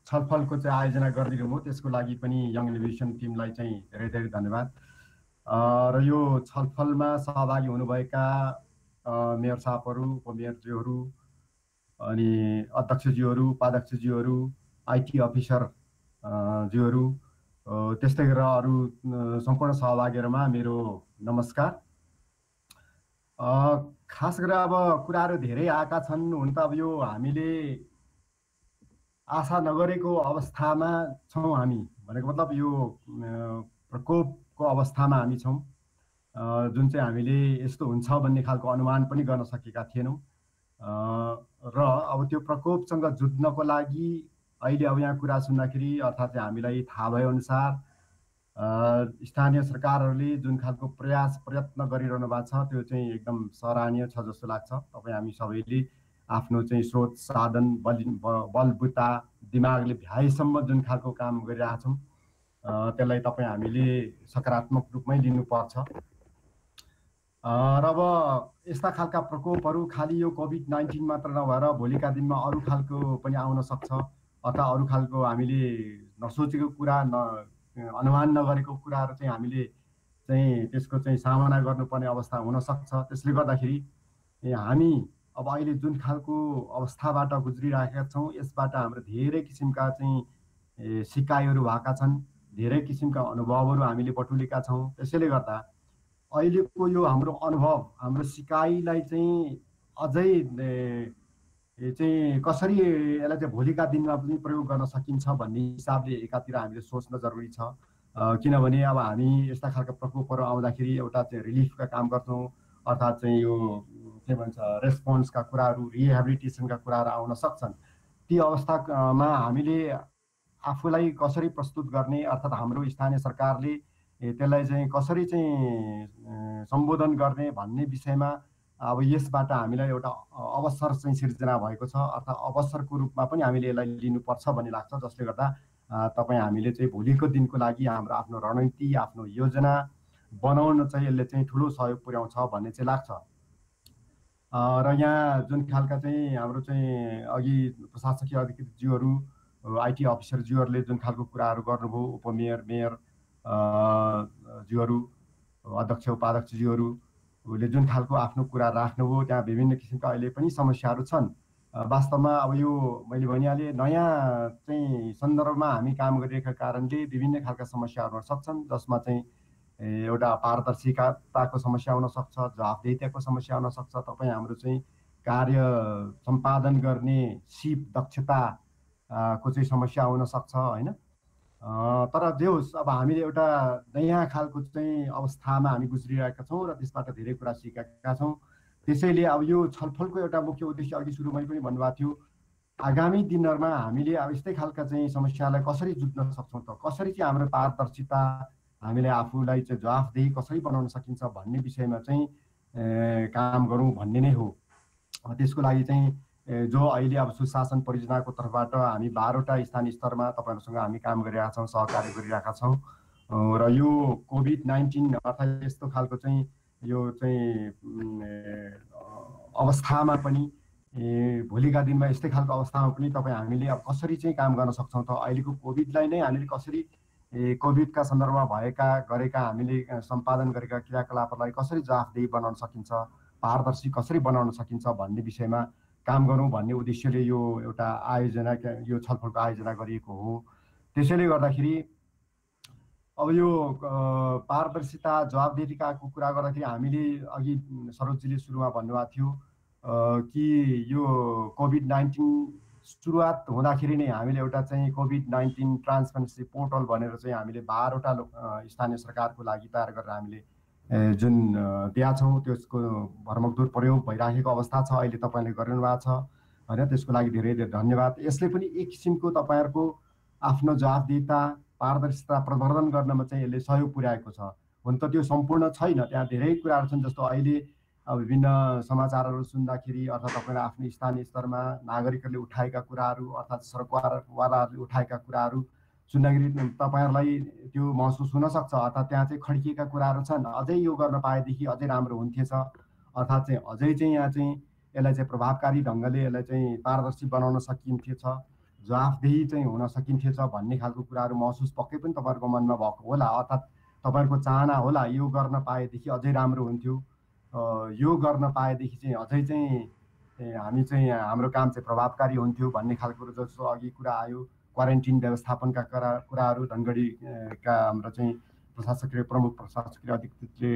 छलफलको चाहिँ आयोजना गरिदिनु भयो त्यसको लागि पनि यङ इनोभेसन टिमलाई चाहिँ धेरै धेरै धन्यवाद। र यो छलफलमा सहभागी हुनुभएका मेयर साहबहरू, उपमेयरज्यूहरू, अनि अध्यक्षज्यूहरू, उपाध्यक्षज्यूहरू, आइटी अफिसर ज्यूहरू, त्यस्तै गरेर अरू सम्पूर्ण सहभागीहरूमा मेरो नमस्कार। खास गरेर अब कुराहरू धेरै आएका छन्। हुन त अब यो हामीले आशा नगरेको अवस्थामा छौँ हामी, भनेको मतलब यो प्रकोपको अवस्थामा हामी छौँ, जुन चाहिँ हामीले यस्तो हुन्छ भन्ने खालको अनुमान पनि गर्न सकेका थिएनौँ। र अब त्यो प्रकोपसँग जुझ्नको लागि अहिले अब यहाँ कुरा सुन्दाखेरि अर्थात् चाहिँ हामीलाई थाहा भएअनुसार स्थानीय सरकारहरूले जुन खालको प्रयत्न गरिरहनु भएको छ त्यो चाहिँ एकदम सराहनीय छ जस्तो लाग्छ। तपाईँ हामी सबैले आफ्नो चाहिँ स्रोत साधन बलबुता दिमागले भ्याएसम्म जुन खालको काम गरिरहेछौँ त्यसलाई तपाईँ हामीले सकारात्मक रूपमै लिनुपर्छ। र अब यस्ता खालका प्रकोपहरू खालि यो कोभिड-19 मात्र नभएर भोलिका दिनमा अरू खालको पनि आउन सक्छ, अथवा अरू खालको हामीले नसोचेको कुरा, अनुमान नगरेको कुराहरू चाहिँ हामीले चाहिँ त्यसको चाहिँ सामना गर्नुपर्ने अवस्था हुन सक्छ। त्यसले गर्दाखेरि हामी अब अहिले जुन खालको अवस्थाबाट गुज्रिरहेका छौँ यसबाट हाम्रो धेरै किसिमका चाहिँ सिकाइहरू भएका छन्, धेरै किसिमका अनुभवहरू हामीले बटुलेका छौँ। त्यसैले गर्दा अहिलेको यो हाम्रो अनुभव, हाम्रो सिकाइलाई चाहिँ अझै चाहिँ कसरी यसलाई चाहिँ भोलिका दिनमा पनि प्रयोग गर्न सकिन्छ भन्ने हिसाबले एकातिर हामीले सोच्न जरुरी छ। किनभने अब हामी यस्ता खालका प्रकोपहरू आउँदाखेरि एउटा चाहिँ रिलिफका काम गर्छौँ, अर्थात् चाहिँ यो के भन्छ रेस्पोन्सका कुराहरू, रिहेबिलिटेसनका कुराहरू आउन सक्छन्। ती अवस्थामा हामीले आफूलाई कसरी प्रस्तुत गर्ने, अर्थात् हाम्रो स्थानीय सरकारले त्यसलाई चाहिँ कसरी चाहिँ सम्बोधन गर्ने भन्ने विषयमा अब यसबाट हामीलाई एउटा अवसर चाहिँ सिर्जना भएको छ, अर्थात् अवसरको रूपमा पनि हामीले यसलाई लिनुपर्छ भन्ने लाग्छ। जसले गर्दा तपाईँ हामीले चाहिँ भोलिको दिनको लागि हाम्रो आफ्नो रणनीति, आफ्नो योजना बनाउन चाहिँ यसले चाहिँ ठुलो सहयोग पुर्याउँछ भन्ने चाहिँ लाग्छ। र यहाँ जुन खालका चाहिँ हाम्रो चाहिँ अघि प्रशासकीय अधिकृतज्यूहरू, आइटी अफिसरज्यूहरूले जुन खालको कुराहरू गर्नुभयो, उपमेयर, मेयर ज्यूहरू, अध्यक्ष उपाध्यक्षज्यूहरूले जुन खालको आफ्नो कुरा राख्नुभयो, त्यहाँ विभिन्न किसिमका अहिले पनि समस्याहरू छन्। वास्तवमा अब यो मैले भनिहालेँ, नयाँ चाहिँ सन्दर्भमा हामी काम गरिरहेका कारणले विभिन्न खालका समस्याहरू हुन सक्छन्, जसमा चाहिँ एउटा पारदर्शिताको समस्या हुन सक्छ, जवाफदेहिताको समस्या हुन सक्छ, तपाईँ हाम्रो चाहिँ कार्य सम्पादन गर्ने सिप दक्षता को चाहिँ समस्या हुन सक्छ हैन। तर जे होस्, अब हामीले एउटा नयाँ खालको चाहिँ अवस्थामा हामी गुज्रिरहेका छौँ र त्यसबाट धेरै कुरा सिकेका छौँ। त्यसैले अब यो छलफलको एउटा मुख्य उद्देश्य अघि सुरुमै पनि भन्नुभएको थियो, आगामी दिनहरूमा हामीले अब यस्तै खालका चाहिँ समस्यालाई कसरी जुझ्न सक्छौँ त, कसरी चाहिँ हाम्रो पारदर्शिता, हामीले आफूलाई चाहिँ जवाफदेही कसरी बनाउन सकिन्छ भन्ने विषयमा चाहिँ काम गरौँ भन्ने नै हो। त्यसको लागि चाहिँ जो अहिले अब सुशासन परियोजनाको तर्फबाट हामी 12वटा स्थानीय स्तरमा तपाईँहरूसँग हामी काम गरिरहेका छौँ, सहकार्य गरिरहेका छौँ। र यो कोभिड-19 अर्थात् यस्तो खालको चाहिँ यो चाहिँ अवस्थामा पनि भोलिका दिनमा यस्तै खालको अवस्थामा पनि तपाईँ हामीले अब कसरी चाहिँ काम गर्न सक्छौँ त, अहिलेको कोभिडलाई नै हामीले कसरी कोभिडका सन्दर्भमा गरेका हामीले सम्पादन गरेका क्रियाकलापहरूलाई कसरी जवाफदेही बनाउन सकिन्छ, पारदर्शी कसरी बनाउन सकिन्छ भन्ने विषयमा काम गरौँ भन्ने उद्देश्यले यो एउटा आयोजना, यो छलफलको आयोजना गरिएको हो। त्यसैले गर्दाखेरि अब यो पारदर्शिता, जवाफदेहिताको कुरा गर्दाखेरि हामीले अघि सरोजजीले सुरुमा भन्नुभएको थियो कि यो कोभिड-19 सुरुवात हुँदाखेरि नै हामीले एउटा चाहिँ कोभिड-19 ट्रान्सपेरेन्सी पोर्टल भनेर चाहिँ हामीले 12वटा स्थानीय सरकारको लागि तयार गरेर हामीले जुन दिया छौँ, त्यसको भरमग्दुर प्रयोग भइराखेको अवस्था छ, अहिले तपाईँले गरिरहनु भएको छ होइन। त्यसको लागि धेरै धेरै धन्यवाद। यसले पनि एक किसिमको तपाईँहरूको आफ्नो जवाफदेहिता, पारदर्शिता प्रवर्धन गर्नमा चाहिँ यसले सहयोग पुर्याएको छ। हुन त त्यो सम्पूर्ण छैन, त्यहाँ धेरै कुराहरू छन्, जस्तो अहिले विभिन्न समाचारहरू सुन्दाखेरि अर्थात् तपाईँले आफ्नो स्थानीय स्तरमा नागरिकहरूले उठाएका कुराहरू, अर्थात् सरकारवालाहरूले उठाएका कुराहरू सुन्दाखेरि तपाईँहरूलाई त्यो महसुस हुनसक्छ, अर्थात् त्यहाँ चाहिँ खड्किएका कुराहरू छन्। अझै यो गर्न पाएदेखि अझै राम्रो हुन्थेछ, अर्थात् चाहिँ अझै चाहिँ यहाँ चाहिँ यसलाई चाहिँ प्रभावकारी ढङ्गले यसलाई चाहिँ पारदर्शी बनाउन सकिन्थेछ, जवाफदेही चाहिँ हुन सकिन्थेछ भन्ने खालको कुराहरू महसुस पक्कै पनि तपाईँहरूको मनमा भएको होला, अर्थात् तपाईँहरूको चाहना होला यो गर्न पाएदेखि अझै राम्रो हुन्थ्यो, यो गर्न पाएदेखि चाहिँ अझै चाहिँ हामी चाहिँ हाम्रो काम चाहिँ प्रभावकारी हुन्थ्यो भन्ने खालको जस्तो अघि कुरा आयो। क्वारेन्टिन व्यवस्थापनका कुराहरू धनगढीका हाम्रो चाहिँ प्रमुख प्रशासकीय अधिकृतले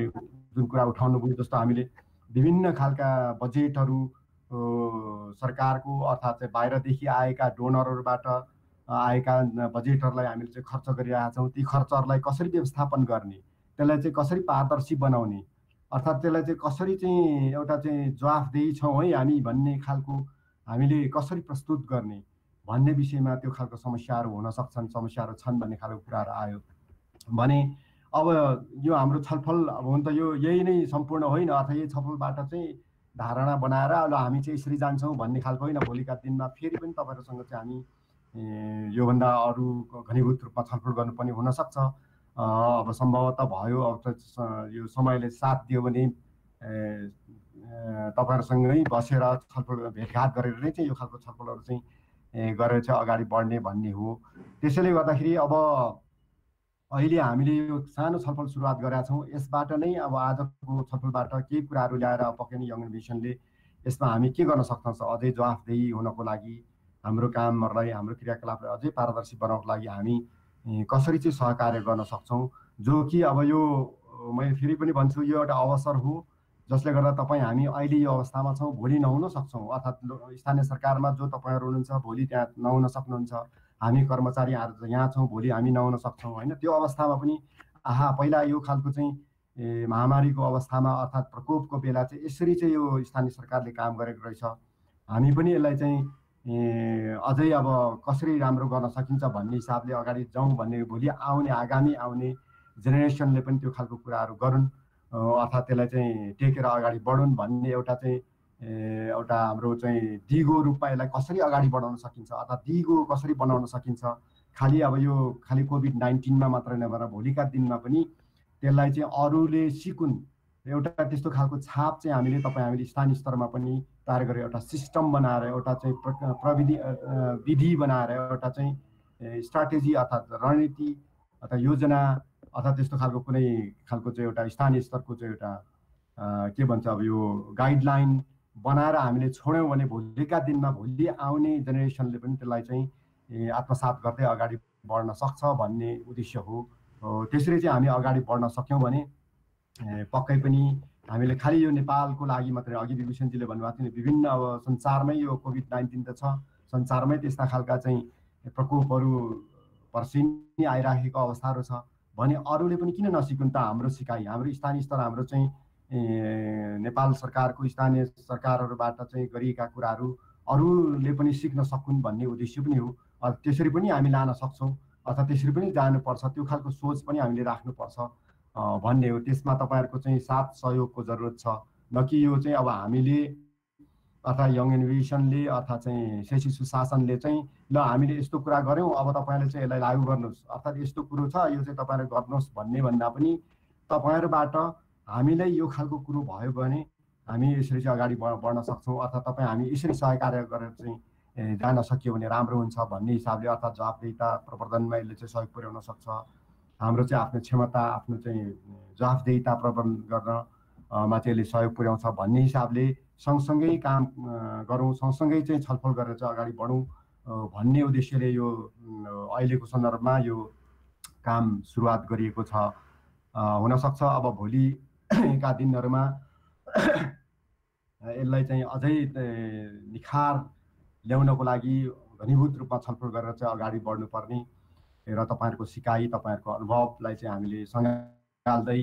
जुन कुरा उठाउनु भयो, जस्तो हामीले विभिन्न खालका बजेटहरू सरकारको अर्थात् चाहिँ बाहिरदेखि आएका डोनरहरूबाट आएका बजेटहरूलाई हामीले चाहिँ खर्च गरिरहेका छौँ। ती खर्चहरूलाई कसरी व्यवस्थापन गर्ने, त्यसलाई चाहिँ कसरी पारदर्शी बनाउने, अर्थात् त्यसलाई चाहिँ कसरी चाहिँ एउटा चाहिँ जवाफदेही छौँ है हामी भन्ने खालको हामीले कसरी प्रस्तुत गर्ने भन्ने विषयमा त्यो खालको समस्याहरू हुन सक्छन्, समस्याहरू छन् भन्ने खालको कुराहरू आयो भने अब यो हाम्रो छलफल अब हुन त यो यही नै सम्पूर्ण होइन, अथवा यही छलफलबाट चाहिँ धारणा बनाएर अब हामी चाहिँ यसरी जान्छौँ भन्ने खालको होइन। भोलिका दिनमा फेरि पनि तपाईँहरूसँग चाहिँ हामी योभन्दा अरू घनीभूत रूपमा छलफल गर्नुपर्ने हुनसक्छ। अब सम्भवतः भयो, अब यो समयले साथ दियो भने तपाईँहरूसँगै बसेर छलफल भेटघाट गरेर नै चाहिँ यो खालको छलफलहरू चाहिँ गरेर चाहिँ अगाडि बढ्ने भन्ने हो। त्यसैले गर्दाखेरि अब अहिले हामीले यो सानो छलफल सुरुवात गरेका छौँ। यसबाट नै अब आजको छलफलबाट केही कुराहरू ल्याएर पक्कै नै यङ इनोभेसनले यसमा हामी के गर्न सक्छौँ अझै जवाफदेही हुनको लागि हाम्रो कामहरूलाई हाम्रो क्रियाकलापलाई अझै पारदर्शी बनाउनको लागि हामी कसरी चाहिँ सहकार्य गर्न सक्छौँ, जो कि अब यो मैले फेरि पनि भन्छु यो एउटा अवसर हो जसले गर्दा तपाईँ हामी अहिले यो अवस्थामा छौँ, भोलि नहुन सक्छौँ। अर्थात् स्थानीय सरकारमा जो तपाईँहरू हुनुहुन्छ भोलि त्यहाँ नहुन सक्नुहुन्छ, हामी कर्मचारी यहाँ छौँ भोलि हामी नहुन सक्छौँ होइन। त्यो अवस्थामा पनि पहिला यो खालको चाहिँ महामारीको अवस्थामा अर्थात् प्रकोपको बेला चाहिँ यसरी चाहिँ यो स्थानीय सरकारले काम गरेको रहेछ, हामी पनि यसलाई चाहिँ अझै अब कसरी राम्रो गर्न सकिन्छ भन्ने हिसाबले अगाडि जाउँ भन्ने, भोलि आगामी आउने जेनेरेसनले पनि त्यो खालको कुराहरू गरून्, अर्थात् त्यसलाई चाहिँ टेकेर अगाडि बढुन् भन्ने एउटा चाहिँ एउटा हाम्रो चाहिँ दिगो रूपमा यसलाई कसरी अगाडि बढाउन सकिन्छ, अर्थात् दिगो कसरी बनाउन सकिन्छ। खालि अब यो खालि कोभिड-19मा मात्रै नभएर भोलिका दिनमा पनि त्यसलाई चाहिँ अरूले सिकुन् एउटा त्यस्तो खालको छाप चाहिँ हामीले स्थानीय स्तरमा पनि तयार गरेर एउटा सिस्टम बनाएर एउटा चाहिँ प्रविधि विधि बनाएर एउटा चाहिँ स्ट्राटेजी अर्थात् रणनीति अथवा योजना अथवा त्यस्तो खालको कुनै खालको चाहिँ एउटा स्थानीय स्तरको चाहिँ एउटा के भन्छ अब यो गाइडलाइन बनाएर हामीले छोड्यौँ भने भोलिका दिनमा भोलि आउने जेनेरेसनले पनि त्यसलाई चाहिँ आत्मसात गर्दै अगाडि बढ्न सक्छ भन्ने उद्देश्य हो। त्यसरी चाहिँ हामी अगाडि बढ्न सक्यौँ भने पक्कै पनि हामीले खालि यो नेपालको लागि मात्रै, अघि विभूषणजीले भन्नुभएको थियो नि विभिन्न अब संसारमै यो कोभिड-19 त छ, संसारमै त्यस्ता खालका चाहिँ प्रकोपहरू पर्सिनी आइराखेको अवस्थाहरू छ भने अरूले पनि किन नसिकुन् त हाम्रो सिकाइ, हाम्रो स्थानीय स्तर हाम्रो चाहिँ नेपाल सरकारको स्थानीय सरकारहरूबाट चाहिँ गरिएका कुराहरू अरूले पनि सिक्न सकुन् भन्ने उद्देश्य पनि हो। त्यसरी पनि हामी लान सक्छौँ अथवा त्यसरी पनि जानुपर्छ, त्यो खालको सोच पनि हामीले राख्नुपर्छ भन्ने हो। त्यसमा तपाईँहरूको चाहिँ साथ सहयोगको जरुरत छ, न कि यो चाहिँ अब हामीले अथवा यङ इनोभेसनले अथवा चाहिँ शैक्षिक सुशासनले चाहिँ ल हामीले यस्तो कुरा गऱ्यौँ अब तपाईँले चाहिँ यसलाई लागू गर्नुहोस् अर्थात् यस्तो कुरो छ यो चाहिँ तपाईँले गर्नुहोस् भन्ने भन्दा पनि तपाईँहरूबाट हामीलाई यो खालको कुरो भयो भने हामी यसरी चाहिँ अगाडि बढ्न सक्छौँ अथवा तपाईँ हामी यसरी सहकार्य गरेर चाहिँ जान सक्यो भने राम्रो हुन्छ भन्ने हिसाबले अर्थात् जवाफदेहिता प्रवर्धनमा यसले चाहिँ सहयोग पुर्याउन सक्छ। हाम्रो चाहिँ आफ्नो क्षमता आफ्नो चाहिँ जवाफदेहिता प्रवर्धन गर्नमा चाहिँ यसले सहयोग पुर्याउँछ भन्ने हिसाबले सँगसँगै काम गरौँ, सँगसँगै चाहिँ छलफल गरेर चाहिँ अगाडि बढौँ भन्ने उद्देश्यले यो अहिलेको सन्दर्भमा यो काम सुरुवात गरिएको छ। हुनसक्छ अब भोलिका दिनहरूमा यसलाई चाहिँ अझै निखार ल्याउनको लागि घनीभूत रूपमा छलफल गरेर चाहिँ अगाडि बढ्नुपर्ने र तपाईँहरूको सिकाइ तपाईँहरूको अनुभवलाई चाहिँ हामीले सँगाल्दै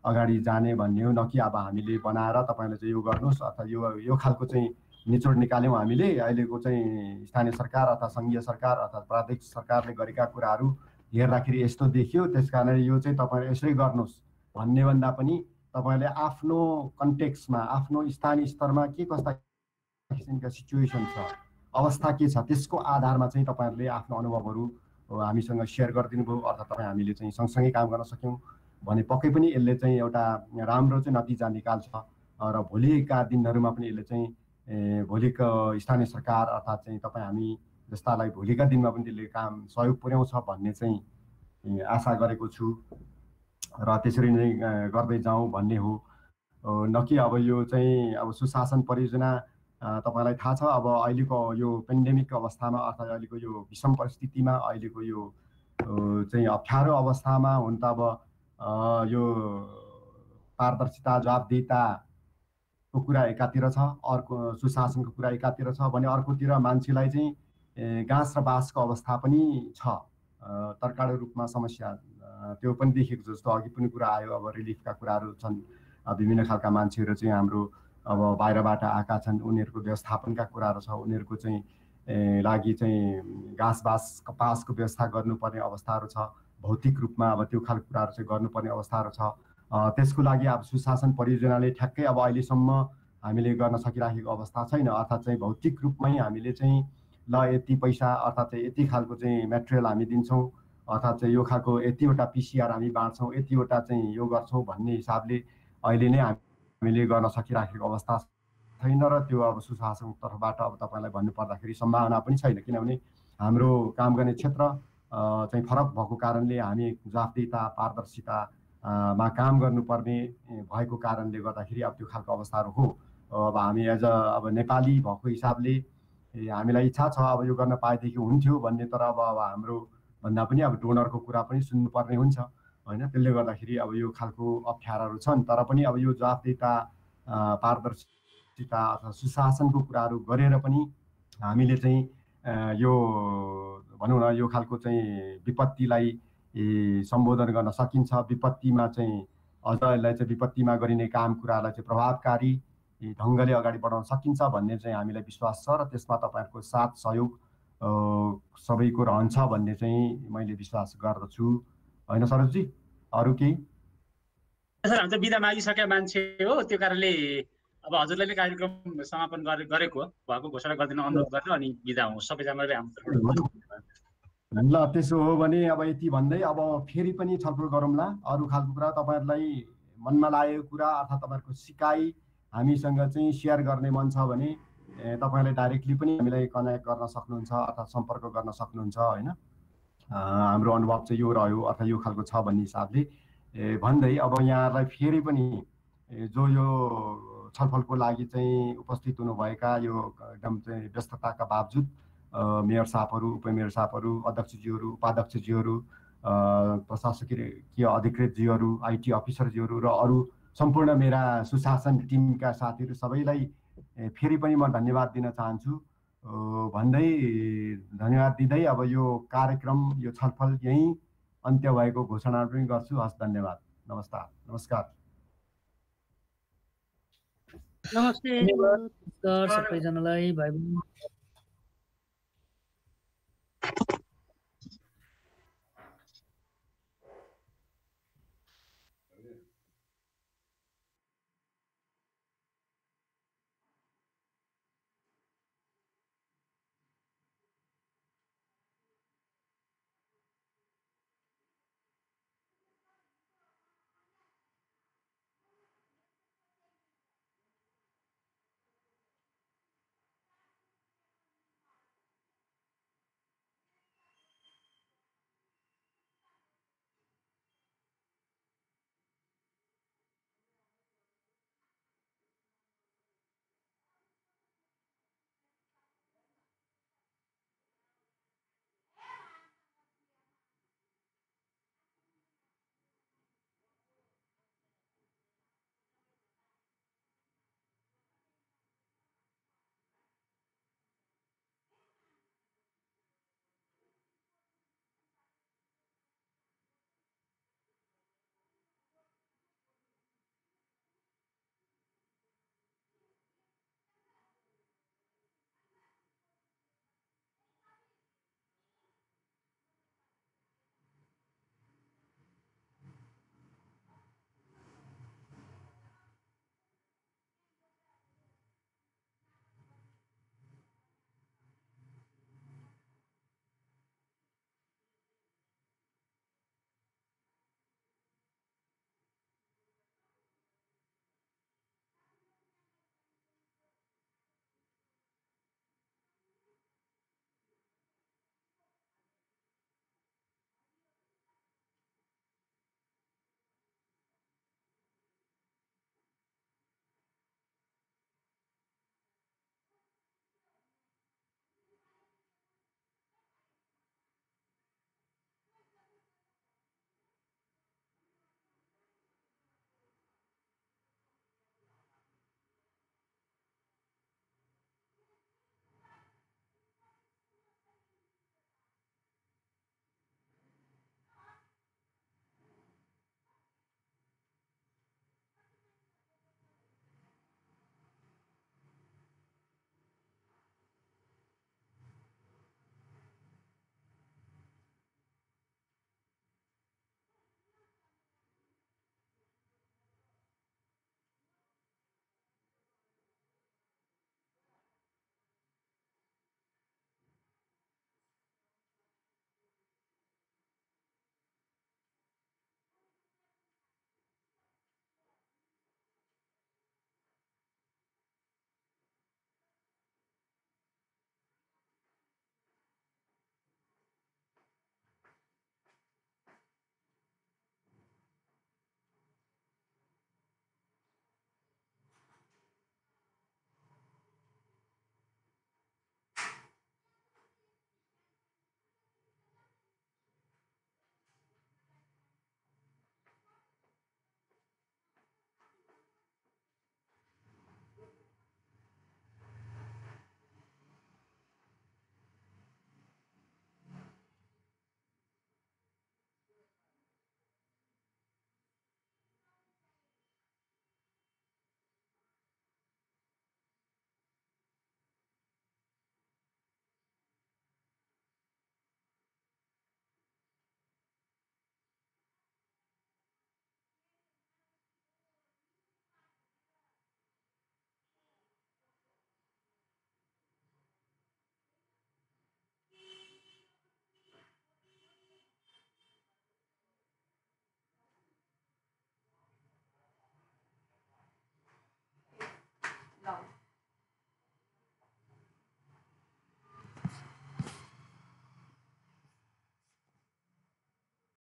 अगाडि जाने भन्ने हो, न कि अब हामीले बनाएर तपाईँले चाहिँ यो गर्नुहोस् अथवा यो खालको चाहिँ निचोड निकाल्यौँ हामीले अहिलेको चाहिँ स्थानीय सरकार अथवा सङ्घीय सरकार अथवा प्रादेशिक सरकारले गरेका कुराहरू हेर्दाखेरि यस्तो देखियो त्यस कारणले यो चाहिँ तपाईँले यसै गर्नुहोस् भन्ने भन्दा पनि तपाईँले आफ्नो कन्टेक्स्टमा आफ्नो स्थानीय स्तरमा के कस्ता किसिमका सिचुएसन छ अवस्था के छ त्यसको आधारमा चाहिँ तपाईँहरूले आफ्नो अनुभवहरू हामीसँग सेयर गरिदिनु भयो अर्थात् तपाईँ हामीले चाहिँ सँगसँगै काम गर्न सक्यौँ भने पक्कै पनि यसले चाहिँ एउटा राम्रो चाहिँ नतिजा निकाल्छ र भोलिका दिनहरूमा पनि यसले चाहिँ भोलिको स्थानीय सरकार अर्थात् चाहिँ तपाईँ हामी जस्तालाई भोलिका दिनमा पनि त्यसले काम सहयोग पुर्याउँछ भन्ने चाहिँ आशा गरेको छु र त्यसरी नै गर्दै जाउँ भन्ने हो। न कि अब यो चाहिँ अब सुशासन परियोजना तपाईँलाई थाहा छ अब अहिलेको यो पेन्डेमिक अवस्थामा अर्थात् अहिलेको यो विषम परिस्थितिमा अहिलेको यो चाहिँ अप्ठ्यारो अवस्थामा हुन त अब यो पारदर्शिता जवाफदेहिताको कुरा एकातिर छ, अर्को सुशासनको कुरा एकातिर छ भने अर्कोतिर मान्छेलाई चाहिँ गाँस र बाँसको अवस्था पनि छ, तरकारो रूपमा समस्या त्यो पनि देखेको जस्तो अघि पनि कुरा आयो। अब रिलिफका कुराहरू छन्, विभिन्न खालका मान्छेहरू चाहिँ हाम्रो अब बाहिरबाट आएका छन्, उनीहरूको व्यवस्थापनका कुराहरू छ, उनीहरूको चाहिँ लागि चाहिँ घाँस बाँस कपासको व्यवस्था गर्नुपर्ने अवस्थाहरू छ, भौतिक रूपमा अब त्यो खालको कुराहरू चाहिँ गर्नुपर्ने अवस्थाहरू छ। त्यसको लागि अब सुशासन परियोजनाले ठ्याक्कै अब अहिलेसम्म हामीले गर्न सकिराखेको अवस्था छैन, अर्थात् चाहिँ भौतिक रूपमै हामीले चाहिँ ल यति पैसा अर्थात् चाहिँ यति खालको चाहिँ मेटेरियल हामी दिन्छौँ अर्थात् चाहिँ यो खालको यतिवटा पिसिआर हामी बाँड्छौँ यतिवटा चाहिँ यो गर्छौँ भन्ने हिसाबले अहिले नै हामीले गर्न सकिराखेको अवस्था छैन र त्यो अब सुशासनको तर्फबाट अब तपाईँलाई भन्नुपर्दाखेरि सम्भावना पनि छैन, किनभने हाम्रो काम गर्ने क्षेत्र चाहिँ फरक भएको कारणले हामी जवाफदेहिता पारदर्शितामा काम गर्नुपर्ने भएको कारणले गर्दाखेरि अब त्यो खालको अवस्थाहरू हो। अब हामी एज अ अब नेपाली भएको हिसाबले हामीलाई इच्छा छ अब यो गर्न पाएदेखि हुन्थ्यो भन्ने, तर अब हाम्रो भन्दा पनि अब डोनरको कुरा पनि सुन्नुपर्ने हुन्छ होइन। त्यसले गर्दाखेरि अब यो खालको अप्ठ्याराहरू छन्, तर पनि अब यो जवाफदेहिता, पारदर्शिता अथवा सुशासनको कुराहरू गरेर पनि हामीले चाहिँ यो भनौँ न यो खालको चाहिँ विपत्तिलाई सम्बोधन गर्न सकिन्छ। विपत्तिमा चाहिँ अझ यसलाई चाहिँ विपत्तिमा गरिने काम कुरालाई चाहिँ प्रभावकारी ढङ्गले अगाडि बढाउन सकिन्छ भन्ने चाहिँ हामीलाई विश्वास छ र त्यसमा तपाईँहरूको साथ सहयोग सबैको रहन्छ भन्ने चाहिँ मैले विश्वास गर्दछु होइन सरोजजी? अरू केही? सर हामी त बिदा मागिसकेका मान्छे हो, त्यो कारणले अब हजुरले नै कार्यक्रम समापन गरेको भएको घोषणा गरिदिन अनुरोध गरेर अनि बिदा हौँ सबैजनाले आमन्त्रण। ल त्यसो हो भने अब यति भन्दै अब फेरि पनि छलफल गरौँला अरू खालको कुरा। तपाईँहरूलाई मनमा लागेको कुरा अर्थात् तपाईँहरूको सिकाइ हामीसँग चाहिँ सेयर गर्ने मन छ भने तपाईँले डाइरेक्टली पनि हामीलाई कनेक्ट गर्न सक्नुहुन्छ अर्थात् सम्पर्क गर्न सक्नुहुन्छ होइन। हाम्रो अनुभव चाहिँ यो रह्यो अर्थात् यो खालको छ भन्ने हिसाबले भन्दै अब यहाँहरूलाई फेरि पनि जो यो छलफलको लागि चाहिँ उपस्थित हुनुभएका यो एकदम चाहिँ व्यस्तताका बावजुद मेयर साहबहरू, उपमेयर साहबहरू, अध्यक्षज्यूहरू, उपाध्यक्षज्यूहरू, प्रशासकीय अधिकृतज्यूहरू, आइटी अफिसरज्यूहरू र अरू सम्पूर्ण मेरा सुशासन टिमका साथीहरू सबैलाई फेरि पनि म धन्यवाद दिन चाहन्छु भन्दै धन्यवाद दिँदै अब यो कार्यक्रम यो छलफल यहीँ अन्त्य भएको घोषणा पनि गर्छु। हस्, धन्यवाद, नमस्कार। नमस्ते सबैजनालाई भाइ